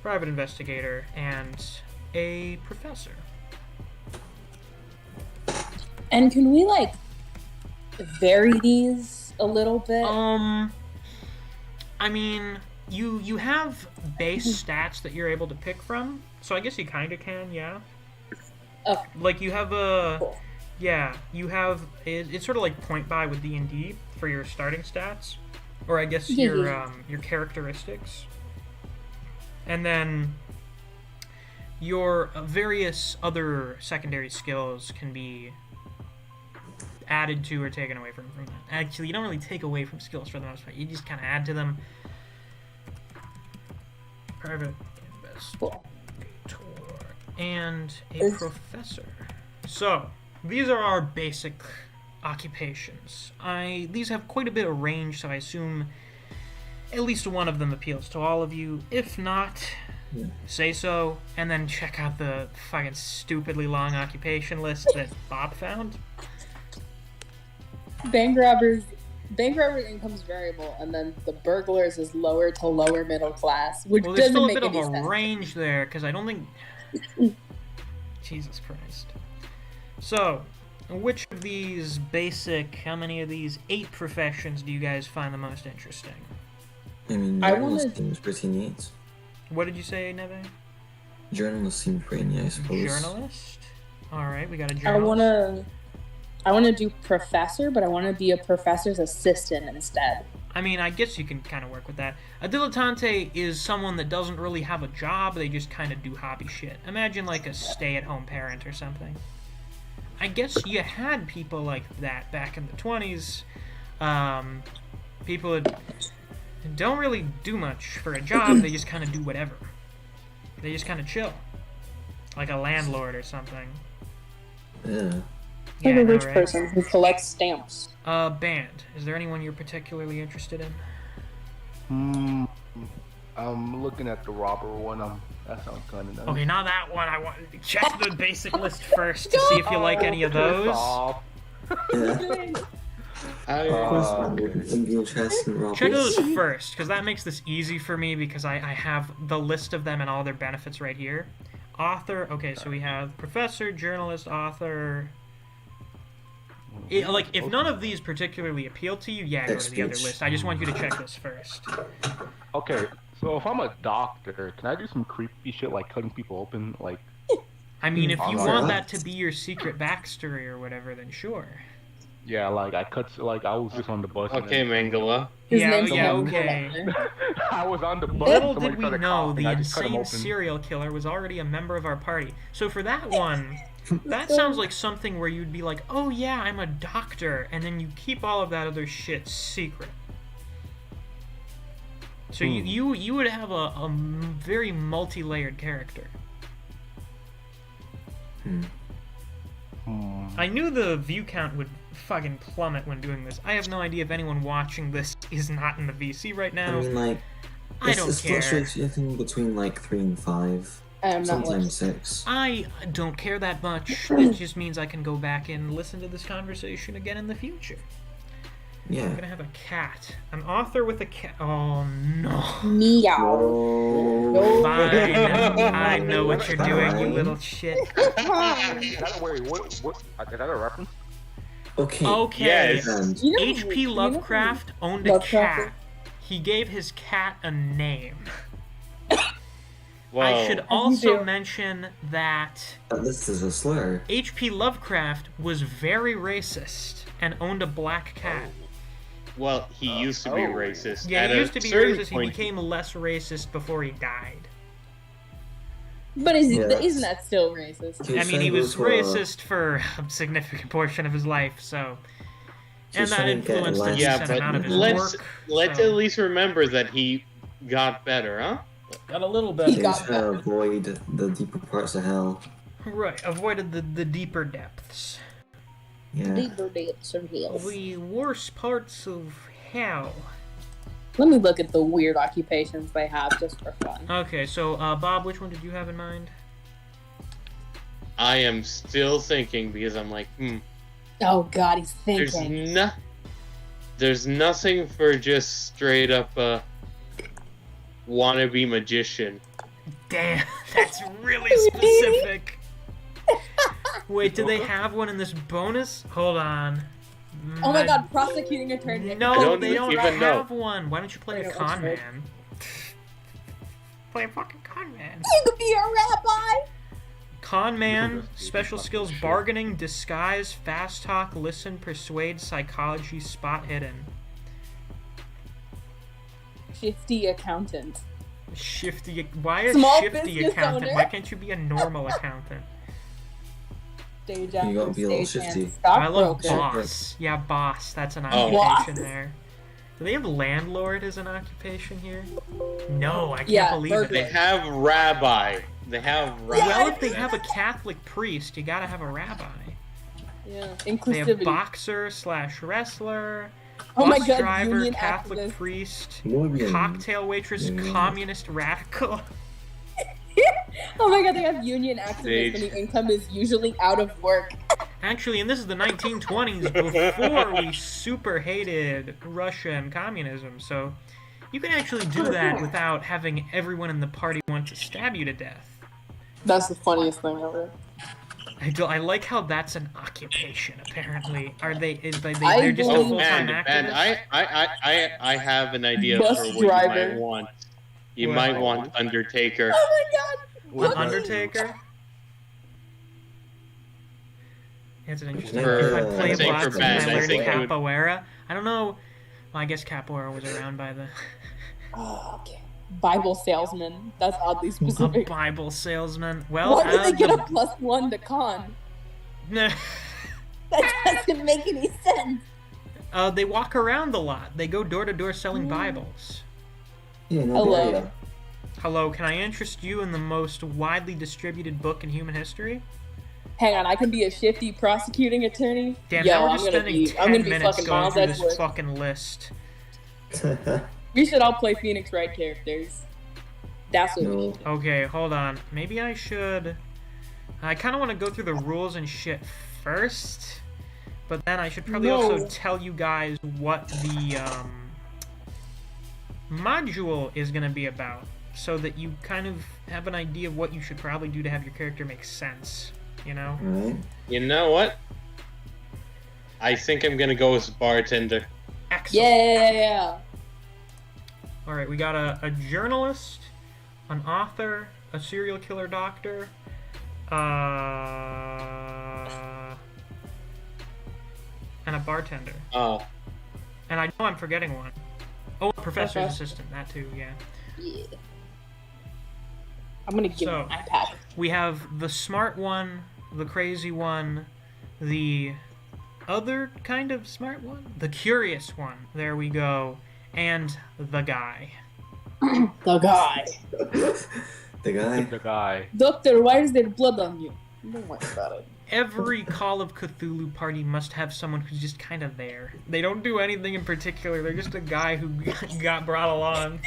Private investigator. And a professor. And can we, like, vary these a little bit? I mean, you have base stats that you're able to pick from, so I guess you kind of can, yeah. Okay. Like you have a, Cool. yeah, you have it's sort of like point buy with D&D for your starting stats, or I guess your characteristics, and then your various other secondary skills can be added to or taken away from that. Actually, you don't really take away from skills for the most part. You just kind of add to them. Private investigator and a professor. So, these are our basic occupations. These have quite a bit of range, so I assume at least one of them appeals to all of you. If not, say so, and then check out the fucking stupidly long occupation list that Bob found. Bank robbers income's variable, and then the burglars is lower to lower middle class, which Well, there's doesn't still a make bit of any a sense. range there, because I don't think... Jesus Christ. So, which of these basic, how many of these 8 professions do you guys find the most interesting? I mean, I journalist wanna- seems pretty neat. What did you say, Neve? Journalist seems pretty neat, I suppose. Journalist? Alright, we got a journalist. I wanna do professor, but I wanna be a professor's assistant instead. I mean, I guess you can kind of work with that. A dilettante is someone that doesn't really have a job, they just kind of do hobby shit. Imagine like a stay-at-home parent or something. I guess you had people like that back in the 20s. People that don't really do much for a job, they just kind of do whatever. They just kind of chill. Like a landlord or something. Yeah. Like Yeah, a rich right? person who collects stamps. Band. Is there anyone you're particularly interested in? I'm looking at the robber one. That sounds kind of nice. Okay, not that one. I want to check the basic list first to see if you like any of those. Yeah. Indian chess and robbers. Check those first, because that makes this easy for me because I have the list of them and all their benefits right here. Author. Okay, so we have professor, journalist, author. Like, if none of these particularly appeal to you, yeah, go to the other list. I just want you to check this first. Okay, so if I'm a doctor, can I do some creepy shit like cutting people open? Like, I mean, if you Alright. want that to be your secret backstory or whatever, then sure. yeah, like I was just on the bus. and Okay, then- Mangala. Yeah, name's yeah, Tom okay. I was on the bus. Little somebody did we started know coughing, the I just cut him insane open. serial killer was already a member of our party. So for that one, that sounds like something where you'd be like, oh yeah, I'm a doctor, and then you keep all of that other shit secret. So you would have a very multi-layered character. I knew the view count would fucking plummet when doing this. I have no idea if anyone watching this is not in the VC right now. I mean, like, I don't it's care. fluctuating between like 3 and 5. I am not watching. Sometimes 6. I don't care that much. It just means I can go back and listen to this conversation again in the future. I'm Yeah. gonna have a cat. An author with a cat. Oh no. Meow. Oh. Fine. I know what you're doing, you little shit. Wait, what? Is that a reference? Okay. Okay. Yes. And You know, H.P. Lovecraft owned a cat. He gave his cat a name. Whoa. I should you also do. mention that this is a slur. H.P. Lovecraft was very racist and owned a black cat. Well, he used to be racist. Yeah, At he a used to be certain racist. He point- became less racist before he died. But Yeah. isn't that still racist? I mean, he was racist for a significant portion of his life, so... And that influenced a Yeah, decent but amount of his let's work. let's so- at least remember that he got better, huh? Got a little He better. got Trying to avoid the deeper parts of hell. Right, avoided the deeper depths. Yeah. Deeper depths of hell. The worst parts of hell. Let me look at the weird occupations they have just for fun. Okay, so Bob, which one did you have in mind? I am still thinking because I'm like, Oh god, he's thinking. There's nothing for just straight up wannabe magician. Damn, that's really specific. Wait, do they have one in this bonus? Hold on. Oh my god, prosecuting attorney. No, they don't even have know. one. Why don't you play a Wait, con what's man? Play a fucking con man. You could be a rabbi. Con man, special skills: bargaining, disguise, fast talk, listen, persuade, psychology, spot hidden. Shifty accountant. Shifty. Why a Small shifty business accountant? owner. Why can't you be a normal accountant? Stage You actor, gotta be a little stage shifty. hand, I love stockbroker. boss. Yeah, boss. That's an Oh. occupation Boss. there. Do they have landlord as an occupation here? No, I can't Yeah, believe burglar. They it. have rabbi. They have rabbi. Well, if they have a Catholic priest, you gotta have a rabbi. Yeah, They have inclusivity. boxer/wrestler, Oh my bus god, driver, union Catholic activist. priest, Muy bien. cocktail waitress, Muy bien. communist radical. Oh my god, they have union activists Stage. when the income is usually out of work. Actually, and this is the 1920s before we super hated Russia and communism, so you can actually do that without having everyone in the party want to stab you to death. That's the funniest thing ever. I like how that's an occupation. Apparently, are they? They're I just a believe- full-time And activist? I have an idea Bus for what driver. you might want. You What? might want Undertaker. Oh my god! An What? Undertaker? It's an interesting. For- If I play I think boxing for and Ben, I I learn think it would- capoeira, I don't know. Well, I guess capoeira was around by the Oh, okay. Bible salesman. That's oddly a specific. Bible salesman. Well, Why did they get a +1 to con? Nah. That doesn't make any sense. They walk around a lot. They go door to door selling Bibles. Yeah, no Hello. idea. Hello, can I interest you in the most widely distributed book in human history? Hang on, I can be a shifty prosecuting attorney. Damn, Yo, now we're I'm just gonna spending be 10 minutes fucking going Miles through this Edgeworth. fucking list. We should all play Phoenix Wright characters. That's what we No. should. Okay, hold on. Maybe I should... I kind of want to go through the rules and shit first, but then I should probably also No. tell you guys what the module is going to be about, so that you kind of have an idea of what you should probably do to have your character make sense, you know? Right. You know what? I think I'm gonna go with bartender. Excellent. Yeah. Alright, we got a journalist, an author, a serial killer doctor, and a bartender. Oh, And I know I'm forgetting one. Oh, a professor's Professor. assistant, that too, yeah. Yeah. I'm gonna give So- you an iPad. We have the smart one, the crazy one, the other kind of smart one, the curious one, there we go, and the guy. The guy. The guy. The guy. Doctor, why is there blood on you? Don't worry about it. Every Call of Cthulhu party must have someone who's just kind of there. They don't do anything in particular, they're just a guy who got brought along.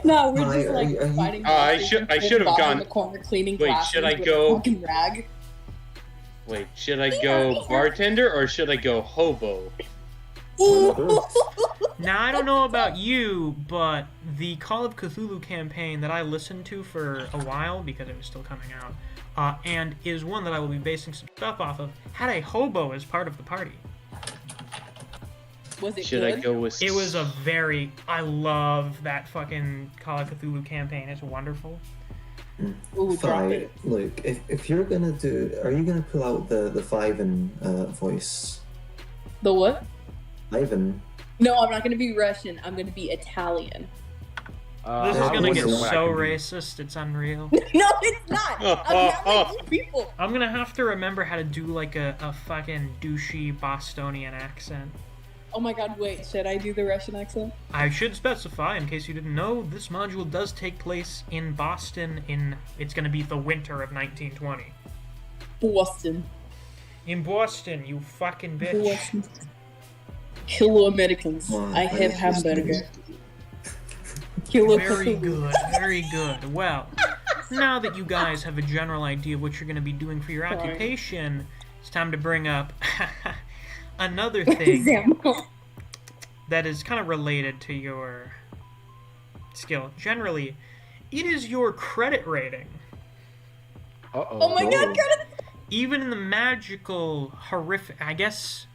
No, we're Oh, just like are you- fighting. I glasses should- and I should have Bob gone- in the corner cleaning Wait, glasses should I with go- a fucking rag. wait, should I go bartender or should I go hobo? Now, I don't know about you, but the Call of Cthulhu campaign that I listened to for a while, because it was still coming out, and is one that I will be basing some stuff off of, had a hobo as part of the party. Was it Should good? I go with? It was a very... I love that fucking Call of Cthulhu campaign. It's wonderful. Ooh, drop Five. it. Look, if you're gonna do, are you gonna pull out the Fiven voice? The what? Fiven. No, I'm not gonna be Russian. I'm gonna be Italian. This is I gonna wonder get what I so can do. racist, it's unreal. No, it's not. I'm not like you people. I'm gonna have to remember how to do like a fucking douchey Bostonian accent. Oh my god, wait, should I do the Russian accent? I should specify, in case you didn't know, this module does take place in Boston it's going to be the winter of 1920. Boston. In Boston, you fucking bitch. Boston. Hello, Americans. Wow, I have nice. hamburger. Hello, Very Cthulhu. good, very good. Well, now that you guys have a general idea of what you're going to be doing for your Sorry. occupation, it's time to bring up another thing Example. that is kind of related to your skill. Generally, it is your credit rating. Oh my god, credit! Even in the magical, horrific... I guess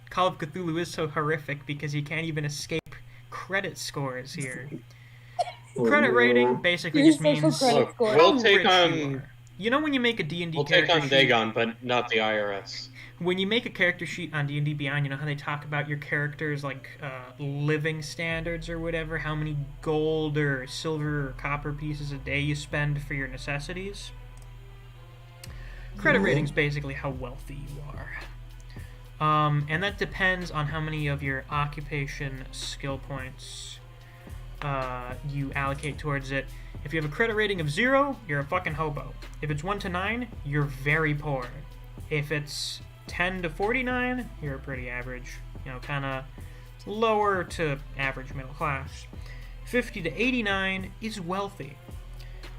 Call of Cthulhu is so horrific because you can't even escape credit scores here. Credit rating basically Your just social means credit Look, score. we'll how take rich on- you are. You know when you make a D&D We'll take character on sheet? Dagon, but not the IRS. When you make a character sheet on D&D Beyond, you know how they talk about your character's like living standards or whatever, how many gold or silver or copper pieces a day you spend for your necessities? Credit rating's basically how wealthy you are. And that depends on how many of your occupation skill points you allocate towards it. If you have a credit rating of 0, you're a fucking hobo. If it's 1 to 9, you're very poor. If it's 10 to 49, you're pretty average. You know, kind of lower to average middle class. 50 to 89 is wealthy.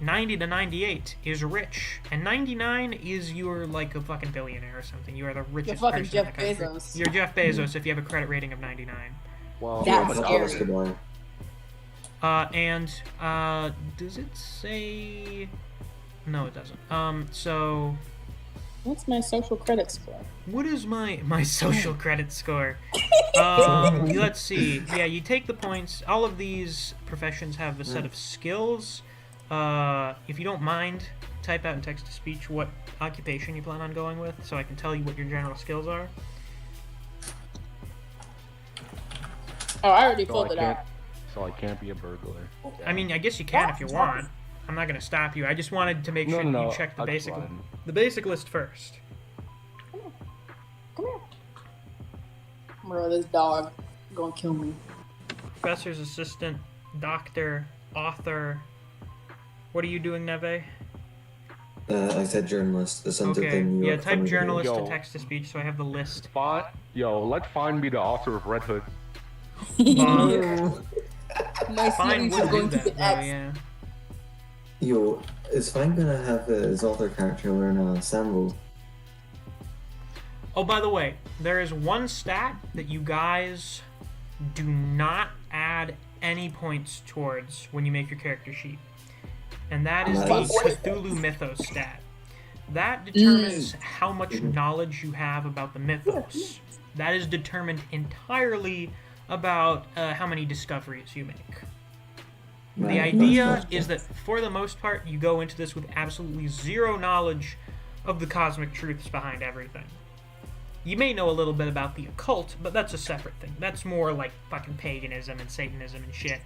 90 to 98 is rich. And 99 is you're like a fucking billionaire or something. You are the richest fucking person in Jeff the country. Bezos. You're Jeff Bezos if you have a credit rating of 99. Well, That's I'll scary. Escobar. Does it say... No, it doesn't. So... What's my social credit score? What is my social credit score? Let's see. Yeah, you take the points. All of these professions have a set of skills. If you don't mind, type out in text-to-speech what occupation you plan on going with, so I can tell you what your general skills are. Oh, I already So filled it out. So I can't be a burglar. I mean, I guess you can if you want. I'm not going to stop you. I just wanted to make sure that you check the that's basic fine. the basic list first. Come here. Bro, this dog gonna kill me. Professor's assistant, doctor, author. What are you doing, Neve? I said journalist. It's under the Okay, New yeah, York type Comic journalist to Yo. text-to-speech so I have the list. Let Fine be the author of Red Hood. My Fine series is would do going to that, get though, X. yeah. Yo, is Fine gonna have his author character wearing a sandal? Oh, by the way, there is one stat that you guys do not add any points towards when you make your character sheet. And that is the Nice. Cthulhu Mythos stat. That determines how much knowledge you have about the mythos. That is determined entirely about how many discoveries you make. The Right, idea nice. is that, for the most part, you go into this with absolutely zero knowledge of the cosmic truths behind everything. You may know a little bit about the occult, but that's a separate thing. That's more like fucking paganism and Satanism and shit.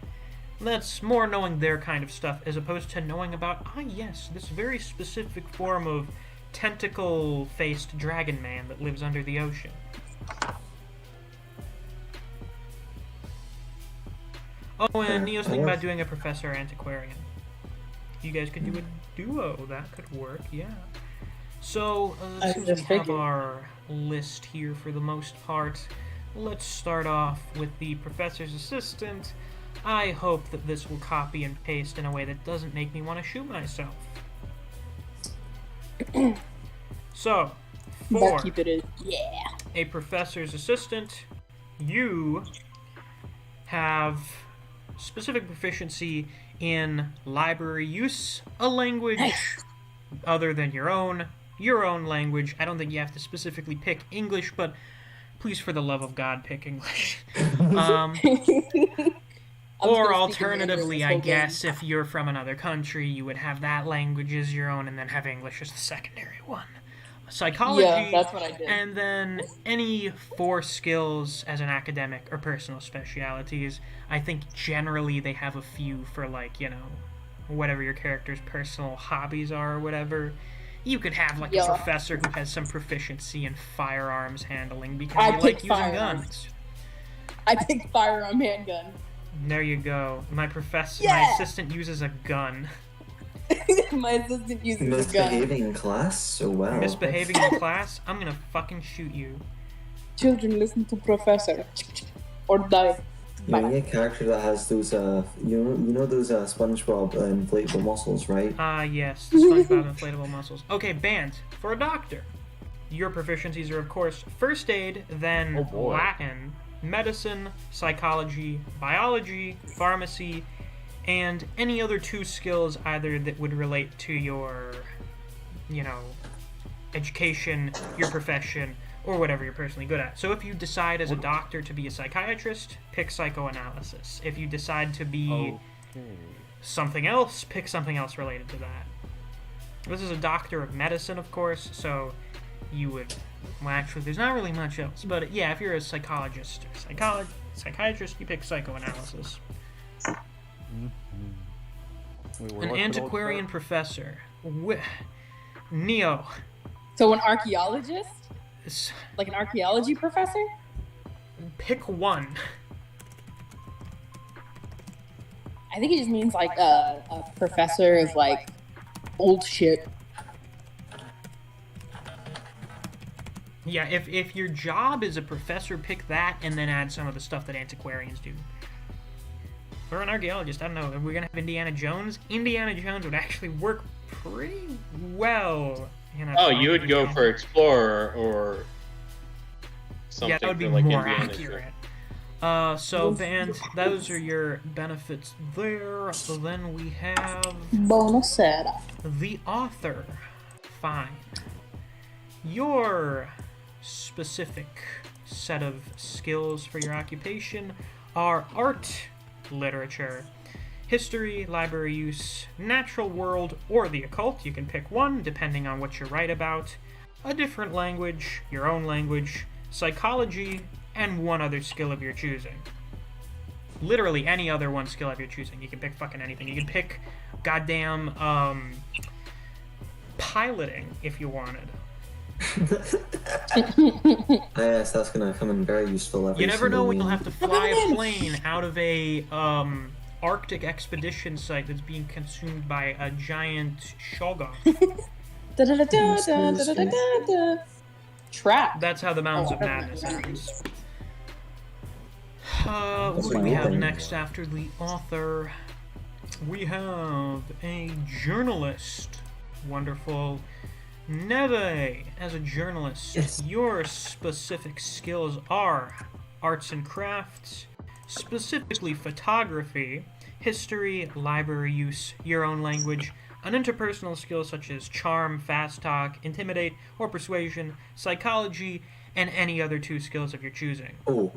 That's more knowing their kind of stuff as opposed to knowing about, yes, this very specific form of tentacle-faced dragon man that lives under the ocean. Oh, and Neo's thinking about doing a Professor Antiquarian. You guys could do a duo. That could work, yeah. So, I since just we have figured. our list here for the most part, let's start off with the Professor's Assistant. I hope that this will copy and paste in a way that doesn't make me want to shoot myself. So, for But keep it in. Yeah. a Professor's Assistant, you have specific proficiency in library use, a language other than your own language. I don't think you have to specifically pick English, but please, for the love of God, pick English. Or alternatively, I guess, if you're from another country, you would have that language as your own and then have English as the secondary one. Psychology, Yeah, that's what I did. and then any 4 skills as an academic or personal specialities. I think generally they have a few for, like, you know, whatever your character's personal hobbies are or whatever. You could have, like, Yeah. a professor who has some proficiency in firearms handling because I they like picked using firearms. guns. I picked firearm handgun. There you go. My professor, Yeah! my assistant uses a gun. My assistant uses a gun. Misbehaving in class? So well. Misbehaving in class? I'm gonna fucking shoot you. Children, listen to professor. Or die. You need a character that has those, you know those SpongeBob inflatable muscles, right? Yes, the SpongeBob inflatable muscles. Okay, band for a doctor. Your proficiencies are, of course, first aid, then Latin, medicine, psychology, biology, pharmacy, and any other 2 skills either that would relate to your, education, your profession, or whatever you're personally good at. So if you decide as a doctor to be a psychiatrist, pick psychoanalysis. If you decide to be something else, pick something else related to that. This is a doctor of medicine, of course, so you would... Well, actually, there's not really much else. But yeah, if you're a psychologist or psychiatrist, you pick psychoanalysis. An antiquarian professor. Neo. So an archaeologist? Like an archaeology professor? Pick one. I think it just means like a professor of like old shit. Yeah, if your job is a professor, pick that and then add some of the stuff that antiquarians do. Or an archaeologist, I don't know. We're gonna have Indiana Jones. Indiana Jones would actually work pretty well. You would go for explorer or something. Yeah, that would be like more Indiana accurate. So, band, those are your benefits there. So then we have... Bonusera. The author. Fine. Your specific set of skills for your occupation are art, literature, history, library use, natural world, or the occult. You can pick one, depending on what you write about. A different language, your own language, psychology, and one other skill of your choosing. Literally any other one skill of your choosing. You can pick fucking anything. You can pick goddamn, piloting if you wanted. Yes, that's gonna come in very useful every You never know when single you'll have to fly a plane out of a, Arctic expedition site that's being consumed by a giant shoggoth. Trap. That's how the Mountains of Madness ends. What do we have next after the author? We have a journalist. Wonderful. Neve, as a journalist, Yes. Your specific skills are arts and crafts, specifically photography, history, library use, your own language, an interpersonal skill such as charm, fast talk, intimidate, or persuasion, psychology, and any other 2 skills of your choosing. Oh,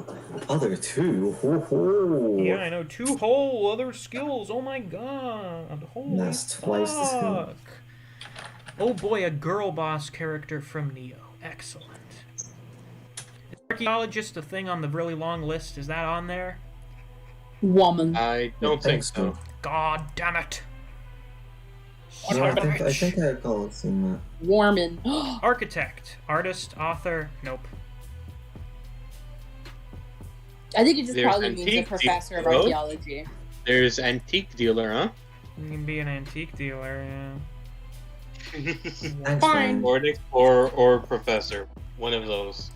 other 2? Ho, ho. Yeah, I know, 2 whole other skills, oh my god. Holy That's twice the skill. fuck. Oh boy, a girl boss character from Neo. Excellent. Is archaeologist a thing on the really long list? Is that on there? Woman. I don't think so. God damn it. No, I think I recall seeing that. Warman. Architect, artist, author, nope. I think it just There's probably means a antique professor of dealer. archaeology. There's antique dealer, huh? You can be an antique dealer, yeah. Thanks, Fine. man. Or an explorer or one of those.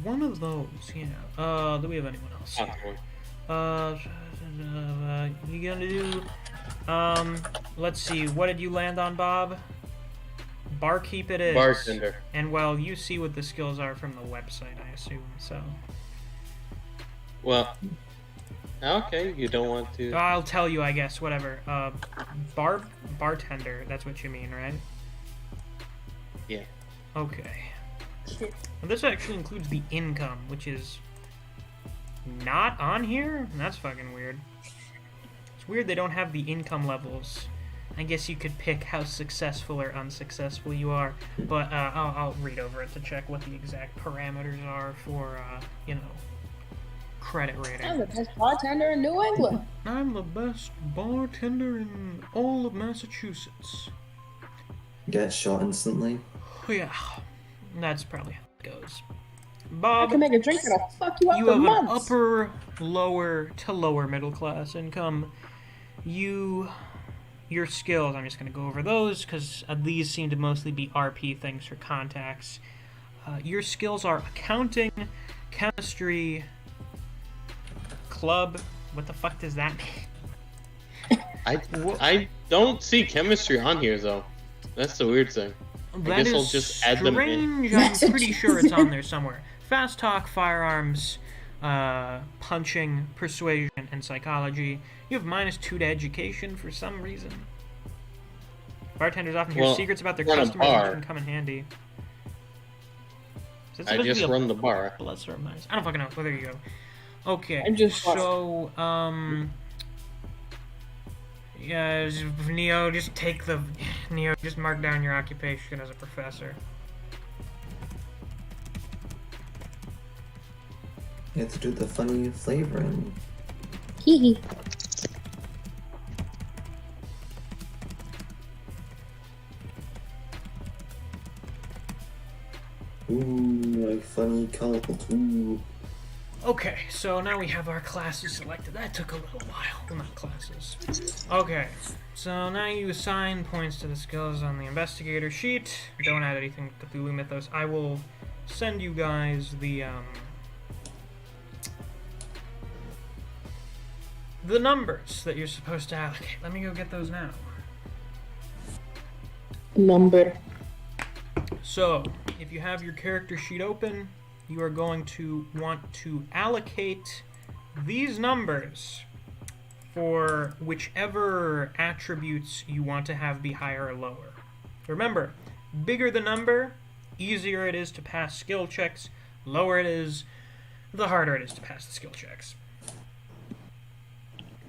One of those, yeah. Do we have anyone else here? You gonna do... let's see, what did you land on, Bob? Barkeep it is. Bartender. And, well, you see what the skills are from the website, I assume, so... Well, okay, you don't want to. I'll tell you, I guess, whatever. Bartender, that's what you mean, right? Yeah. Okay. Well, this actually includes the income, which is not on here? That's fucking weird. It's weird they don't have the income levels. I guess you could pick how successful or unsuccessful you are, but I'll read over it to check what the exact parameters are for, credit rating. I'm the best bartender in New England. I'm the best bartender in all of Massachusetts. Get shot instantly. Oh, yeah, that's probably how it goes. Bob, I can make a drink that'll fuck you up you for have an months. upper, lower to lower middle class income. Your skills, I'm just going to go over those because these seem to mostly be RP things for contacts. Your skills are accounting, chemistry, club. What the fuck does that mean? I don't see chemistry on here though. That's the weird thing. I guess I'll just add them in. I'm pretty sure it's on there somewhere. Fast talk, firearms, punching, persuasion, and psychology. You have -2 to education for some reason. Bartenders often hear secrets about their customers, which can come in handy. I just run the bar. Bless her nice. I don't fucking know. Well, there you go. Okay, so, yeah, Neo, just mark down your occupation as a professor. You have to do the funny flavoring. Hee hee. Ooh, like funny, Call of Cthulhu. Okay, so now we have our classes selected. That took a little while. Well, not classes. Okay, so now you assign points to the skills on the investigator sheet. Don't add anything to Cthulhu Mythos. I will send you guys the numbers that you're supposed to allocate. Let me go get those now. Number. So, if you have your character sheet open, you are going to want to allocate these numbers for whichever attributes you want to have be higher or lower. Remember, bigger the number, easier it is to pass skill checks. Lower it is, the harder it is to pass the skill checks.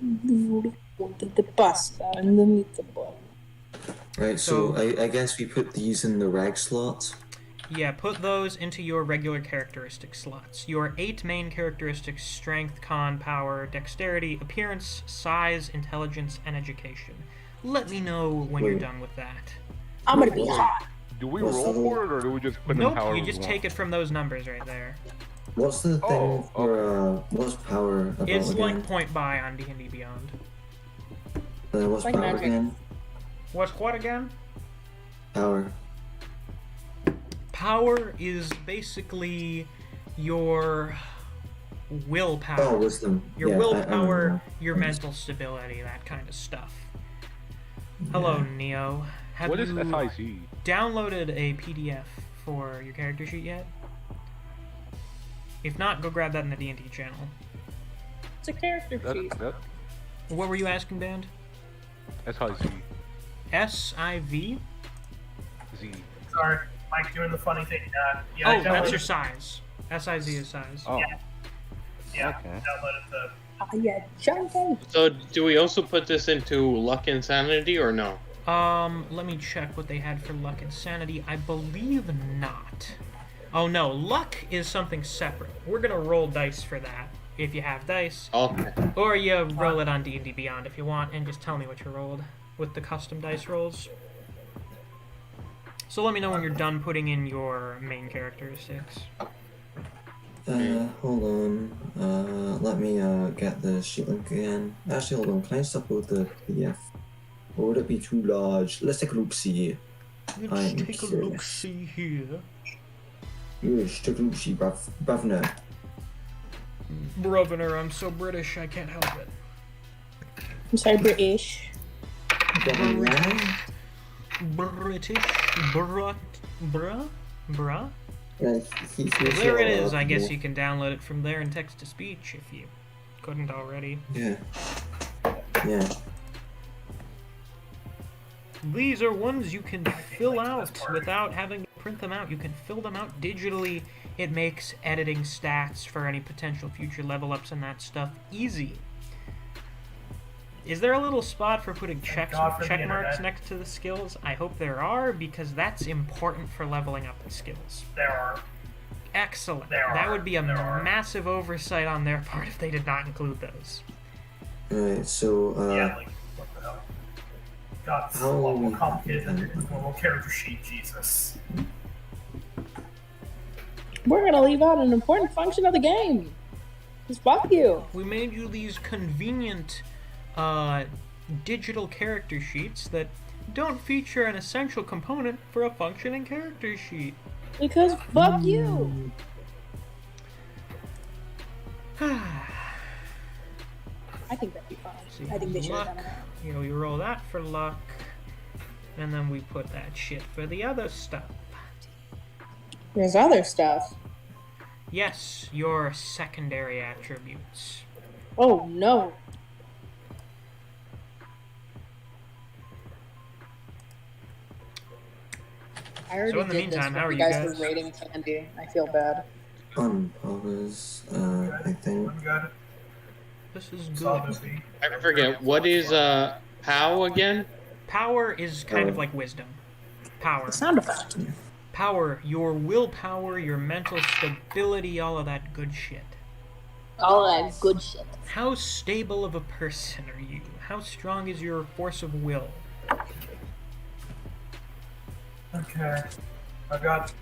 The pasta and the meatball. Right, so I guess we put these in the reg slots. Yeah, put those into your regular characteristic slots. Your 8 main characteristics: strength, con, power, dexterity, appearance, size, intelligence, and education. Let me know when you're done with that. I'm gonna be hot. Do we roll for it, or do we just put in power? Nope, you just take it from those numbers right there. What's the thing for, what's power about It's again? like point buy on D&D Beyond. What's like power magic. again? What's what again? Power. Power is basically your willpower. Oh, wisdom. Your Yeah, I willpower, remember. your mental stability, that kind of stuff. Hello, Neo. Have What is you SIC? downloaded a PDF for your character sheet yet? If not, go grab that in the D&D channel. It's a character sheet. What were you asking, Band? SIC. SIV? Z. Sorry, Mike doing the funny thing. Yeah, Oh, that's your size. SIZ is size. Oh. Yeah, Okay. downloaded the. Yeah, jungle. So, do we also put this into luck and sanity or no? Let me check what they had for luck and sanity. I believe not. Oh no, luck is something separate. We're gonna roll dice for that, if you have dice. Okay. Or you roll it on D&D Beyond if you want, and just tell me what you rolled with the custom dice rolls. So let me know when you're done putting in your main characteristics. Hold on. Let me get the sheet link again. Actually, hold on. Can I just upload the PDF? Or would it be too large? Let's take a look-see. Let's take a look-see here. Yes, take a look-see, Bravner. Broviner, I'm so British, I can't help it. I'm sorry, British. British? Bruh? Yeah, There it is. I guess you can download it from there in text-to-speech if you couldn't already. Yeah. Yeah. These are ones you can fill out without having to print them out. You can fill them out digitally. It makes editing stats for any potential future level ups and that stuff easy. Is there a little spot for putting check marks next to the skills? I hope there are, because that's important for leveling up the skills. There are. Excellent. That would be a massive oversight on their part if they did not include those. Alright, so, Yeah, like, what the hell? God, it's a lot more complicated than your little character sheet, Jesus. We're gonna leave out an important function of the game. Just fuck you. We made you these convenient digital character sheets that don't feature an essential component for a functioning character sheet. Because fuck you. I think that'd be fine. See, I think they should have luck. done that. You know, we roll that for luck, and then we put that shit for the other stuff. There's other stuff. Yes, your secondary attributes. Oh no. I already So in the did meantime, this how when are you you guys guys? were rating candy. I feel bad. On pause, I think. This is Saw good. movie. I forget, what is POW again? Power is kind of like wisdom. Power. Sound effect. Power, your willpower, your mental stability, all of that good shit. All that good shit. How stable of a person are you? How strong is your force of will? Okay. I got.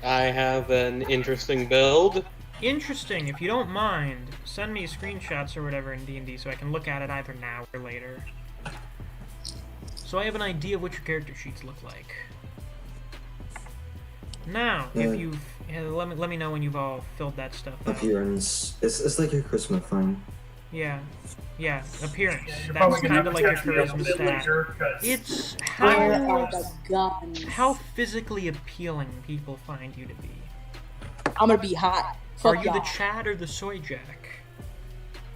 I have an interesting build. Interesting. If you don't mind, send me screenshots or whatever in D&D so I can look at it either now or later. So I have an idea of what your character sheets look like. Now, if you've... let me know when you've all filled that stuff out. Appearance. It's like your charisma thing. Yeah. Yeah, appearance. You're That's probably gonna kind of like your text me a charisma bit stat. later, 'cause It's Where how... are the guns? How physically appealing people find you to be. I'm gonna be hot. Are Fuck you the y'all. Chad or the Soy Jack?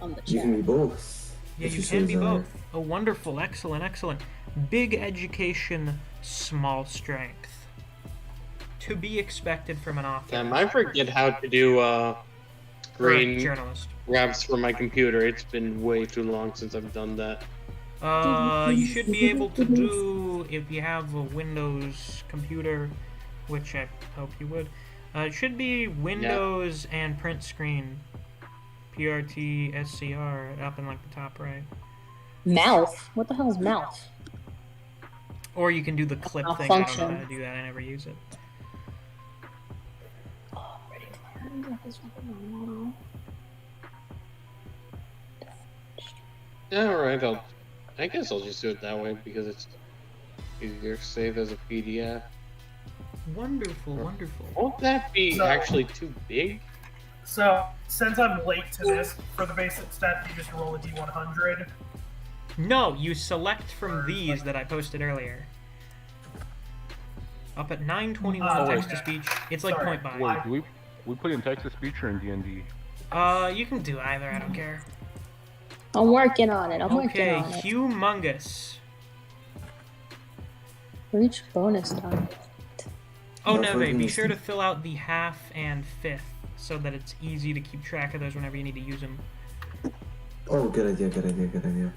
I'm the You chat. can be both. Yeah, if you so can be desire. both. Oh, wonderful, excellent, excellent. Big education, small strength. To be expected from an author. I forget how to do Or a screen journalist. grabs for my computer. It's been way too long since I've done that. You should be able to do, if you have a Windows computer, which I hope you would, it should be Windows and print screen. PRT SCR up in like the top right. Mouth? What the hell is mouth? Or you can do the clip thing. I don't know Malfunction. how to do that. I never use it. Alright, I guess I'll just do it that way because it's easier to save as a PDF. Wonderful, wonderful. Won't that be So- actually too big? So, since I'm late to this, for the basic stat, you just roll a d100. No, you select from these that I posted earlier. Up at 921 Oh, text to okay. speech. It's like Sorry. point by. Wait, do we put in text to speech or in D&D? You can do either. I don't care. I'm working on it. I'm working Okay, on it. humongous. Reach bonus time. Oh, No, Neve, be further sure to than- fill out the half and fifth so that it's easy to keep track of those whenever you need to use them. Oh, good idea, good idea, good idea.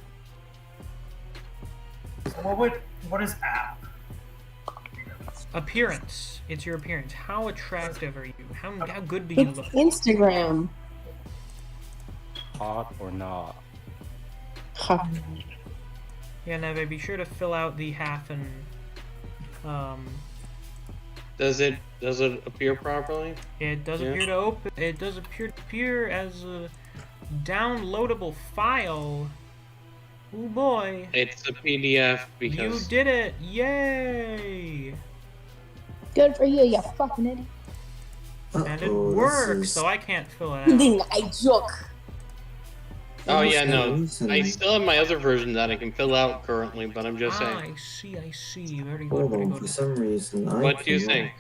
So what is app? Appearance. It's your appearance. How attractive are you? How good do you It's look? Instagram. Hot or not? Yeah, Neve, be sure to fill out the half and Does it appear properly? it does Yeah. appear to open. It does appear as a downloadable file. Oh boy! It's a PDF You because did it! Yay! Good for you, you fucking idiot. And it Uh-oh, this works, is- so I can't fill it Ding, out. I joke. oh yeah, no, Recently. I still have my other version that I can fill out currently, but I'm just saying. I see. Very good, Hold very on, for good. some reason I What do you cannot think?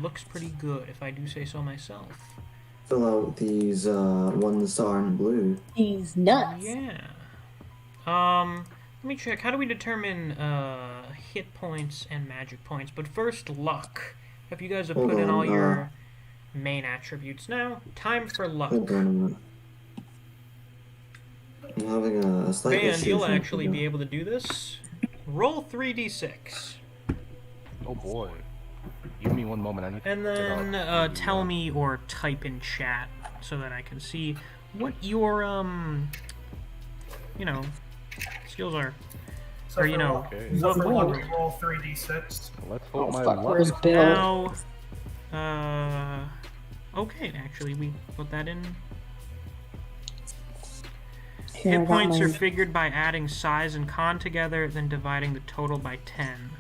Looks pretty good, if I do say so myself. fill out these ones that aren't blue. He's nuts. Yeah. Let me check. How do we determine hit points and magic points? But first, luck. If you guys have Hold put in on, all your main attributes now, time for luck. Hold on a minute. I'm having a slight Band, issue you'll trying to actually figure be able to do this. Roll 3d6. Oh boy. Give me one moment. I need to And check then out tell me or type in chat so that I can see what your, skills are. So or you know, so what for will luck, you we roll 3d6. Let's Oh, hope my fuck, luck. where's is- Bill? Now, okay, actually, we put that in. Here, I Hit got points are mine. figured by adding size and con together, then dividing the total by 10.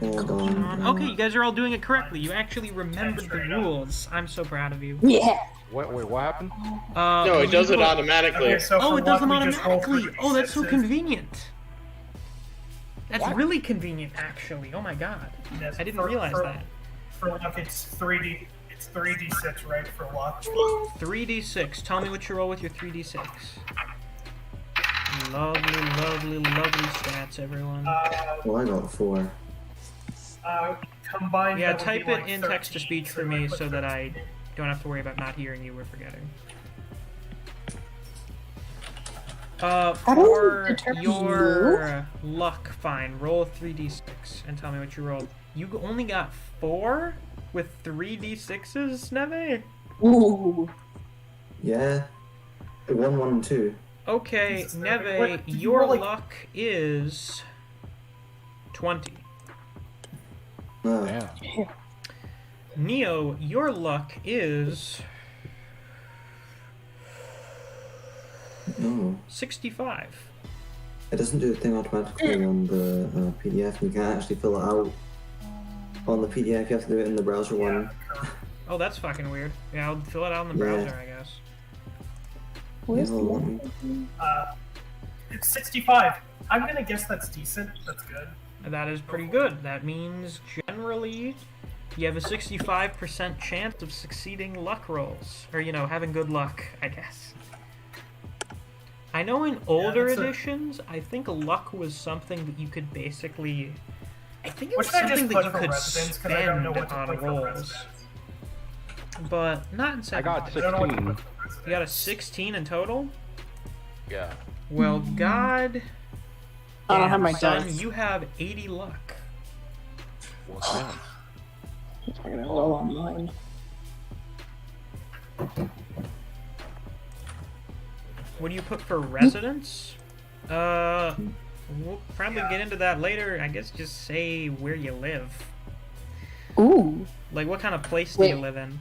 Hold on. Okay, you guys are all doing it correctly. You actually remembered the rules. I'm so proud of you. Yeah. Wait, what happened? No, it does it automatically. Okay, so Oh, for it does them luck, we just roll automatically. Oh, that's so 3d6s. convenient. That's What? really convenient, actually. Oh my god. Yes, I didn't for- realize for- that. For luck, it's 3d6, right? For luck. 3d6. Tell me what you roll with your 3d6. Lovely, lovely, lovely stats, everyone. Well, I got 4. Combined. Yeah, that would type be it like in 13, text-to-speech so for me put so that 13. I don't have to worry about not hearing you or forgetting. do For you determine your luck, fine. Roll 3d6 and tell me what you rolled. You only got 4 with 3d6s, Neve? Ooh. Yeah. 1, 1, 2. Okay, Jesus, Neve, what, did you your roll, like- luck is 20. Oh. Damn. Neo, your luck is Oh. 65. It doesn't do the thing automatically on the PDF. You can't actually fill it out on the PDF. You have to do it in the browser one. Oh, that's fucking weird. Yeah, I'll fill it out in the Yeah. browser, I guess. Where's Yeah, the hold one? on. It's 65. I'm gonna guess that's decent. That's good. That is pretty good. That means generally you have a 65% chance of succeeding luck rolls. Or, you know, having good luck, I guess. I know in older that's a- editions, I think luck was something that you could basically... I think it What was should I just something that put you for could residence? Because I don't know spend what to on put for rolls. residence. But not in I 7. got I don't know what to 16. put for residence. You got a 16 in total? Yeah. Well, God... I don't have damn, my son, dice. you have 80 luck. Well, damn. I'm gonna roll on mine. What do you put for residence? We'll probably get into that later. I guess just say where you live. Ooh. Like, what kind of place do you Wait. live in?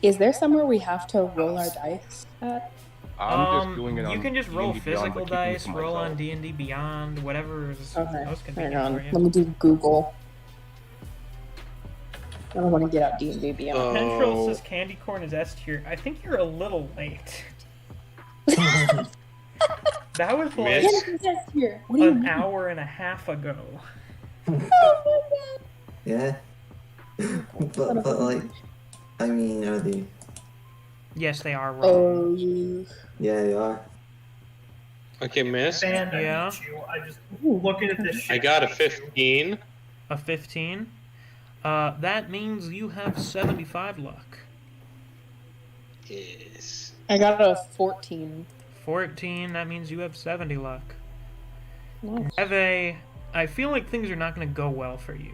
Is there somewhere we have to roll our dice at? I'm just doing it on You can just roll D&D Beyond, physical but keeping it dice, to roll on myself. D&D Beyond, whatever is Okay. most Hang convenient on. for you. Let me do Google. I don't want to get out D&D Beyond. Petrol says candy corn is S tier. I think you're a little late. That was like Miss? Here. What do you an mean? hour and a half ago. Yeah. but like, I mean, are they? Yes, they are wrong. Oh, you. Yeah, they are. Okay, miss. And I Yeah. hate you. I just looking at this shit. I got a hate you. 15. A 15. That means you have 75 luck. Yes. I got a 14. 14, that means you have 70 luck. Nice. Eve, I feel like things are not going to go well for you.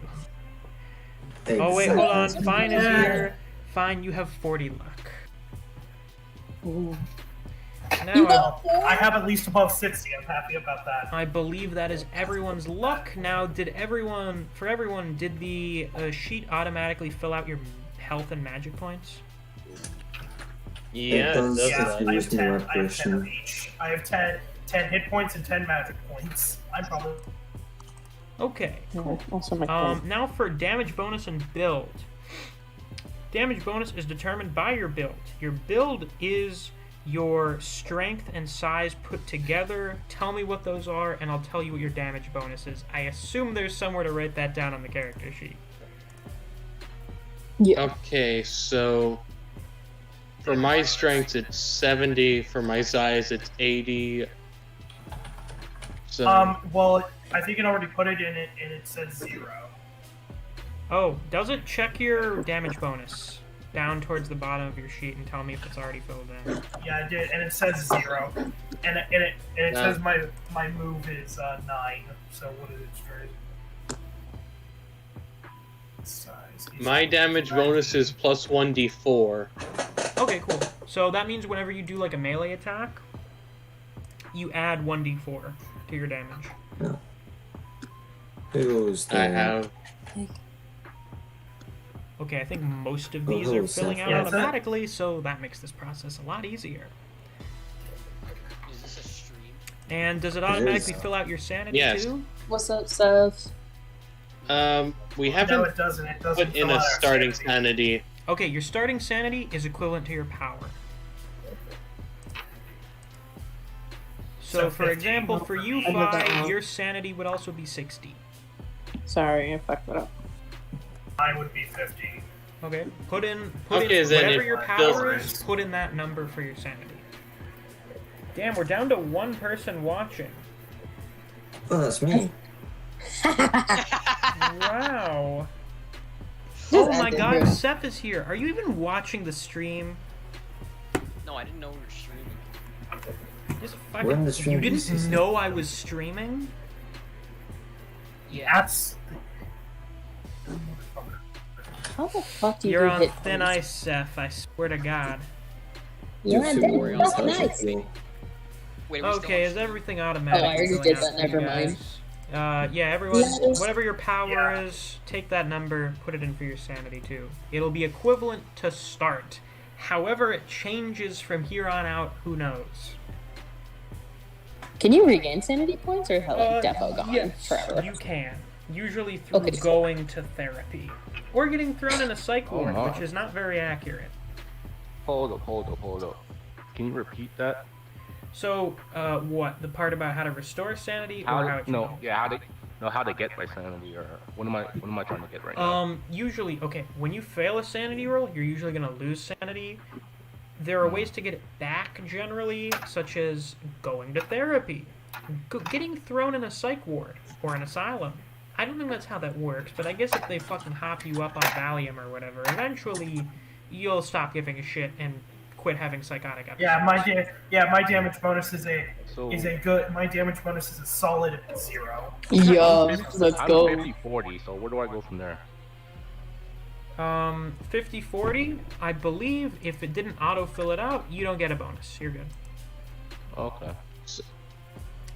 Oh, wait, hold on. Exactly. Fine is here. Fine, you have 40 luck. Ooh. Now, Well, I have at least above 60. I'm happy about that. I believe that is everyone's luck. Now, did everyone, did the sheet automatically fill out your health and magic points? Yeah, it does. does Yeah, that. I have Using 10. I have 10 reparation. of each. I have 10 hit points and 10 magic points. I'm probably. Okay. Yeah, also my phone. Now for damage bonus and build. Damage bonus is determined by your build. Your build is your strength and size put together. Tell me what those are, and I'll tell you what your damage bonus is. I assume there's somewhere to write that down on the character sheet. Yeah. Okay, so for my strength it's 70. For my size it's 80. So Well, I think it already put it in it, and it says 0. Oh, does it check your damage bonus down towards the bottom of your sheet and tell me if it's already filled in? Yeah, I did, and it says 0. And it Yeah. says my move is 9. So what is it straight? Size. my damage bonus is plus 1d4. Okay, cool. So that means whenever you do like a melee attack, you add 1d4 to your damage. No. Who's I have. Okay, I think most of these Oh, are filling out yeah, automatically, so that makes this process a lot easier. Is this a stream? And does it is. automatically fill out your sanity Yes. too? What's up, Seth? We No, haven't it doesn't. It doesn't. put in fill a out our starting sanity. sanity. Okay, your starting sanity is equivalent to your power. So, So for 50. example, for you, I got that Fi, wrong. your sanity would also be 60. Sorry, I fucked that up. Mine would be 50. Okay, put in Okay, then whatever it your fills- power is, put in that number for your sanity. Damn, we're down to one person watching. Oh, that's me. Wow. Just Oh my ended god, here. Seth is here. Are you even watching the stream? No, I didn't know we were streaming. Just We're in the fucking, stream. you didn't know I was streaming? Yeah. That's. How the fuck do you You're do on hit thin points? ice, Seth, I swear to god. You're on Super dead. Mario Fuck nice. Galaxy. Wait, are we still Okay, on is stream? everything automatic? Oh, I already going did out that, to you never mind. guys? Yeah, everyone, Yeah. whatever your power Yeah. is, take that number, put it in for your sanity too. It'll be equivalent to start. However it changes from here on out, who knows? Can you regain sanity points or have like Uh, defo gone yes, forever? you can. Usually through Okay. going to therapy. Or getting thrown in a psych Oh, ward, my. which is not very accurate. Hold up. Can you repeat that? So, what? The part about how to restore sanity, or how it no, changes? yeah, how to get my sanity, or what am I trying to get right now? Usually, okay, when you fail a sanity roll, you're usually gonna lose sanity. There are ways to get it back, generally, such as going to therapy, getting thrown in a psych ward, or an asylum. I don't think that's how that works, but I guess if they fucking hop you up on Valium or whatever, eventually you'll stop giving a shit and quit having psychotic episodes. My damage bonus is a So- good. My damage bonus is a solid 0. Yo, I'm let's go. 50-40, so where do I go from there? 50-40, I believe if it didn't auto-fill it out, you don't get a bonus. You're good. Okay.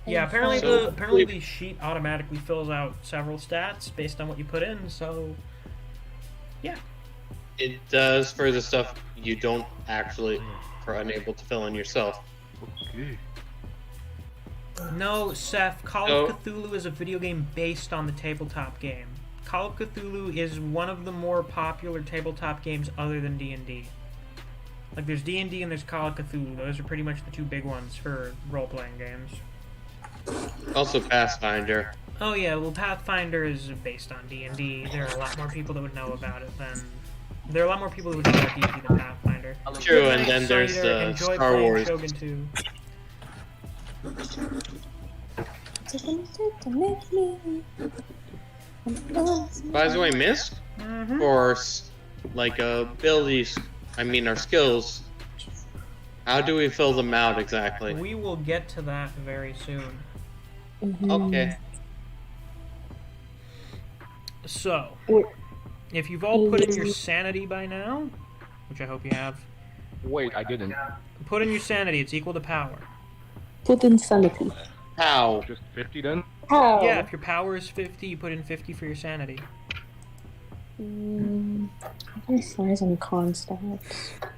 Yeah, apparently So- the sheet automatically fills out several stats based on what you put in, so yeah. It does for the stuff you don't actually are unable to fill in yourself. Okay. No, Seth, Call So- of Cthulhu is a video game based on the tabletop game. Call of Cthulhu is one of the more popular tabletop games other than D&D. Like, there's D&D and there's Call of Cthulhu. Those are pretty much the two big ones for role-playing games. Also Pathfinder. Oh yeah, well, Pathfinder is based on D&D. There are a lot more people that would know about it than... There are a lot more people who would know about D&D than Pathfinder. True, Good and night, then there's Cider. the Enjoy Star playing Wars. Shogun 2. By the way, Misc, Mm-hmm. for abilities, our skills, how do we fill them out exactly? We will get to that very soon. Okay. So, if you've all put in your sanity by now, which I hope you have, Wait, I didn't. put in your sanity. It's equal to power. Put in sanity. How? Just 50 then? How? Yeah, if your power is 50, you put in 50 for your sanity. Size and con stats.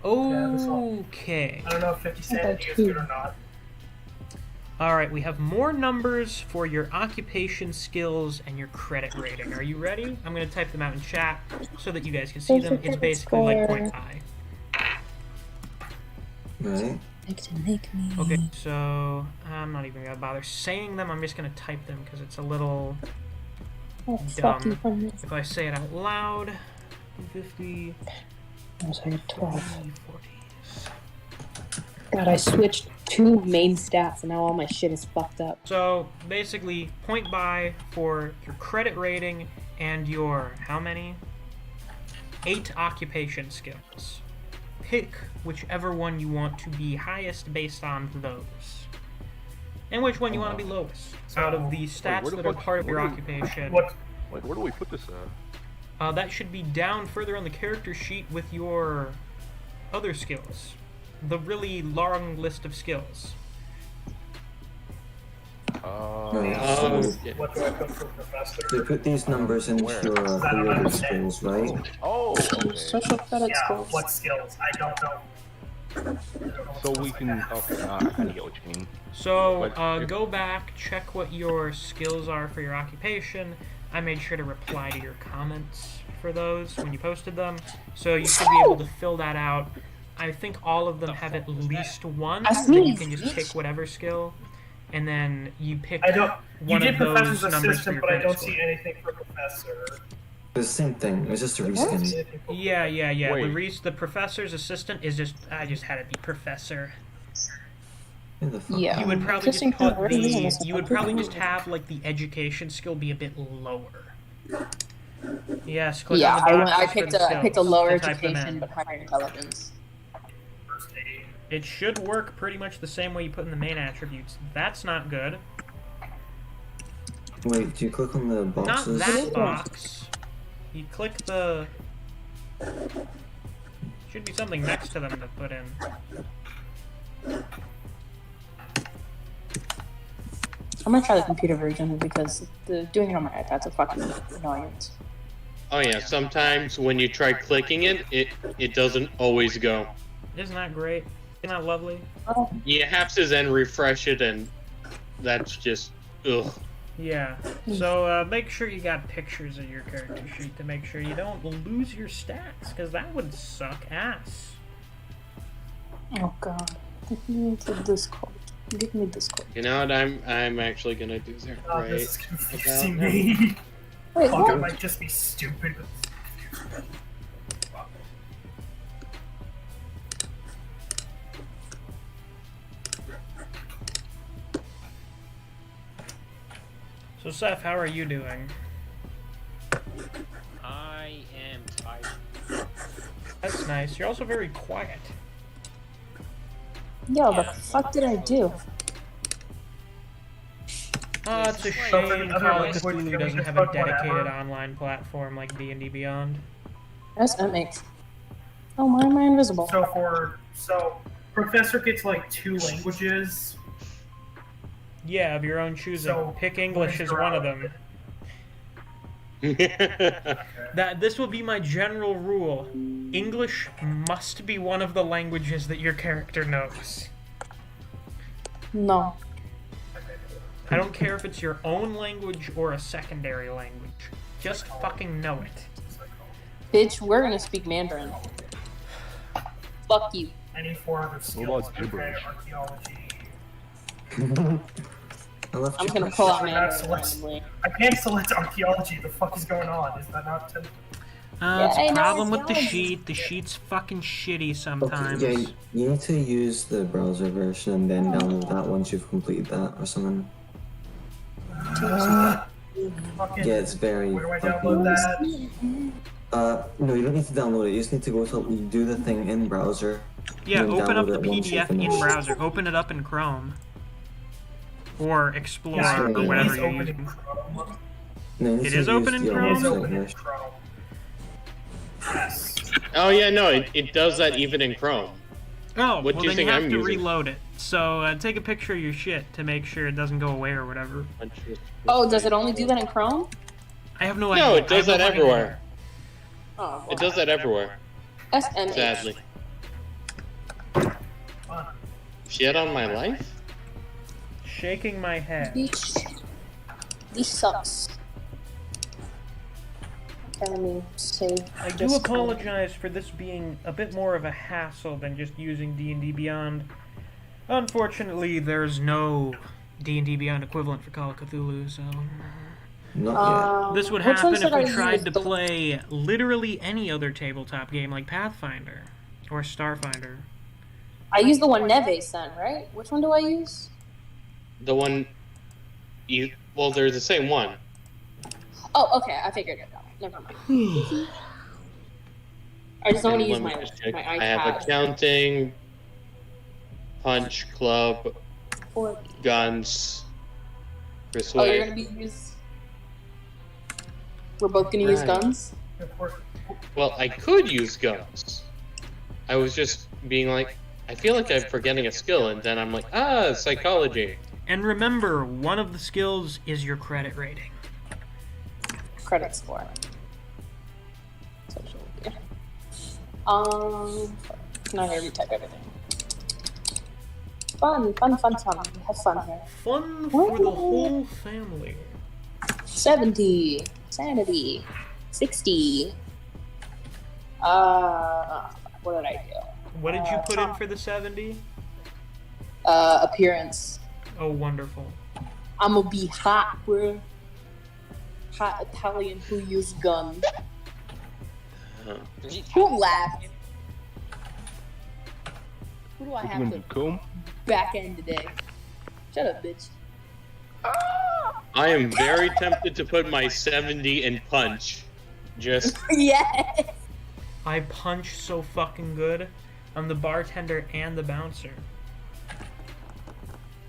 Okay. I don't know if 50 sanity is good or not. Alright, we have more numbers for your occupation skills and your credit rating. Are you ready? I'm going to type them out in chat so that you guys can see them. It's basically like point I. Right. Okay, so I'm not even going to bother saying them. I'm just going to type them because it's a little dumb. If I say it out loud, 50, I'm sorry, 12. 40. God, I switched two main stats and now all my shit is fucked up. So basically, point by for your credit rating and your how many? 8 occupation skills. Pick whichever one you want to be highest based on those. And which one you want to be lowest out of the stats where the that are fuck- part of your where do- occupation. What? Wait, where do we put this at? That should be down further on the character sheet with your other skills. The really long list of skills. What do I put for professor? You put these numbers into your creative skills, right? Oh, okay. Social credit Yeah, skills. what skills? I don't know. So we can. Okay, I get what you mean. So go back, check what your skills are for your occupation. I made sure to reply to your comments for those when you posted them, so you should be able to fill that out. I think all of them have at least one, so you can just pick whatever skill, and then you pick I don't. You one did of those professor's numbers for assistant, your but I credit don't score. see anything for professor. The same thing. It's just a reskin. Yeah. Wait. The professor's assistant is just. I just had it be professor. Yeah. You would probably just Interesting put point. Where is the. this? You would probably just have like the education skill be a bit lower. Yes. Click Yeah, on the boxes I for picked the I picked a skills lower to type them education in. but higher intelligence. It should work pretty much the same way you put in the main attributes. That's not good. Wait, do you click on the Not boxes? that box. You click the. Should be something next to them to put in. I'm gonna try the computer version because doing it on my iPad's a fucking annoyance. Oh yeah, sometimes when you try clicking it, it doesn't always go. Isn't that great? Isn't that lovely? You have to then refresh it, and that's just ugh. Yeah. So make sure you got pictures of your character sheet to make sure you don't lose your stats, because that would suck ass. Oh god. Get me into Discord. Give me Discord. You know what? I'm actually gonna do that right. This is confusing about me. Wait, Fuck, I what? might just be stupid. So Seth, how are you doing? I am tired. That's nice. You're also very quiet. Yo, the fuck did I do? Oh, it's a shame Call of Cthulhu doesn't have a dedicated online platform like D&D Beyond. SMH. Oh, why am I invisible? So professor gets like 2 languages. Yeah, of your own choosing. So, Pick English as one of them. This will be my general rule. English must be one of the languages that your character knows. No. I don't care if it's your own language or a secondary language. Just fucking know it. Bitch, we're gonna speak Mandarin. Fuck you. Any 4 other skills, okay, archaeology. I'm gonna pull out I Mandarin select- randomly. I can't select archaeology. The fuck is going on? Is that not 10? It's I a know, problem with it's the not. sheet. The sheet's fucking shitty sometimes. Okay, yeah, you need to use the browser version and then download that once you've completed that or something. Fucking, Yeah, it's very where do I fucking... download that? No, you don't need to download it. You just need to go to do the thing in browser. Yeah, and then open up download the it once you PDF in finish. browser. Open it up in Chrome. Or Explorer, Yeah, or it whatever is you're open in using. Chrome. No, you need It to is open use in the Chrome? It is website open in first. Chrome. Yes. Oh yeah, no, it does that even in Chrome. Oh, What well do you then think you have I'm to using? reload it. So take a picture of your shit to make sure it doesn't go away or whatever. Oh, does it only do that in Chrome? I have no idea. No, it does I have that no fucking everywhere. Oh, It does that everywhere. SMH. Sadly. Shit on my life? Shaking my head. This sucks. Okay, let me save. I do apologize for this being a bit more of a hassle than just using D&D Beyond. Unfortunately, there's no D&D Beyond equivalent for Call of Cthulhu, so... Not This would which happen one if should I we tried use? to play literally any other tabletop game like Pathfinder or Starfinder. I use the one Neves sent, right? Which one do I use? The one you well, they're the same one. Oh, okay. I figured it out. Never mind. I just don't want to use Let me my just check. my I have iPad. accounting, punch, club, guns, Oh, persuade. you're gonna be use. We're both gonna use Right. guns. Well, I could use guns. I was just being like, I feel like I'm forgetting a skill, and then I'm like, psychology. And remember, one of the skills is your credit rating. Credit score. Social media. Now I retype everything. Fun. Have fun here. Fun for the whole family. 70. Sanity. 60. What did I do? What did you put in for the 70? Appearance. Oh, wonderful. I'm gonna be hot, bro. Hot Italian who use gun. Who laughed? Who do I have to back end today? Shut up, bitch. I am very tempted to put my 70 in punch. Just Yes. I punch so fucking good. I'm the bartender and the bouncer.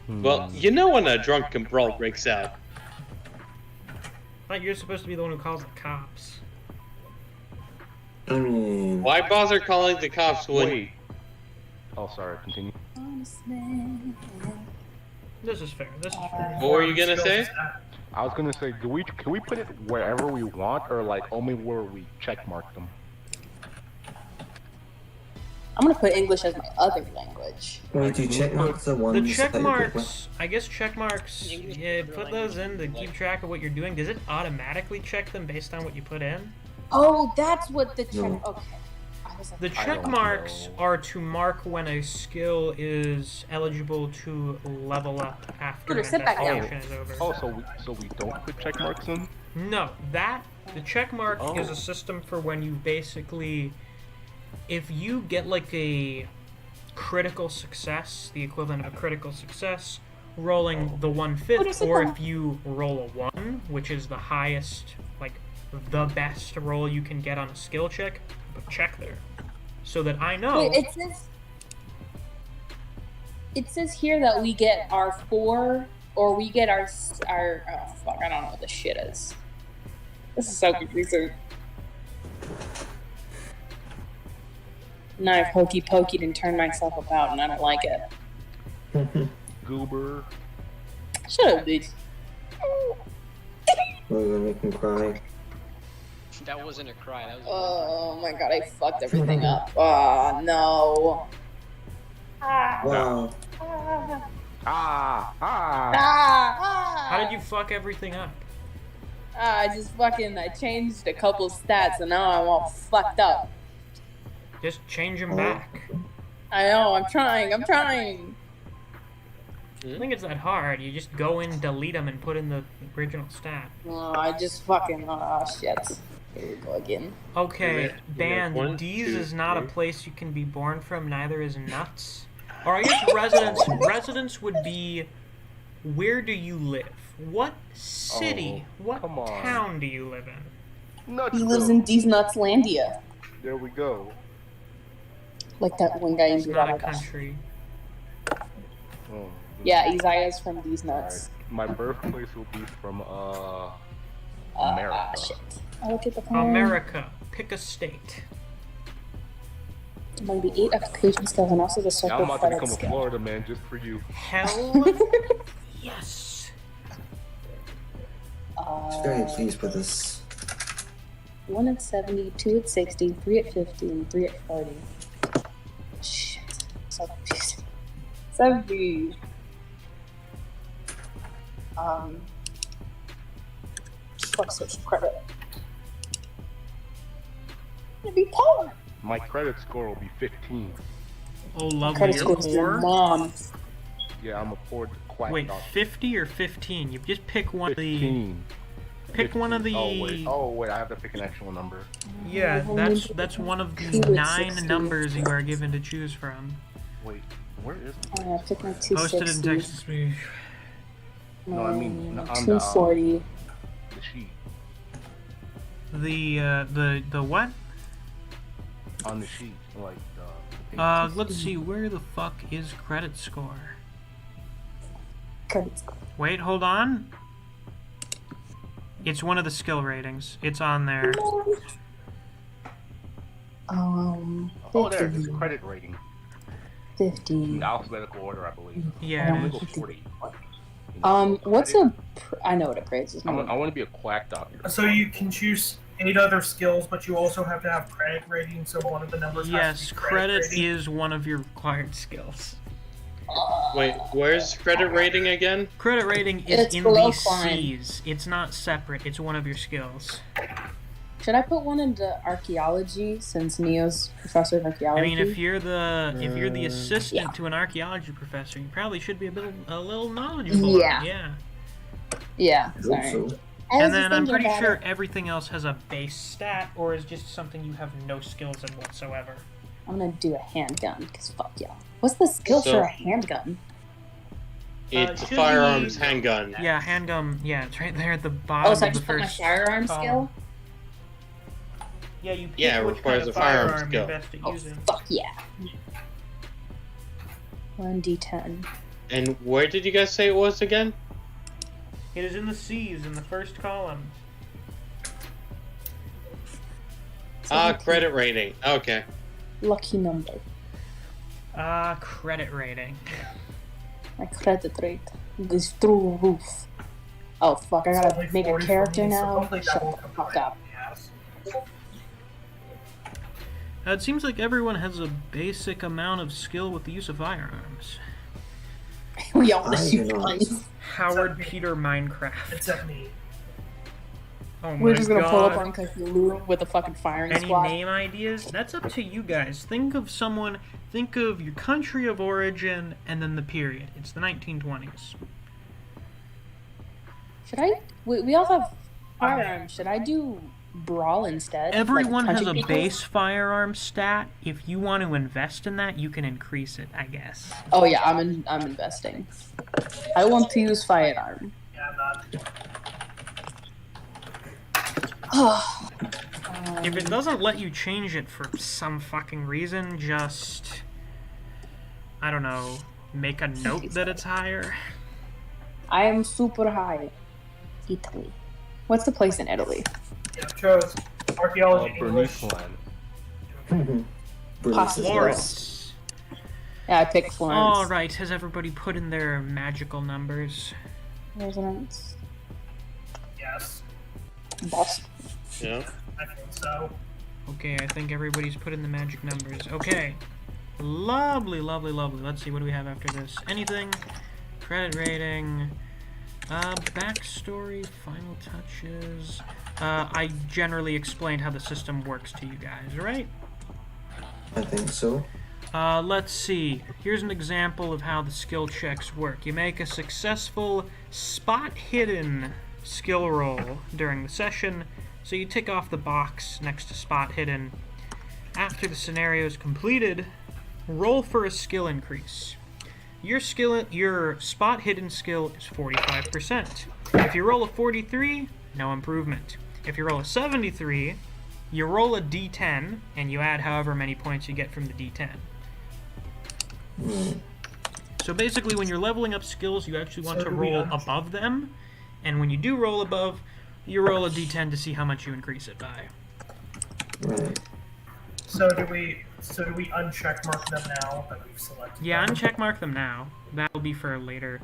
well, you know when a drunken brawl breaks out. But you're supposed to be the one who calls the cops. I mean, Why bother calling the cops when? Wait. Oh, sorry. Continue. This is fair. This is fair. What were you gonna say? I was gonna say, can we put it wherever we want, or like only where we check mark them? I'm gonna put English as my other language. wait, do check marks the ones The check that you put marks, I guess check marks, yeah, put those in to keep track of what you're doing. Does it automatically check them based on what you put in? Oh, that's what the check. No. Okay. I was like, The check marks are to mark when a skill is eligible to level up after an Scooter, sit back down. investigation is over. Oh, so we don't put check marks in? No, the check mark is a system for when you basically, if you get like a critical success, the equivalent of a critical success, rolling the 1/5, or if you roll a 1, which is the highest, like the best roll you can get on a skill check, put check there, so that I know. Wait, it says here that we get our 4, or we get our oh fuck, I don't know what this shit is. This is so confusing. Now I've hokey pokeyed and turned myself about, and I don't like it. Goober. Shut up, bitch. We're gonna make him cry. That wasn't a cry. That was. Oh my god, I fucked everything up. Oh no. Wow. How did you fuck everything up? I changed a couple stats, and now I'm all fucked up. Just change them back. I know, I'm trying. I think it's that hard. You just go in, delete them, and put in the original stat. Oh, I just fucking, oh shit. Here we go again. Okay, band, one, D's two, is not a three. place you can be born from, neither is nuts. Or I guess residence would be, where do you live? What city, what town do you live in? He lives in D's Nutslandia. There we go. Like that one guy in It's not a country. Oh, Yeah, Isaiah's from D's Nuts. my birthplace will be from America. Shit. I'll look at the phone. America. Pick a state. Among the 8 application skills and also the Now circle I'm about to credit become a skill. Florida man just for you. Hell yes. Very pleased with this. 1 at 70, 2 at 60, 3 at 50, and 3 at 40. Shit. So confusing. 70. Fuck social credit. I'm gonna be poor. My credit score will be 15. Oh, lovely. Credit You're score is your poor? mom. Yeah, I'm a poor quack Wait, dog. 50 or 15? You just pick one of the... 15. Pick one of the... Oh wait, I have to pick an actual number. Yeah, that's one of the 9 numbers you are given to choose from. Wait, where is it? Pick my 260. Posted in text me. No, I mean on 240. the sheet. The what? On the sheet, like the page. Let's see, where the fuck is credit score? Credit score. Wait, hold on. It's one of the skill ratings. It's on there. Oh, there, it's credit rating. 50. In alphabetical order, I believe. Yeah, I'm it gonna is. go 40. What's a? I know what a praise is. I want to be a quack doctor. So you can choose 8 other skills, but you also have to have credit rating. So one of the numbers. Has Yes, to be credit rating. is one of your required skills. Wait, where's credit rating again? Credit rating is It's in below the climb. C's. It's not separate. It's one of your skills. Should I put one into archaeology since Neo's professor of archaeology? I mean, if you're the assistant to an archaeology professor, you probably should be a little knowledgeable. Yeah. Yeah. Yeah. I Sorry. hope so. I was And just then I'm thinking pretty about sure it. everything else has a base stat, or is just something you have no skills in whatsoever. I'm gonna do a handgun because fuck y'all. What's the skill So- for a handgun? It's a should firearms be- handgun. Yeah, handgun. Yeah, it's right there at the bottom Oh, so I of the just put my first firearm column. skill? Yeah, you pick Yeah, it which requires kind a of firearm firearm skill. you're best at Oh, using. fuck yeah. 1d10. And where did you guys say it was again? It is in the C's in the first column. Credit rating. Okay. Lucky number. Credit rating. My credit rate is through roof. Oh fuck, I It's gotta only make a 40 for character me, so now? hopefully that Shut won't the come fuck back. up. Yes. It seems like everyone has a basic amount of skill with the use of firearms. We all wanna I shoot do not. guns. Howard Peter Minecraft. Except me. Oh We're my just gonna pull up God. on Cthulhu with a fucking firing Any squad. name ideas? That's up to you guys. Think of your country of origin, and then the period. It's the 1920s. Should I? We all have firearms. Should I do brawl instead? Everyone Like, has a punching people? base firearm stat. If you want to invest in that, you can increase it, I guess. Oh yeah, I'm investing. I want to use firearm. Yeah, I'm not. If it doesn't let you change it for some fucking reason, just, I don't know, make a note that it's higher. I am super high. Italy. What's the place in Italy? Yeah, chose archaeology English. Bernice land. Pasta Florence. Yeah, I picked Florence. Alright, has everybody put in their magical numbers? Resonance. Yes, Boston. Yeah. I think so. Okay, I think everybody's put in the magic numbers. Okay. Lovely, lovely, lovely. Let's see, what do we have after this? Anything? Credit rating. Backstory, final touches. I generally explained how the system works to you guys, right? I think so. Let's see. Here's an example of how the skill checks work. You make a successful spot hidden skill roll during the session, so you tick off the box next to spot hidden. After the scenario is completed, roll for a skill increase. Your spot hidden skill is 45%. If you roll a 43, no improvement. If you roll a 73, you roll a d10 and you add however many points you get from the d10. So basically, when you're leveling up skills, you actually want to roll above them, and when you do roll above, you roll a d10 to see how much you increase it by. Right. So do we uncheck mark them now that we've selected? Yeah, them? uncheck mark them now. That'll be for later.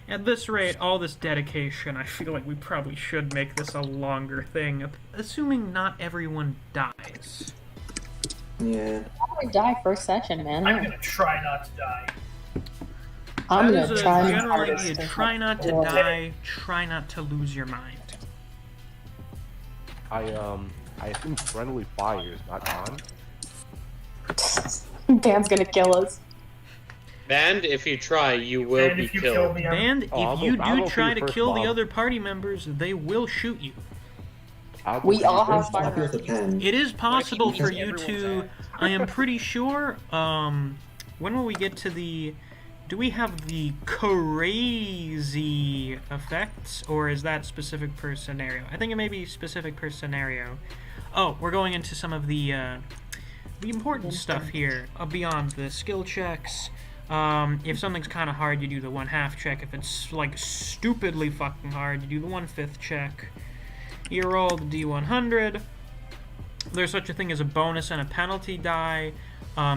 At this rate, all this dedication, I feel like we probably should make this a longer thing, assuming not everyone dies. Yeah. I'm gonna die first session, man. I'm gonna try not to die. I'm That gonna is try my generally hardest a to try not to roll. die, try not to lose your mind. I assume friendly fire is not on. Dan's gonna kill us. And if you try, you will And be if you kill killed. me, And if I'll you go- I'll do go for try your to first kill the bomb. other party members, they will shoot you. I'll go We for your all have first bomb. Happy with a pen. It is possible for you Everyone's to. at. I am pretty sure. When will we get to the? Do we have the crazy effects, or is that specific per scenario? I think it may be specific per scenario. Oh, we're going into some of the important stuff here beyond the skill checks. If something's kind of hard, you do the 1/2 check. If it's like stupidly fucking hard, you do the 1/5 check. You roll the D100. There's such a thing as a bonus and a penalty die.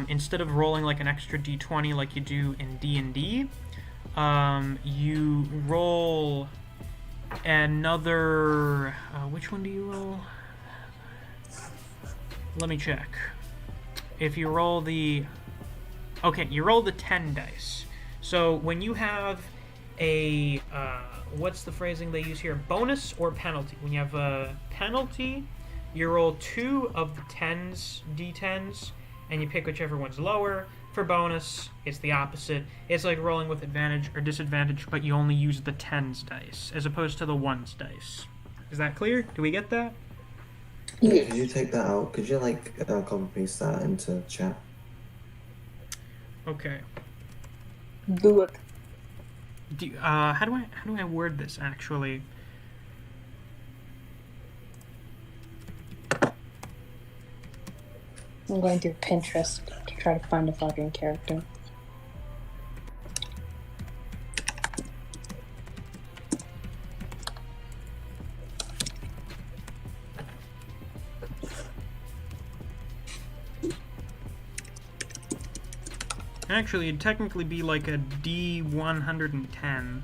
Instead of rolling like an extra D20 like you do in D&D, you roll another... which one do you roll? Let me check. If you roll the... Okay, you roll the 10 dice. So when you have a... what's the phrasing they use here? Bonus or penalty? When you have a penalty, you roll 2 of the d10s, and you pick whichever one's lower. For bonus, it's the opposite. It's like rolling with advantage or disadvantage, but you only use the 10s dice, as opposed to the 1s dice. Is that clear? Do we get that? Yeah, could you take that out? Could you, like, copy and paste that into chat? Okay. Do it. How do I word this, actually? I'm going through Pinterest to try to find a fucking character. Actually, it'd technically be like a D110.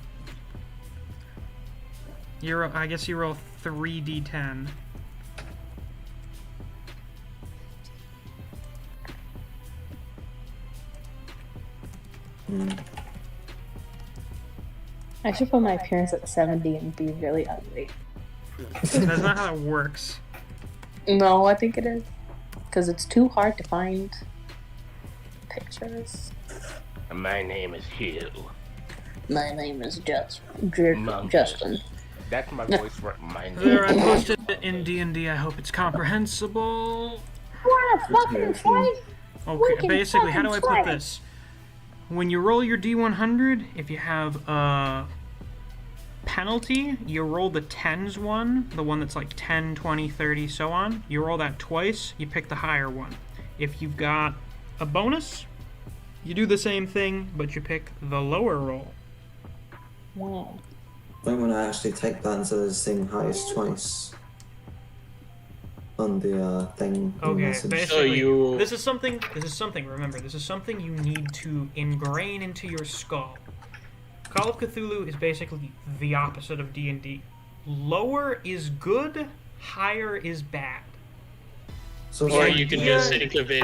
I guess you roll 3 D10. I should put my appearance at 70 and be really ugly. That's not how it works. No, I think it is. Because it's too hard to find pictures. My name is Hugh. My name is Justin. That's my voice for my name. There, I posted it in D&D. I hope it's comprehensible. Okay, basically, how do I put this? When you roll your D100, if you have a penalty, you roll the 10s one, the one that's like 10, 20, 30, so on. You roll that twice, you pick the higher one. If you've got a bonus, you do the same thing, but you pick the lower roll. Wow. I'm gonna actually take that instead of saying highest twice on the thing. Okay, message. basically, this is something, remember, this is something you need to ingrain into your skull. Call of Cthulhu is basically the opposite of D&D. Lower is good, higher is bad. So or you can just think of it.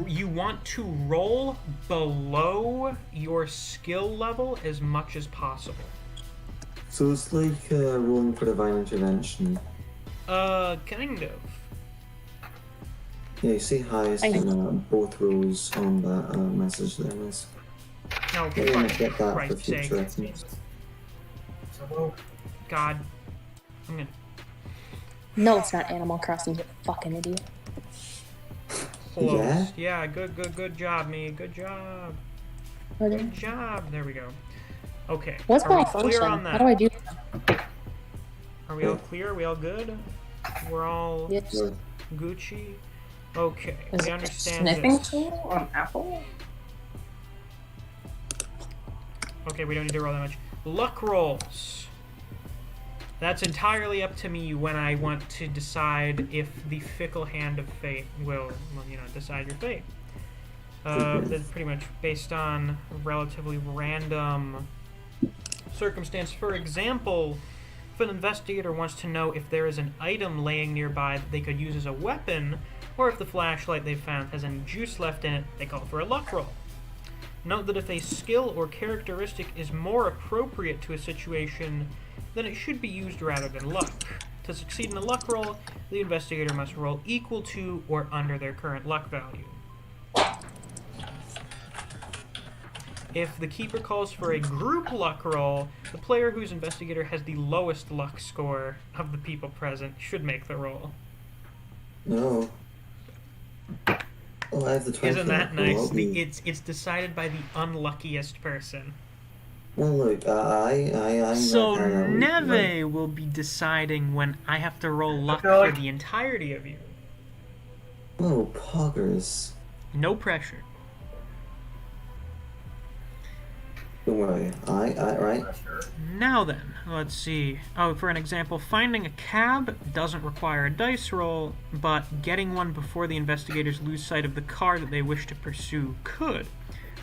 You want to roll below your skill level as much as possible. So it's like rolling for divine intervention. Kind of. Yeah, you see highest in both rows on that message there, Miss. No, I want to get that for future reference. God. I'm gonna... No, it's not Animal Crossing, you fucking idiot. Close. Yeah, good job, me. Good job. Okay. Good job. There we go. Okay. What's my we function? clear on that? How do I do that? Are we all clear? Are we all good? We're all Gucci? Okay, Is we it understand sniffing this. tool on Apple? Okay, we don't need to roll that much. Luck rolls. That's entirely up to me when I want to decide if the fickle hand of fate will, decide your fate. That's pretty much based on relatively random circumstance. For example, if an investigator wants to know if there is an item laying nearby that they could use as a weapon, or if the flashlight they found has any juice left in it, they call for a luck roll. Note that if a skill or characteristic is more appropriate to a situation, then it should be used rather than luck. To succeed in a luck roll, the investigator must roll equal to or under their current luck value. If the keeper calls for a group luck roll, the player whose investigator has the lowest luck score of the people present should make the roll. No. Oh, I have the 20. Isn't that nice? It's decided by the unluckiest person. Well, look, I So Neve will be deciding when I have to roll luck for the entirety of you. Oh, poggers. No pressure. Don't worry. Right? Now then, let's see. Oh, for an example, finding a cab doesn't require a dice roll, but getting one before the investigators lose sight of the car that they wish to pursue could.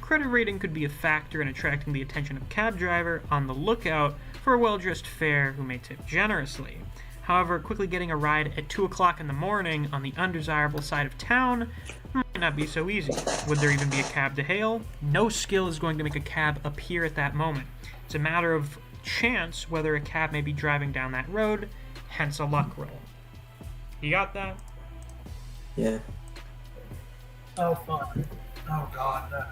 credit rating could be a factor in attracting the attention of a cab driver on the lookout for a well-dressed fare who may tip generously. However, quickly getting a ride at 2 o'clock in the morning on the undesirable side of town might not be so easy. Would there even be a cab to hail? No skill is going to make a cab appear at that moment. It's a matter of chance whether a cab may be driving down that road, hence a luck roll. You got that? Yeah. Oh, fun. Oh, God. No.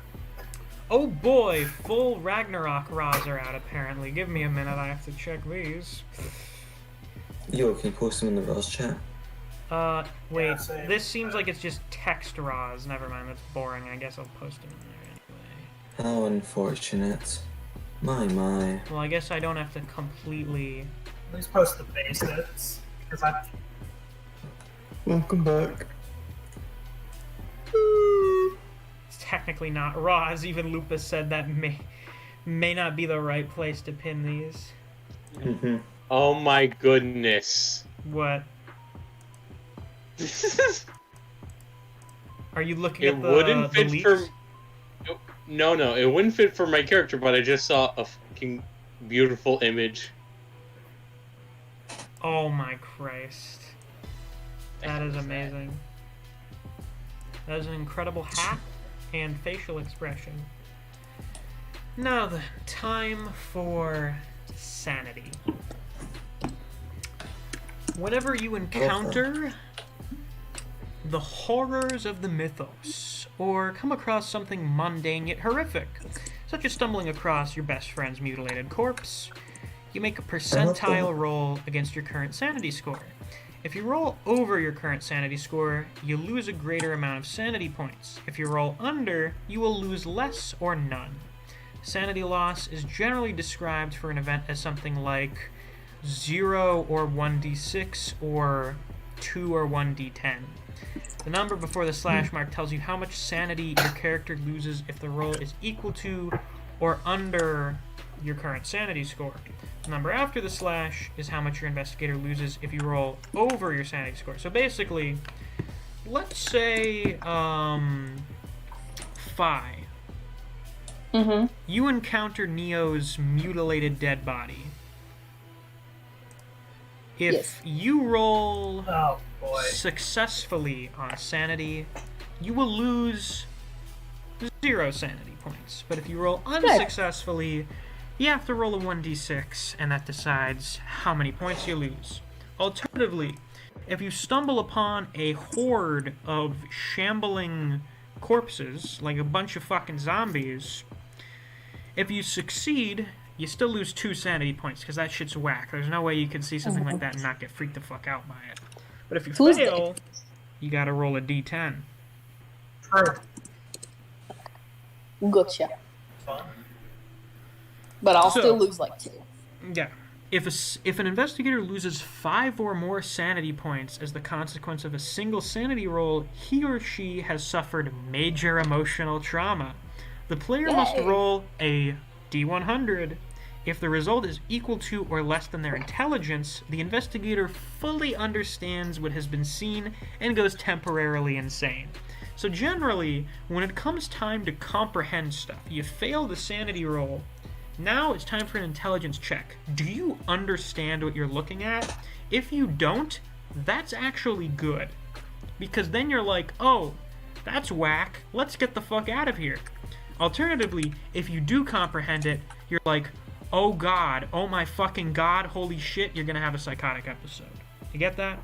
Oh boy, full Ragnarok Raws are out apparently. Give me a minute, I have to check these. Yo, can you post them in the Ross chat? Wait, Yeah, this seems like it's just text Raws. Never mind, that's boring. I guess I'll post them in there anyway. How unfortunate. My. Well, I guess I don't have to completely... At least post the basics. Because I... Welcome back. It's technically not Raws. Even Lupus said that may not be the right place to pin these. Mm-hmm. Oh my goodness. What? Are you looking It at the wouldn't fit leaks? for... No, it wouldn't fit for my character, but I just saw a fucking beautiful image. Oh my Christ. That is amazing. That is an incredible hat and facial expression. Now then, time for sanity. Whenever you encounter the horrors of the mythos, or come across something mundane yet horrific, such as stumbling across your best friend's mutilated corpse, you make a percentile roll against your current sanity score. If you roll over your current sanity score, you lose a greater amount of sanity points. If you roll under, you will lose less or none. Sanity loss is generally described for an event as something like 0 or 1d6 or 2 or 1d10. The number before the slash mark tells you how much sanity your character loses if the roll is equal to or under your current sanity score. The number after the slash is how much your investigator loses if you roll over your sanity score. So basically, let's say 5. Mm-hmm. You encounter Neo's mutilated dead body. If you roll successfully on sanity, you will lose 0 sanity points. But if you roll unsuccessfully, you have to roll a 1d6, and that decides how many points you lose. Alternatively, if you stumble upon a horde of shambling corpses, like a bunch of fucking zombies, if you succeed, you still lose 2 sanity points, because that shit's whack. There's no way you can see something like that and not get freaked the fuck out by it. But if you fail, you gotta roll a d10. True. Gotcha. But I'll still lose like 2. Yeah. If an investigator loses 5 or more sanity points as the consequence of a single sanity roll, he or she has suffered major emotional trauma. The player must roll a d100. If the result is equal to or less than their intelligence, the investigator fully understands what has been seen and goes temporarily insane. So generally, when it comes time to comprehend stuff, you fail the sanity roll. Now it's time for an intelligence check. Do you understand what you're looking at? If you don't, that's actually good. Because then you're like, oh, that's whack, let's get the fuck out of here. Alternatively, if you do comprehend it, you're like, oh god, oh my fucking god, holy shit, you're gonna have a psychotic episode. You get that?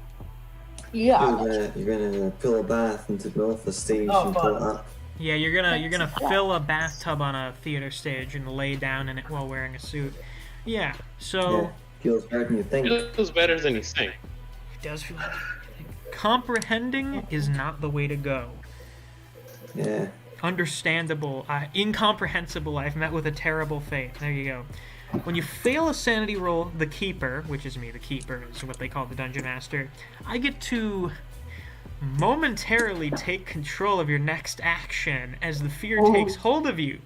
Yeah. You're gonna fill a bath and to go off the stage and pull it up. Yeah, you're gonna fill a bathtub on a theater stage and lay down in it while wearing a suit. Yeah, so... Yeah, feels better than you think. It feels better than you think. It does feel better than you think. Comprehending is not the way to go. Yeah. Understandable, incomprehensible, I've met with a terrible fate. There you go. When you fail a sanity roll, the keeper, which is me, the keeper is what they call the dungeon master, I get to momentarily take control of your next action as the fear takes hold of you.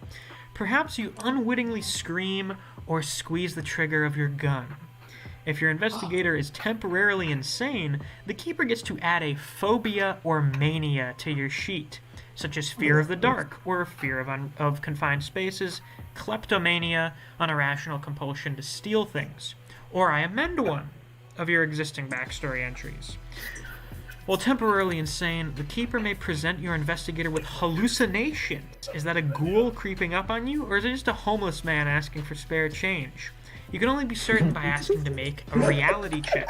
Perhaps you unwittingly scream or squeeze the trigger of your gun. If your investigator is temporarily insane, the keeper gets to add a phobia or mania to your sheet. such as fear of the dark or fear of confined spaces, kleptomania, an irrational compulsion to steal things, or I amend one of your existing backstory entries. While temporarily insane, the Keeper may present your investigator with hallucinations. Is that a ghoul creeping up on you, or is it just a homeless man asking for spare change? You can only be certain by asking to make a reality check.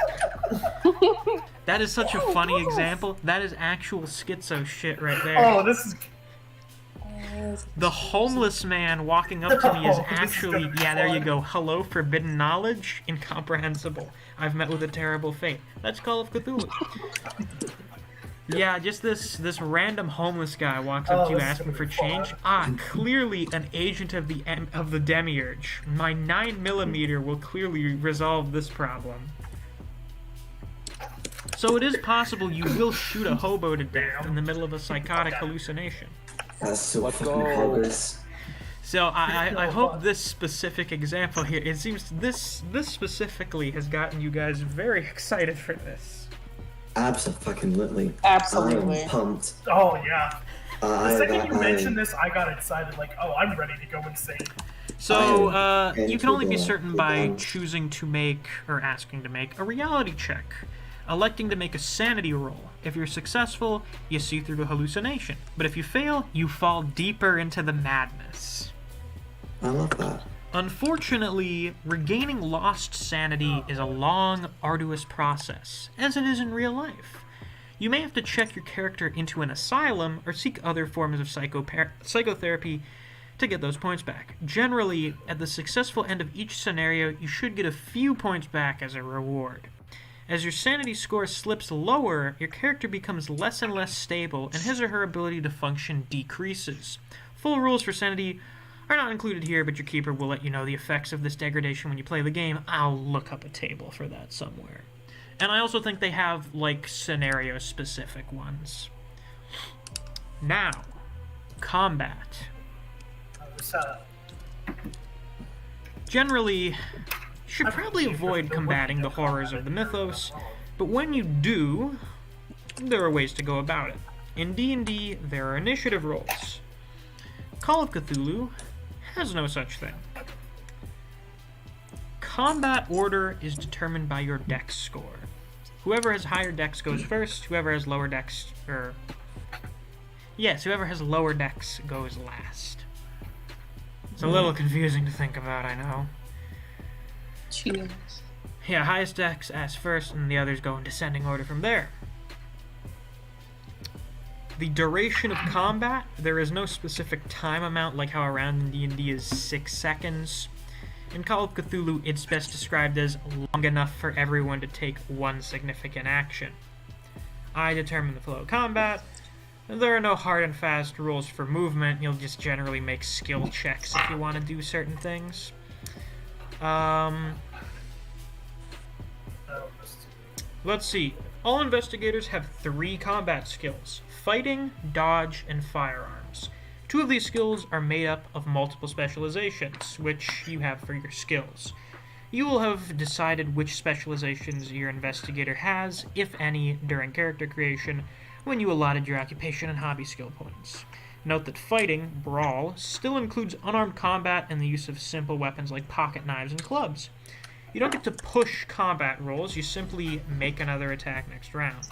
That is such a funny example. That is actual schizo shit right there. Oh, this is... The homeless man walking up to me is actually, yeah, there you go. Hello, forbidden knowledge, incomprehensible. I've met with a terrible fate. That's Call of Cthulhu. Yeah, just this random homeless guy walks up to you asking for change. Clearly an agent of the Demiurge. My 9mm will clearly resolve this problem. So it is possible you will shoot a hobo to death in the middle of a psychotic hallucination. That's so fucking progress. So I hope this specific example here, it seems this specifically has gotten you guys very excited for this. Absolutely. Absolutely. I'm pumped. Oh, yeah. The second you mentioned this, I got excited, like, oh, I'm ready to go insane. So, you can only be certain by choosing to make, or asking to make, a reality check. Electing to make a sanity roll. If you're successful, you see through the hallucination. But if you fail, you fall deeper into the madness. I love that. Unfortunately, regaining lost sanity is a long, arduous process, as it is in real life. You may have to check your character into an asylum or seek other forms of psychotherapy to get those points back. Generally, at the successful end of each scenario, you should get a few points back as a reward. As your sanity score slips lower, your character becomes less and less stable, and his or her ability to function decreases. Full rules for sanity are not included here, but your Keeper will let you know the effects of this degradation when you play the game. I'll look up a table for that somewhere. And I also think they have, like, scenario-specific ones. Now, combat. Generally, you should probably avoid combating the horrors of the mythos, but when you do, there are ways to go about it. In D&D, there are initiative rolls. Call of Cthulhu has no such thing. Combat order is determined by your dex score. Whoever has higher dex goes first, whoever has lower dex, whoever has lower dex goes last. It's a little confusing to think about, I know. Cheers. Yeah, highest dex asks first, and the others go in descending order from there. The duration of combat, there is no specific time amount like how a round in D&D is 6 seconds. In Call of Cthulhu, it's best described as long enough for everyone to take one significant action. I determine the flow of combat. There are no hard and fast rules for movement. You'll just generally make skill checks if you want to do certain things. Let's see. All investigators have 3 combat skills: fighting, dodge, and firearms. 2 of these skills are made up of multiple specializations, which you have for your skills. You will have decided which specializations your investigator has, if any, during character creation, when you allotted your occupation and hobby skill points. Note that fighting, brawl, still includes unarmed combat and the use of simple weapons like pocket knives and clubs. You don't get to push combat rolls, you simply make another attack next round.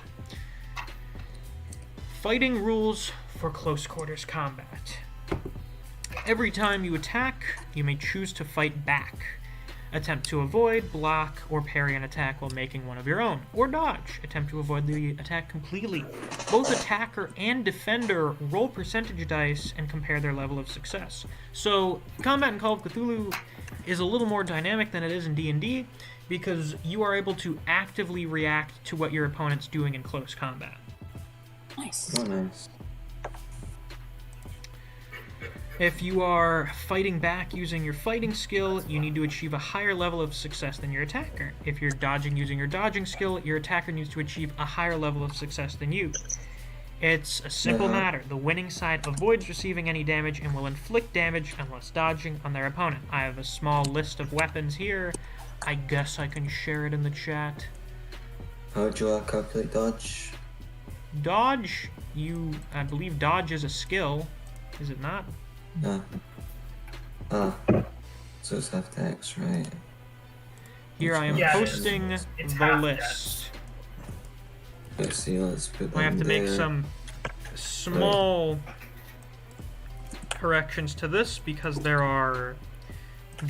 Fighting rules for close quarters combat. Every time you attack, you may choose to fight back. Attempt to avoid, block, or parry an attack while making one of your own. Or dodge. Attempt to avoid the attack completely. Both attacker and defender roll percentage dice and compare their level of success. So, combat in Call of Cthulhu is a little more dynamic than it is in D&D, because you are able to actively react to what your opponent's doing in close combat. Nice. Oh, nice. If you are fighting back using your fighting skill, you need to achieve a higher level of success than your attacker. If you're dodging using your dodging skill, your attacker needs to achieve a higher level of success than you. It's a simple matter. The winning side avoids receiving any damage and will inflict damage unless dodging on their opponent. I have a small list of weapons here. I guess I can share it in the chat. How do I calculate dodge? Dodge, I believe dodge is a skill, is it not? So it's half tax, right? Here I am posting the list. Let's see, let's put that I have to make there. some small corrections to this because there are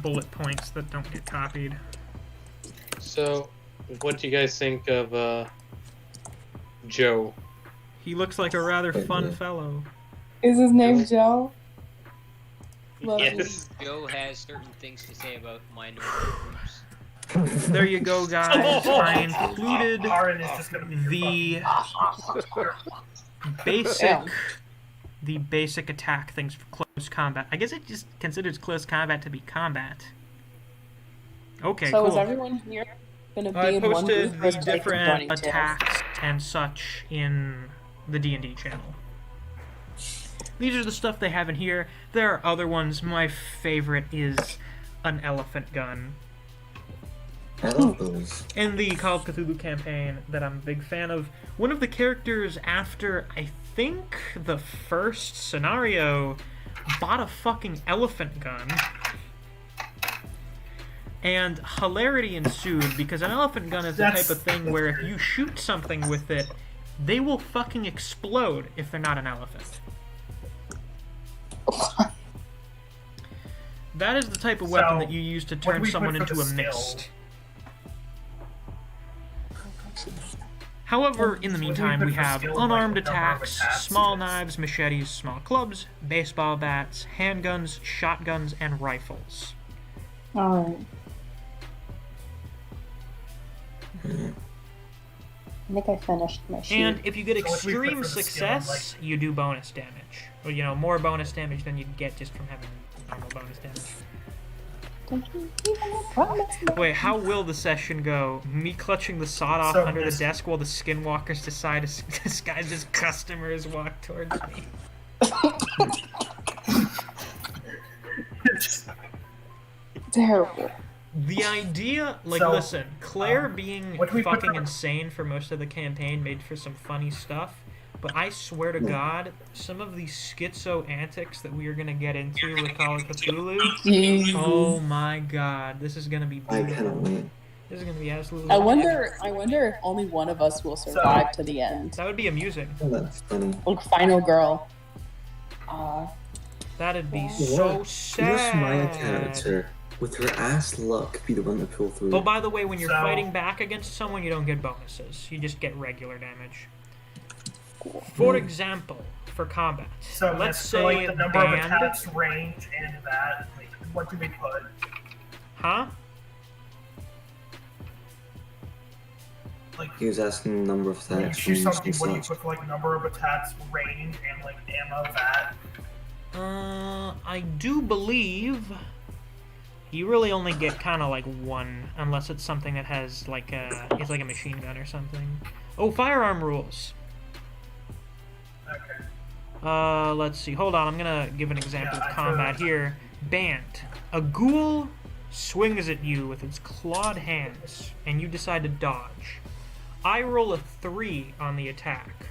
bullet points that don't get copied. So, what do you guys think of Joe? He looks like a rather fun fellow. Is his name Joe? Yes. Joe has certain things to say about minority groups. There you go, guys. I included Aaron is just gonna be your the basic attack things for close combat. I guess it just considers close combat to be combat. Okay, so cool. is everyone here gonna be I in one posted group? the or is it like different running tails? attacks and such in the D&D channel. These are the stuff they have in here. There are other ones. My favorite is an elephant gun. I love those. In the Call of Cthulhu campaign that I'm a big fan of, one of the characters after, I think, the first scenario, bought a fucking elephant gun. And hilarity ensued because an elephant gun is the type of thing where if you shoot something with it, they will fucking explode if they're not an elephant. That is the type of weapon that you use to turn someone into a mist. However, in the meantime, we have unarmed attacks, small knives, machetes, small clubs, baseball bats, handguns, shotguns, and rifles. Alright. I think I finished my sheet. And if you get extreme success, you do bonus damage. Or, you know, more bonus damage than you'd get just from having normal bonus damage. Wait, how will the session go? Me clutching the sawed off under the desk while the skinwalkers decide to disguise as customers walk towards me? Terrible. The idea, like, So, listen, Claire being what do we put fucking for- insane for most of the campaign made for some funny stuff, but I swear to God, some of these schizo antics that we are gonna get into with Call of Cthulhu, oh my God, this is gonna be I beautiful. cannot wait. This is gonna be absolutely. I wonder if only one of us will survive to the end. That would be amusing. Oh, that's funny. Like final girl. That'd be so sad. What if my character, with her ass luck, be the one to pull through? Oh, by the way, when you're fighting back against someone, you don't get bonuses. You just get regular damage. For example, for combat, So let's for, like, say the number of band. attacks, range, and that. Like, what do we put? Huh? Like, He was asking the number of when you attacks. shoot range, something, and what do you such. put for like number of attacks, range, and like ammo? That. I do believe you really only get kind of like one, unless it's something that has like it's like a machine gun or something. Oh, firearm rules. Okay. Let's see. Hold on. I'm gonna give an example of combat here. Band. A ghoul swings at you with its clawed hands, and you decide to dodge. I roll a 3 on the attack,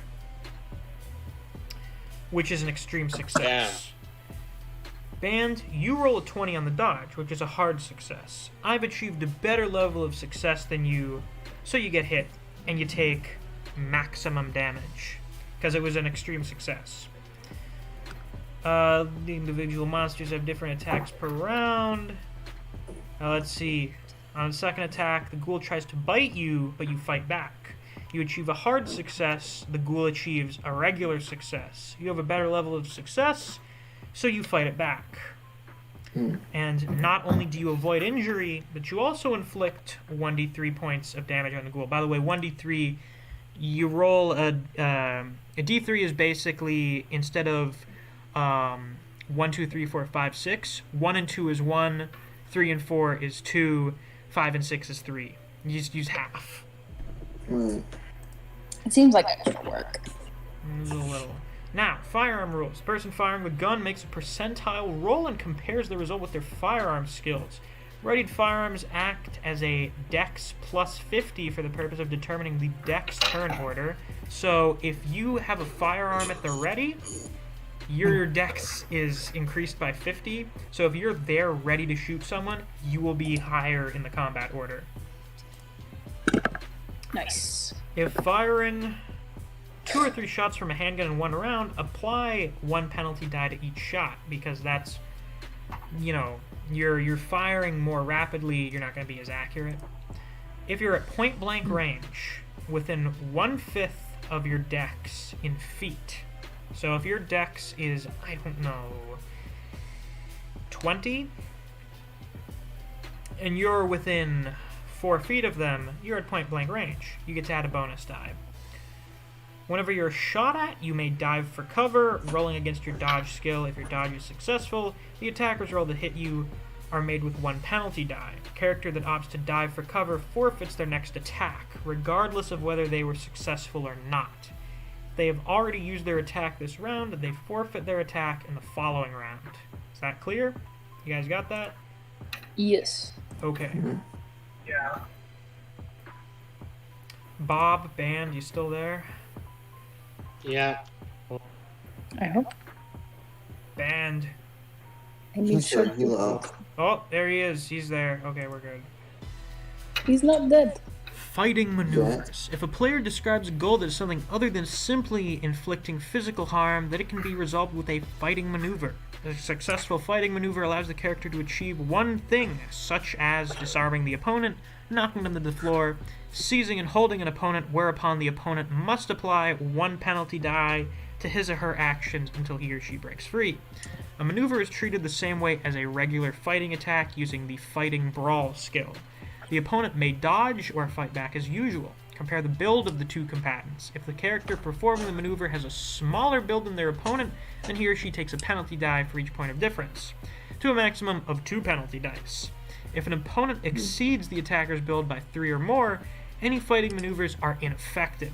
which is an extreme success. Band, you roll a 20 on the dodge, which is a hard success. I've achieved a better level of success than you, so you get hit, and you take maximum damage, because it was an extreme success. The individual monsters have different attacks per round. Let's see. On the second attack, the ghoul tries to bite you, but you fight back. You achieve a hard success, the ghoul achieves a regular success. You have a better level of success, so you fight it back. And not only do you avoid injury, but you also inflict 1d3 points of damage on the ghoul. By the way, 1d3, you roll a d3 is basically, instead of 1, 2, 3, 4, 5, 6, 1 and 2 is 1, 3 and 4 is 2, 5 and 6 is 3. You just use half. It seems like extra work. A little. Now, firearm rules. The person firing the gun makes a percentile roll and compares the result with their firearm skills. Readied firearms act as a dex plus 50 for the purpose of determining the dex turn order. So if you have a firearm at the ready, your dex is increased by 50. So if you're there ready to shoot someone, you will be higher in the combat order. Nice. If firing 2 or 3 shots from a handgun in 1 round, apply 1 penalty die to each shot, because that's, you know, you're firing more rapidly, you're not going to be as accurate. If you're at point blank range, within 1/5 of your dex in feet, so if your dex is, I don't know, 20, and you're within 4 feet of them, you're at point blank range. You get to add a bonus die. Whenever you're shot at, you may dive for cover, rolling against your dodge skill. If your dodge is successful, the attacker's roll that hit you are made with 1 penalty die. A character that opts to dive for cover forfeits their next attack, regardless of whether they were successful or not. If they have already used their attack this round, they forfeit their attack in the following round. Is that clear? You guys got that? Yes. Okay. Yeah. Bob, Band, you still there? Yeah. I hope. Band. I mean, sure. Oh, there he is. He's there. Okay, we're good. He's not dead. Fighting maneuvers. If a player describes a goal that is something other than simply inflicting physical harm, then it can be resolved with a fighting maneuver. A successful fighting maneuver allows the character to achieve one thing, such as disarming the opponent, knocking them to the floor, seizing and holding an opponent, whereupon the opponent must apply 1 penalty die to his or her actions until he or she breaks free. A maneuver is treated the same way as a regular fighting attack using the Fighting Brawl skill. The opponent may dodge or fight back as usual. Compare the build of the 2 combatants. If the character performing the maneuver has a smaller build than their opponent, then he or she takes a penalty die for each point of difference, to a maximum of 2 penalty dice. If an opponent exceeds the attacker's build by 3 or more, any fighting maneuvers are ineffective.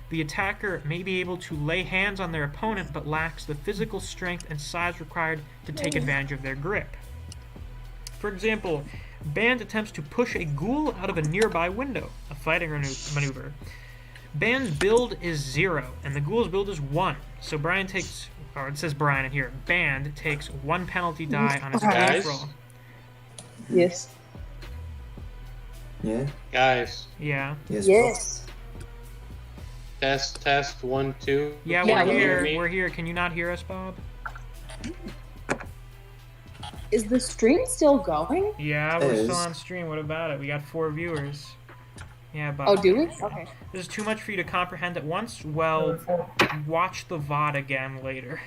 The attacker may be able to lay hands on their opponent but lacks the physical strength and size required to take advantage of their grip. For example, Band attempts to push a ghoul out of a nearby window, a fighting maneuver. Band's build is 0, and the ghoul's build is 1. So Brian takes, or it says Brian in here, Band takes 1 penalty die on his attack roll. Yes. Yeah. Guys. Yeah. Yes. Test 1 2. Yeah, we're here. We're here. Can you not hear us, Bob? Is the stream still going? Yeah, we're still on stream. What about it? We got 4 viewers. Yeah, Bob. Oh, do we? Okay. This is too much for you to comprehend at once. Well, watch the VOD again later.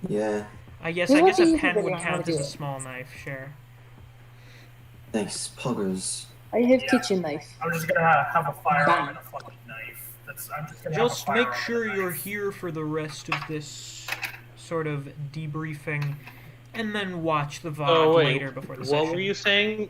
Yeah. I guess a pen would count as a small knife. Sure. Nice poggers. I have kitchen knife. I'm just gonna have a firearm and a fucking knife. I'm just gonna Just have a make firearm sure and a you're knife. here for the rest of this sort of debriefing, and then watch the VOD later before the session. What were you saying?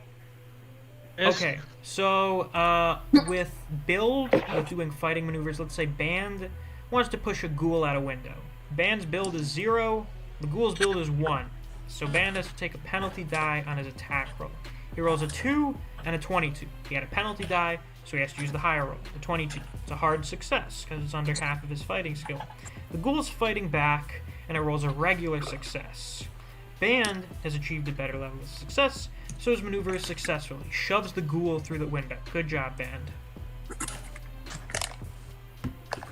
Okay, so with build, with doing fighting maneuvers, let's say Band wants to push a ghoul out a window. Band's build is 0, the ghoul's build is 1. So Band has to take a penalty die on his attack roll. He rolls a 2 and a 22. He had a penalty die, so he has to use the higher roll, the 22. It's a hard success, because it's under half of his fighting skill. The ghoul's fighting back, and it rolls a regular success. Band has achieved a better level of success, so his maneuver is successful. He shoves the ghoul through the window. Good job, Band.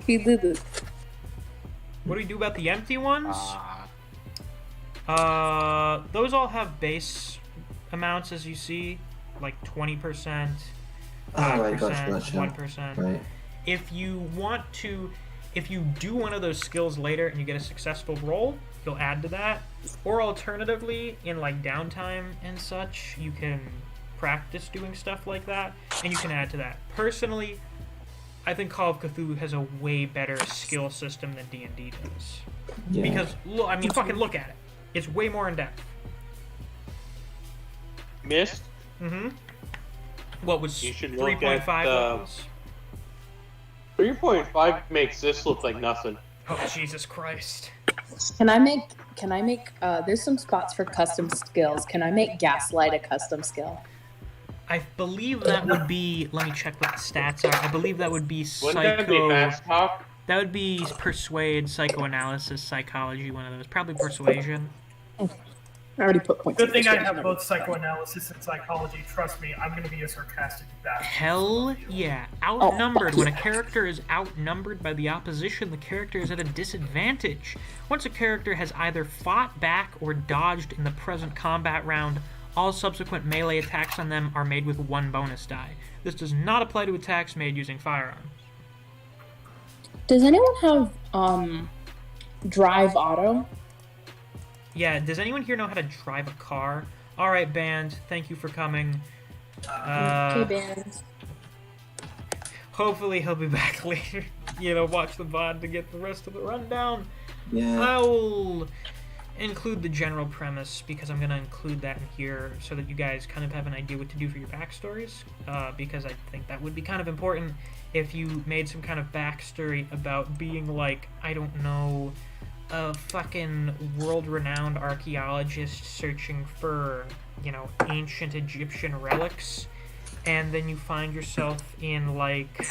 He did it. What do we do about the empty ones? Those all have base amounts, as you see, like 20%, 5%, Right, gotcha. 1%. Right. If you do one of those skills later and you get a successful roll, you'll add to that. Or alternatively, in like downtime and such, you can practice doing stuff like that, and you can add to that. Personally, I think Call of Cthulhu has a way better skill system than D&D does. Yeah. Because, I mean, fucking look at it. It's way more in depth. Misc? Mm-hmm. What was 3.5 levels? 3.5 makes this look like nothing. Oh, Jesus Christ. Can I make? There's some spots for custom skills. Can I make gaslight a custom skill? I believe that would be. Let me check what the stats are. I believe that would be psycho. Wouldn't that be fast talk? That would be persuade, psychoanalysis, psychology. One of those. Probably persuasion. I already put points. Good thing I have both psychoanalysis and psychology. Trust me, I'm going to be a sarcastic bastard. Hell yeah. Outnumbered. When a character is outnumbered by the opposition, the character is at a disadvantage. Once a character has either fought back or dodged in the present combat round, all subsequent melee attacks on them are made with 1 bonus die. This does not apply to attacks made using firearms. Does anyone have drive auto? Yeah, does anyone here know how to drive a car? Alright, band, thank you for coming. Okay, band. Hopefully he'll be back later. Watch the VOD to get the rest of the rundown. Yeah. I will include the general premise because I'm going to include that in here so that you guys kind of have an idea what to do for your backstories. Because I think that would be kind of important if you made some kind of backstory about being like, I don't know, a fucking world-renowned archaeologist searching for, ancient Egyptian relics, and then you find yourself in, like,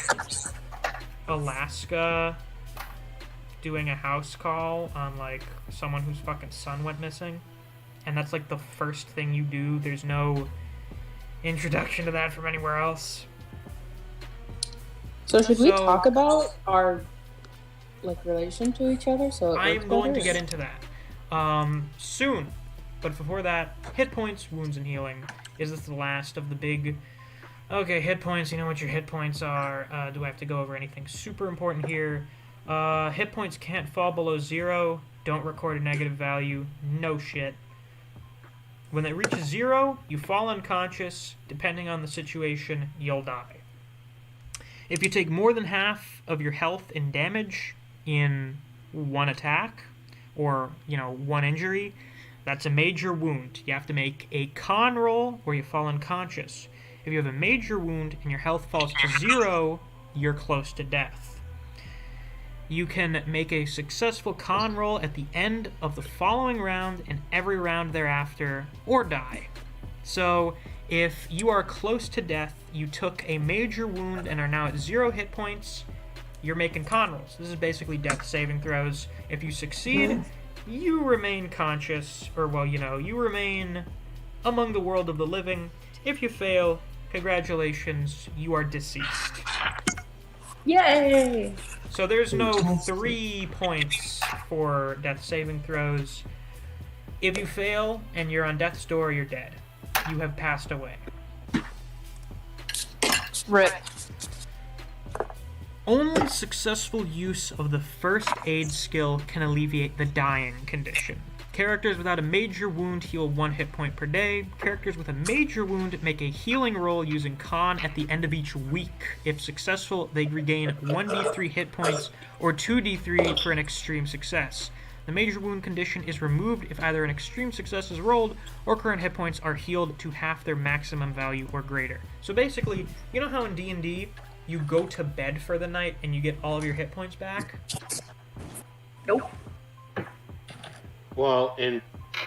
Alaska doing a house call on, like, someone whose fucking son went missing, and that's, like, the first thing you do. There's no introduction to that from anywhere else. So should we talk about our relation to each other? So I'm going to get into that soon, but before that, hit points, wounds, and healing. Is this the last of the big? Okay, hit points. You know what your hit points are. Do I have to go over anything super important here? Hit points can't fall below 0. Don't record a negative value. No shit. When it reaches 0, you fall unconscious. Depending on the situation, you'll die. If you take more than half of your health in damage in 1 attack, or, 1 injury, that's a major wound. You have to make a con roll where you fall unconscious. If you have a major wound and your health falls to 0, you're close to death. You can make a successful con roll at the end of the following round and every round thereafter, or die. So, if you are close to death, you took a major wound and are now at 0 hit points, you're making con rolls. This is basically death saving throws. If you succeed, you remain conscious, or, you remain among the world of the living. If you fail, congratulations, you are deceased. Yay! So there's no 3 points for death saving throws. If you fail and you're on death's door, you're dead. You have passed away. Rip. Only successful use of the first aid skill can alleviate the dying condition. Characters without a major wound heal 1 hit point per day. Characters with a major wound make a healing roll using con at the end of each week. If successful, they regain 1d3 hit points or 2d3 for an extreme success. The major wound condition is removed if either an extreme success is rolled or current hit points are healed to half their maximum value or greater. So basically, you know how in D&D you go to bed for the night and you get all of your hit points back? Nope. Well, in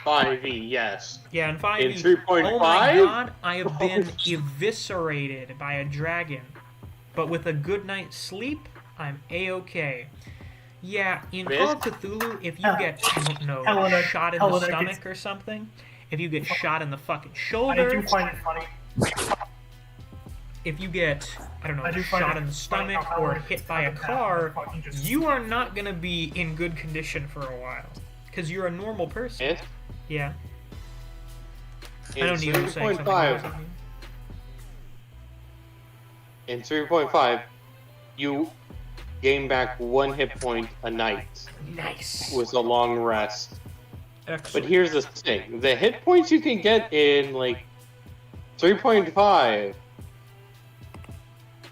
5e, yes. Yeah, in 5e. In 3.5? Oh my god, I have been eviscerated by a dragon. But with a good night's sleep, I'm A-okay. Yeah, in Call of Cthulhu, if you get, I don't know, shot in the stomach or something, if you get shot in the fucking shoulder, I do find it funny. if you get, I don't know, shot in the stomach or hit by a car, you are not going to be in good condition for a while. Because you're a normal person. Yeah. I don't need to say something. 3.5. In 3.5, you gain back 1 hit point a night. Nice. With a long rest. Excellent. But here's the thing: the hit points you can get in 3.5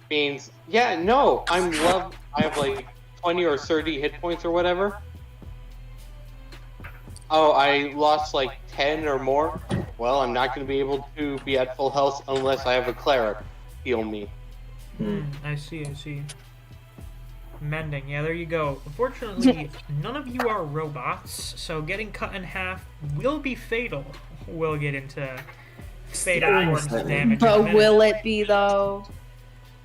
means, I have 20 or 30 hit points or whatever. Oh, I lost 10 or more. Well, I'm not going to be able to be at full health unless I have a cleric heal me. I see. Mending. Yeah, there you go. Unfortunately, none of you are robots, so getting cut in half will be fatal. We'll get into fatal forms of damage in a But minute. will it be though?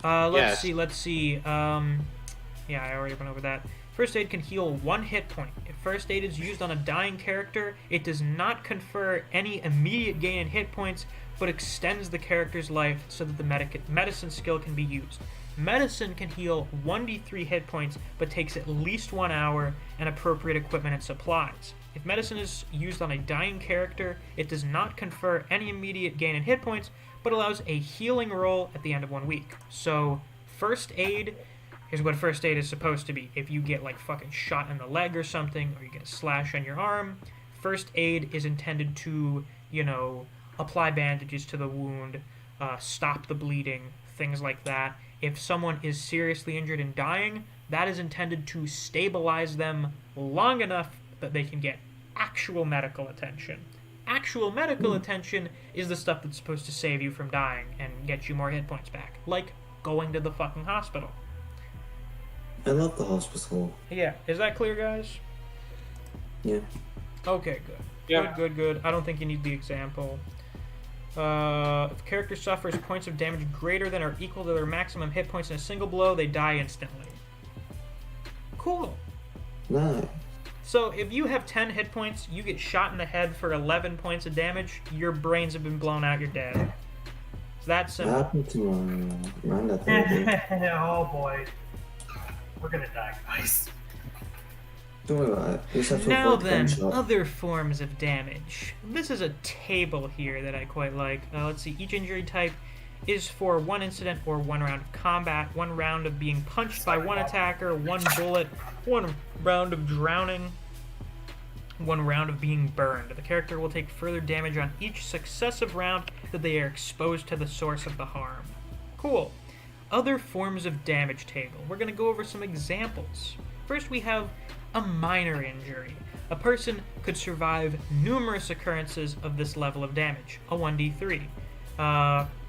Let's see. Yeah, I already went over that. First aid can heal 1 hit point. If first aid is used on a dying character, it does not confer any immediate gain in hit points, but extends the character's life so that the medicine skill can be used. Medicine can heal 1d3 hit points, but takes at least 1 hour and appropriate equipment and supplies. If medicine is used on a dying character, it does not confer any immediate gain in hit points, but allows a healing roll at the end of 1 week. So, first aid is what first aid is supposed to be. If you get, like, fucking shot in the leg or something, or you get a slash on your arm, first aid is intended to, you know, apply bandages to the wound, stop the bleeding, things like that. If someone is seriously injured and dying, that is intended to stabilize them long enough that they can get actual medical attention. Actual medical attention is the stuff that's supposed to save you from dying and get you more hit points back. Like going to the fucking hospital. I love the hospital. Yeah, is that clear, guys? Yeah. Okay, good. Yeah. Good. I don't think you need the example. If a character suffers points of damage greater than or equal to their maximum hit points in a single blow, they die instantly. Cool. No. So if you have 10 hit points, you get shot in the head for 11 points of damage, your brains have been blown out, you're dead. It's that simple. What happened to Miranda therapy? Oh boy. We're gonna die, guys. Don't worry about it. You just have to Now avoid then, gunshot. other forms of damage. This is a table here that I quite like. Let's see, each injury type is for 1 incident or 1 round of combat, 1 round of being punched by 1 attacker, 1 bullet, 1 round of drowning, 1 round of being burned. The character will take further damage on each successive round that they are exposed to the source of the harm. Cool. Other forms of damage table. We're going to go over some examples. First we have a minor injury. A person could survive numerous occurrences of this level of damage, a 1d3.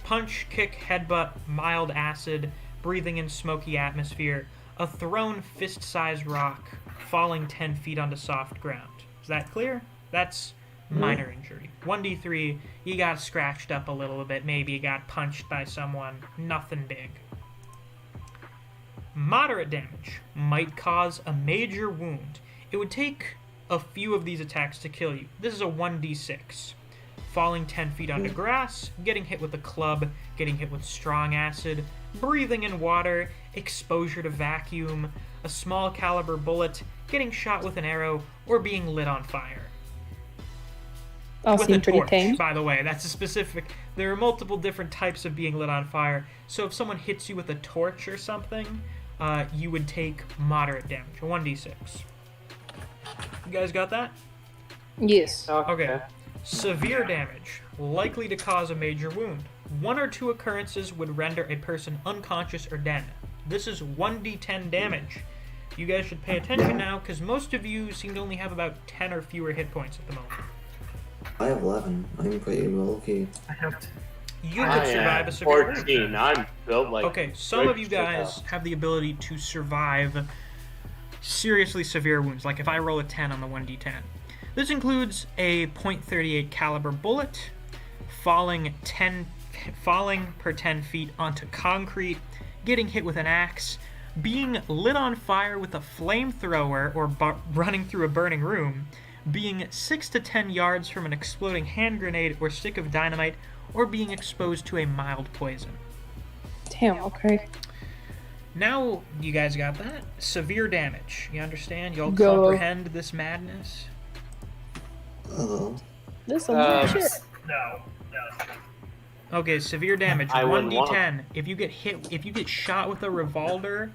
Punch, kick, headbutt, mild acid, breathing in smoky atmosphere, a thrown fist-sized rock, falling 10 feet onto soft ground. Is that clear? That's minor injury. 1d3, you got scratched up a little bit, maybe you got punched by someone, nothing big. Moderate damage might cause a major wound. It would take a few of these attacks to kill you. This is a 1d6. Falling 10 feet onto grass, getting hit with a club, getting hit with strong acid, breathing in water, exposure to vacuum, a small caliber bullet, getting shot with an arrow, or being lit on fire. All With seem a pretty torch, tame. by the way. That's a specific... There are multiple different types of being lit on fire. So if someone hits you with a torch or something, you would take moderate damage, a 1d6. You guys got that? Yes. Okay. Severe damage, likely to cause a major wound. 1 or 2 occurrences would render a person unconscious or dead. This is 1d10 damage. You guys should pay attention now, because most of you seem to only have about 10 or fewer hit points at the moment. I have 11. I'm pretty lucky. I have You could survive a severe wound. 14. I'm built like. Okay, some of you guys have the ability to survive seriously severe wounds, like if I roll a 10 on the 1d10. This includes a .38 caliber bullet, falling per 10 feet onto concrete, getting hit with an axe, being lit on fire with a flamethrower or running through a burning room, being 6 to 10 yards from an exploding hand grenade or stick of dynamite, or being exposed to a mild poison. Damn, okay. Now, you guys got that? Severe damage. You understand? You all Go. comprehend this madness? This is some weird shit. No. Okay, severe damage. I wouldn't 1d10. If you get shot with a revolver,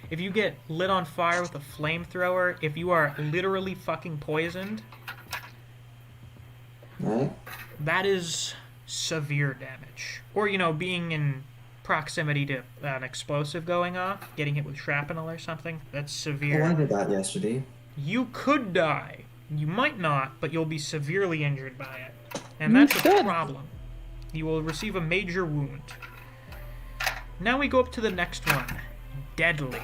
if you get lit on fire with a flamethrower, if you are literally fucking poisoned, that is severe damage. Or, being in proximity to an explosive going off, getting hit with shrapnel or something, that's severe. Oh, I did that yesterday. You could die. You might not, but you'll be severely injured by it. And that's a problem. You will receive a major wound. Now we go up to the next one. Deadly.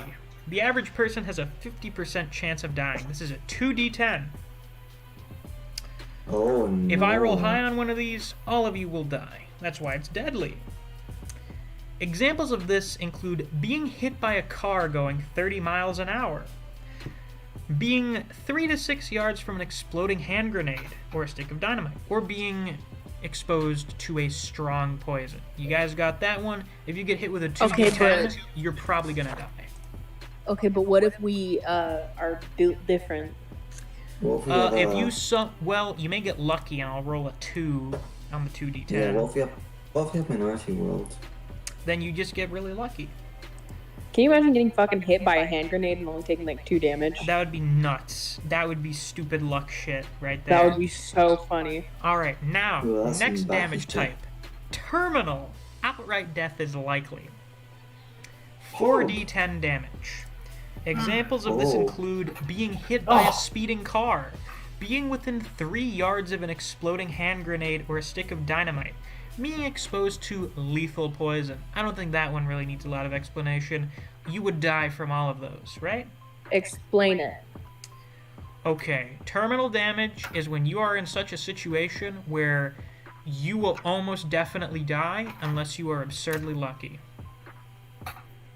The average person has a 50% chance of dying. This is a 2d10. Oh no. If I roll high on one of these, all of you will die. That's why it's deadly. Examples of this include being hit by a car going 30 miles an hour, being 3 to 6 yards from an exploding hand grenade or a stick of dynamite, or being exposed to a strong poison. You guys got that one? If you get hit with a 2d10, you're probably gonna die. Okay, but what if we are built different? If you well, you may get lucky, and I'll roll a 2 on the 2d10. Yeah, what if you have Minority World? Then you just get really lucky. Can you imagine getting fucking hit by a hand grenade and only taking like 2 damage? That would be nuts. That would be stupid luck shit right there. That would be so funny. Alright, now, Well, next damage type. Terminal. Outright death is likely. 4d10 damage. Examples of this include being hit by a speeding car, being within 3 yards of an exploding hand grenade or a stick of dynamite, being exposed to lethal poison. I don't think that one really needs a lot of explanation. You would die from all of those, right? Explain it. Okay, terminal damage is when you are in such a situation where you will almost definitely die unless you are absurdly lucky.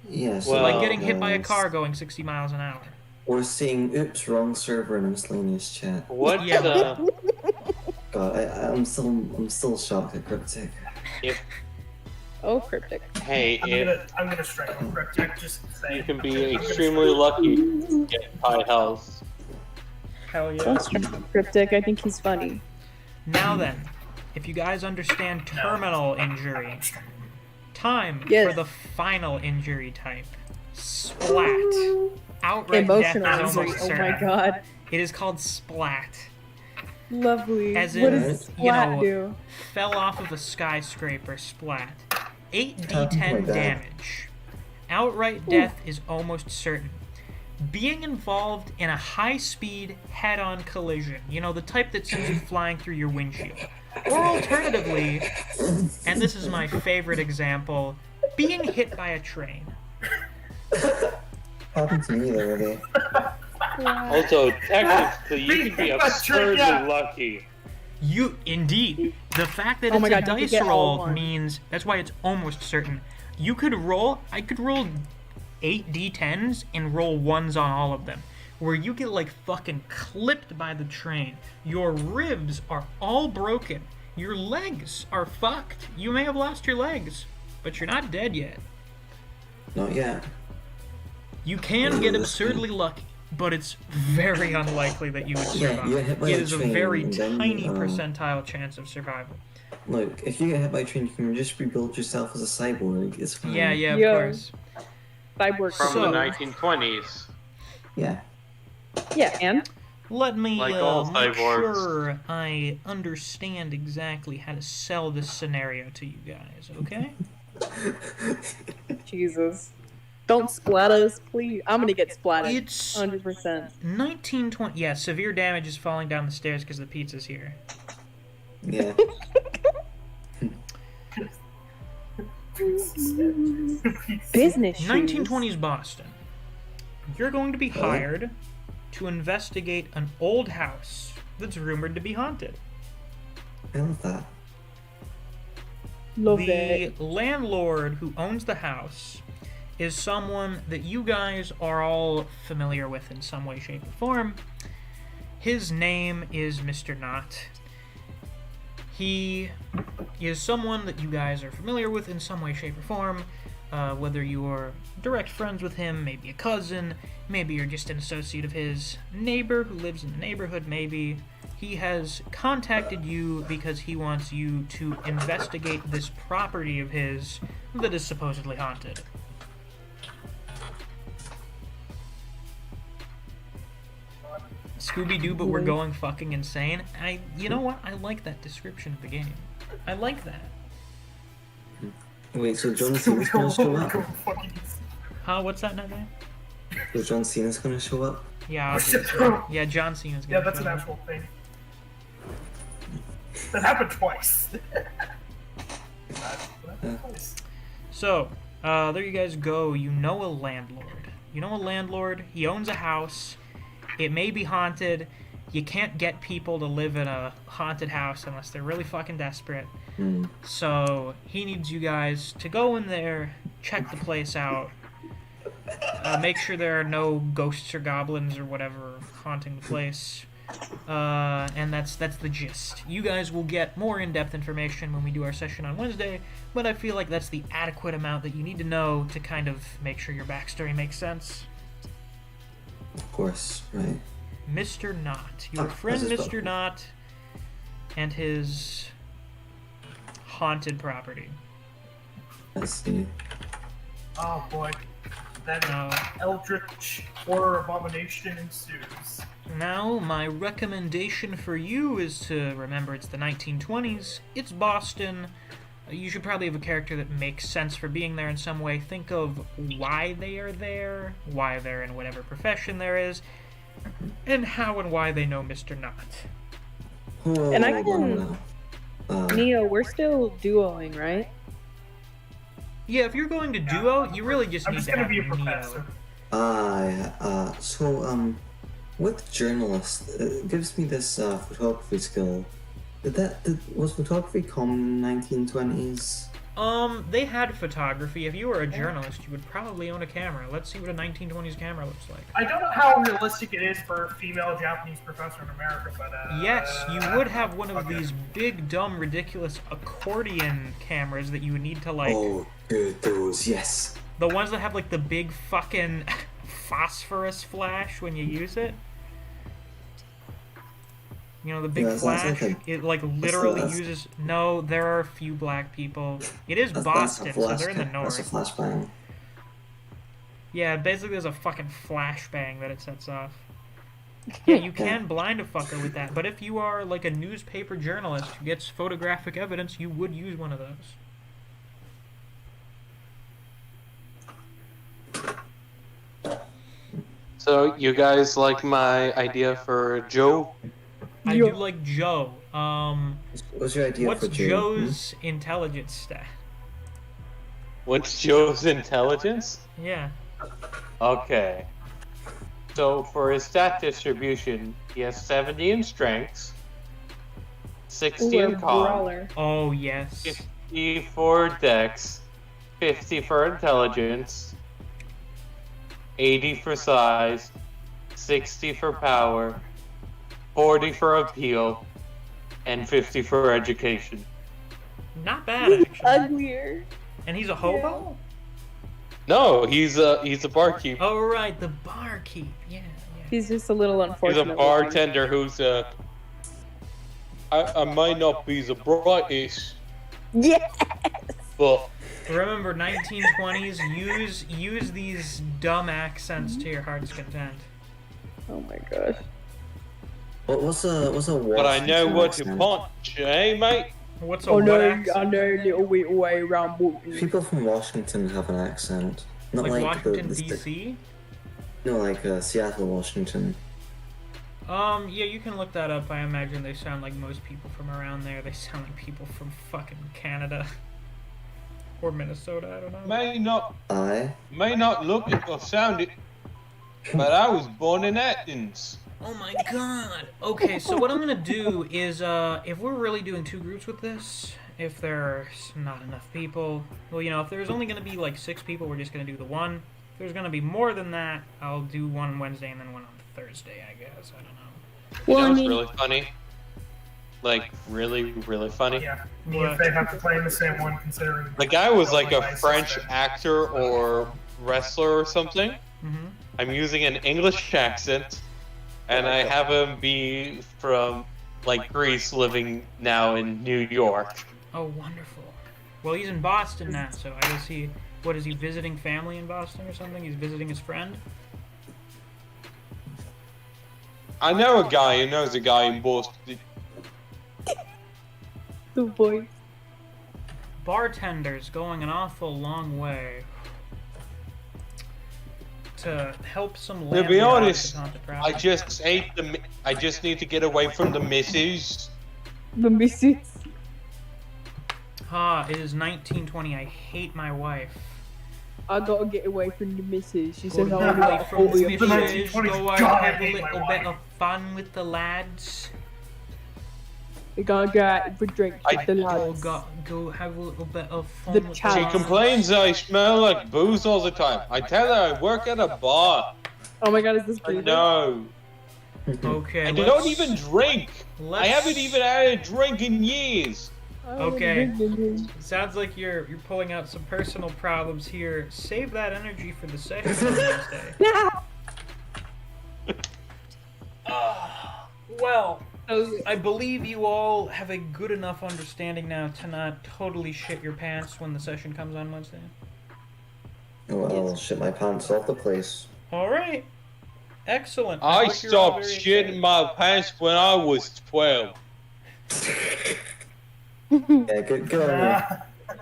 Yeah, So like getting hit by a car going 60 miles an hour. Or seeing, oops, wrong server in a miscellaneous chat. What? Yeah. God, I'm still shocked at Cryptic. Oh, Cryptic. Hey, I'm gonna strike on Cryptic, just saying. You can be extremely lucky to get high health. Hell yeah. Don't strike on Cryptic, I think he's funny. Now then, if you guys understand terminal injury, time Yes. for the final injury type. Splat. Outright Emotional death is injury, almost oh certain. my god. It is called splat. Lovely. As in, what does splat do? Fell off of a skyscraper, splat. 8d10 Oh my God. damage. Outright death is almost certain. Being involved in a high-speed, head-on collision. You know, the type that sends you flying through your windshield. Or alternatively, and this is my favorite example, being hit by a train. Happened to me the other day. Also, technically, you can be absurdly lucky. Indeed. The fact that Oh my it's a God, you could dice get all roll one. means that's why it's almost certain. I could roll 8 d10s and roll 1s on all of them. Where you get like fucking clipped by the train. Your ribs are all broken. Your legs are fucked. You may have lost your legs, but you're not dead yet. Not yet. You can get absurdly lucky, but it's very unlikely that you would Yeah, survive. you get hit by It a is a train very and then, tiny percentile chance of survival. Look, if you get hit by a train, you can just rebuild yourself as a cyborg. It's fine. Yeah, of Yo. course. Cyborg. From So- the 1920s. Yeah. Yeah, and? Let me Like all make cyborgs. sure I understand exactly how to sell this scenario to you guys, okay? Jesus. Don't splat us, please. I'm gonna get splatted. It's 100%. 1920. Yeah, severe damage is falling down the stairs because the pizza's here. Yeah. Business shoes. 1920s Boston. You're going to be hired to investigate an old house that's rumored to be haunted. I love that. Love The that. landlord who owns the house is someone that you guys are all familiar with in some way, shape, or form. His name is Mr. Knott. He is someone that you guys are familiar with in some way, shape, or form. Whether you are direct friends with him, maybe a cousin, maybe you're just an associate of his, neighbor who lives in the neighborhood, maybe. He has contacted you because he wants you to investigate this property of his that is supposedly haunted. Scooby-Doo, but we're going fucking insane. You know what? I like that description of the game. I like that. Wait, so John Cena's gonna show up? Huh? What's that, Neve? So John Cena's gonna show up? Yeah, obviously. Yeah, John Cena's gonna Yeah, that's show an up. actual thing. That happened twice. So, there you guys go. You know a landlord. You know a landlord, he owns a house, it may be haunted, you can't get people to live in a haunted house unless they're really fucking desperate. So he needs you guys to go in there, check the place out, make sure there are no ghosts or goblins or whatever haunting the place. And that's the gist. You guys will get more in-depth information when we do our session on Wednesday, but I feel like that's the adequate amount that you need to know to kind of make sure your backstory makes sense. Of course, right. Mr. Knott. Your friend Mr. Knott and his haunted property. I see. Oh boy. That eldritch horror abomination ensues. Now, my recommendation for you is to remember it's the 1920s, it's Boston. You should probably have a character that makes sense for being there in some way. Think of why they are there, why they're in whatever profession there is, and how and why they know Mr. Knott. And I can... Neo, we're still duoing, right? Yeah, if you're going to duo, you really just need to have be a professor. With journalist, it gives me this photography skill. Was photography common in the 1920s? They had photography. If you were a journalist, you would probably own a camera. Let's see what a 1920s camera looks like. I don't know how realistic it is for a female Japanese professor in America, but yes, you would have one of these big, dumb, ridiculous accordion cameras that you would need to like. Oh, good, those, yes. The ones that have like the big fucking phosphorus flash when you use it. You know, the big flash, it like literally uses... No, there are a few black people. It is Boston, so they're in the north. That's a flashbang. Yeah, basically there's a fucking flashbang that it sets off. Yeah, you can blind a fucker with that, but if you are like a newspaper journalist who gets photographic evidence, you would use one of those. So, you guys like my idea for Joe? I do like Joe. What's your idea what's for Joe? Joe's intelligence stat? What's Joe's intelligence? Yeah. Okay. So for his stat distribution, he has 70 in strengths, 60 in con, oh yes, 50 for dex, 50 for intelligence, 80 for size, 60 for power, 40 for appeal, and 50 for education. Not bad, actually. Uglier. And he's a hobo? No, he's a barkeep. Oh right, the barkeep. Yeah. He's just a little unfortunate. He's a bartender who's I might not be the brightest. Yes. But remember, 1920s. Use these dumb accents to your heart's content. Oh my gosh. What's a But I know what to accent? punch, eh, mate? What's a what accent? I know a little bit way around. People from Washington have an accent. Not Like like Washington, the D.C.? No, like Seattle, Washington. Yeah, you can look that up. I imagine they sound like most people from around there. They sound like people from fucking Canada. Or Minnesota, I don't know. May not look it or sound it, but I was born in Athens. Oh my god. Okay, so what I'm gonna do is, if we're really doing two groups with this, if there's not enough people, well, you know, if there's only gonna be like 6 people, we're just gonna do the one. If there's gonna be more than that, I'll do one on Wednesday and then one on Thursday, I guess. I don't know. You know what's really funny? Like, really, really funny? Yeah, if they have to play in the same one, considering... The guy was like a French actor or wrestler or something. Mm-hmm. I'm using an English accent, and I have him be from, like, Greece, living now in New York. Oh, wonderful. Well, he's in Boston now, so I guess he... What, is he visiting family in Boston or something? He's visiting his friend? I know a guy who knows a guy in Boston. The voice. Bartenders going an awful long way to help some To be honest, I just hate the. I just need to get away from the missus. The missus. Ah, it is 1920. I hate my wife. I gotta get away from the missus. She says I Away want to from the hold you. missus, go out God, I have a hate my little bit wife. of fun with the lads. We're gonna go out for drinks with the lads. Go have a little bit of fun The with the child. She lads. complains I smell like booze all the time. I tell her I work at a bar. Oh my god, is this good? No. Okay, I let's- don't even drink. I let's- haven't even had a drink in years. Okay. Sounds like you're pulling out some personal problems here. Save that energy for the session on Wednesday. Well, I believe you all have a good enough understanding now to not totally shit your pants when the session comes on Wednesday. Oh, I'll shit my pants off the place. All right. Excellent. I hope you're all stopped very shitting my pants when I was 12. Yeah, good on you.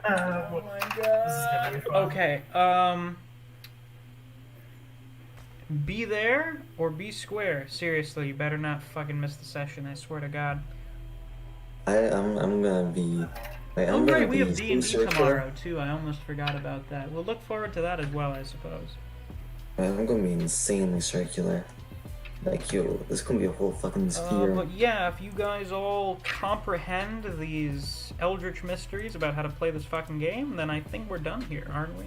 Oh my god. Okay, be there or be square. Seriously, you better not fucking miss the session, I swear to God. I'm gonna be. Wait, Oh I'm gonna great, we be have D&D circular. tomorrow too, I almost forgot about that. We'll look forward to that as well, I suppose. Wait, I'm gonna be insanely circular. Like, yo, there's gonna be a whole fucking sphere. But yeah, if you guys all comprehend these eldritch mysteries about how to play this fucking game, then I think we're done here, aren't we?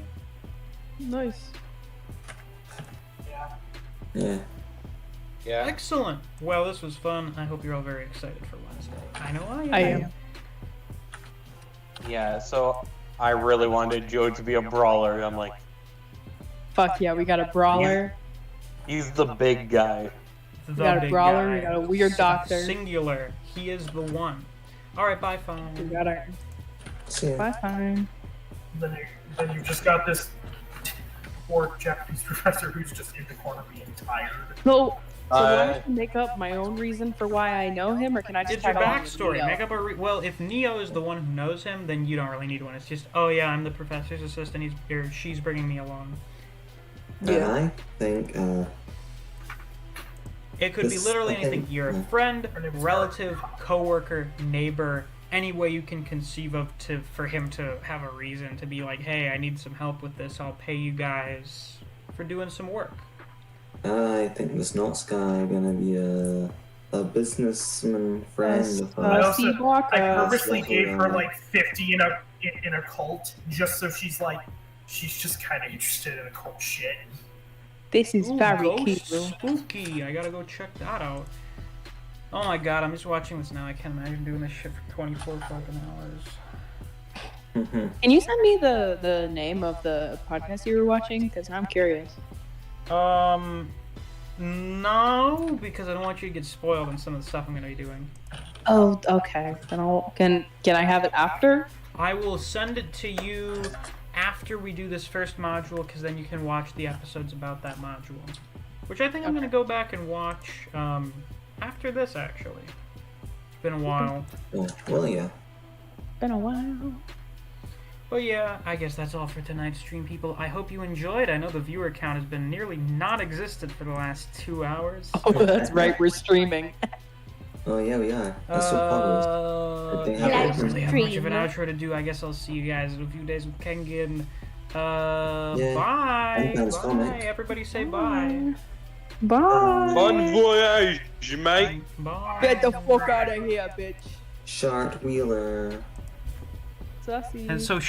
Nice. Yeah. Yeah. Excellent. Well, this was fun. I hope you're all very excited for Wednesday. I know I am. I am. Yeah, so I really wanted Joe to be a brawler. I'm like, Fuck yeah, we got a brawler. he's the big guy. The We got a big brawler, guy. we got a weird doctor. Singular. He is the one. Alright, bye, We phone. got our. See ya. Bye, fine. Then you've just got this poor Japanese professor who's just in the corner being tired. So do I Uh, have to make up my own reason for why I know him, or can I just It's your tag along with backstory. Neo? Make up a well. If Neo is the one who knows him, then you don't really need one. It's just, oh yeah, I'm the professor's assistant. He's or she's bringing me along. Yeah. I think, It could be This- literally okay. anything. You're a friend, relative, coworker, neighbor, any way you can conceive of for him to have a reason to be like, hey, I need some help with this. I'll pay you guys for doing some work. I think this Knots guy gonna be a businessman friend of I ours. also, I purposely Like, gave her like 50 in a cult just so she's just kind of interested in occult shit. This is Ooh, very ghost cute. spooky. I gotta go check that out. Oh my god, I'm just watching this now. I can't imagine doing this shit for 24 fucking hours. Can you send me the name of the podcast you were watching? Because I'm curious. No, because I don't want you to get spoiled on some of the stuff I'm gonna be doing. Oh, okay. Then can I have it after? I will send it to you after we do this first module, because then you can watch the episodes about that module. Which I think I'm gonna go back and watch after this, actually. It's been a while. Oh, well, yeah. Been a while. But yeah, I guess that's all for tonight's stream, people. I hope you enjoyed. I know the viewer count has been nearly non-existent for the last 2 hours. Oh, that's right. We're streaming. Oh, yeah, we are. That's so published. I don't really have much of an outro to do. I guess I'll see you guys in a few days with Kengan. Yeah. Bye. Thanks, Bye. Dominic. Everybody say bye. Bye. Bon voyage, mate. Bye. Get the fuck out of here, bitch. Shart Wheeler. Sussy. And so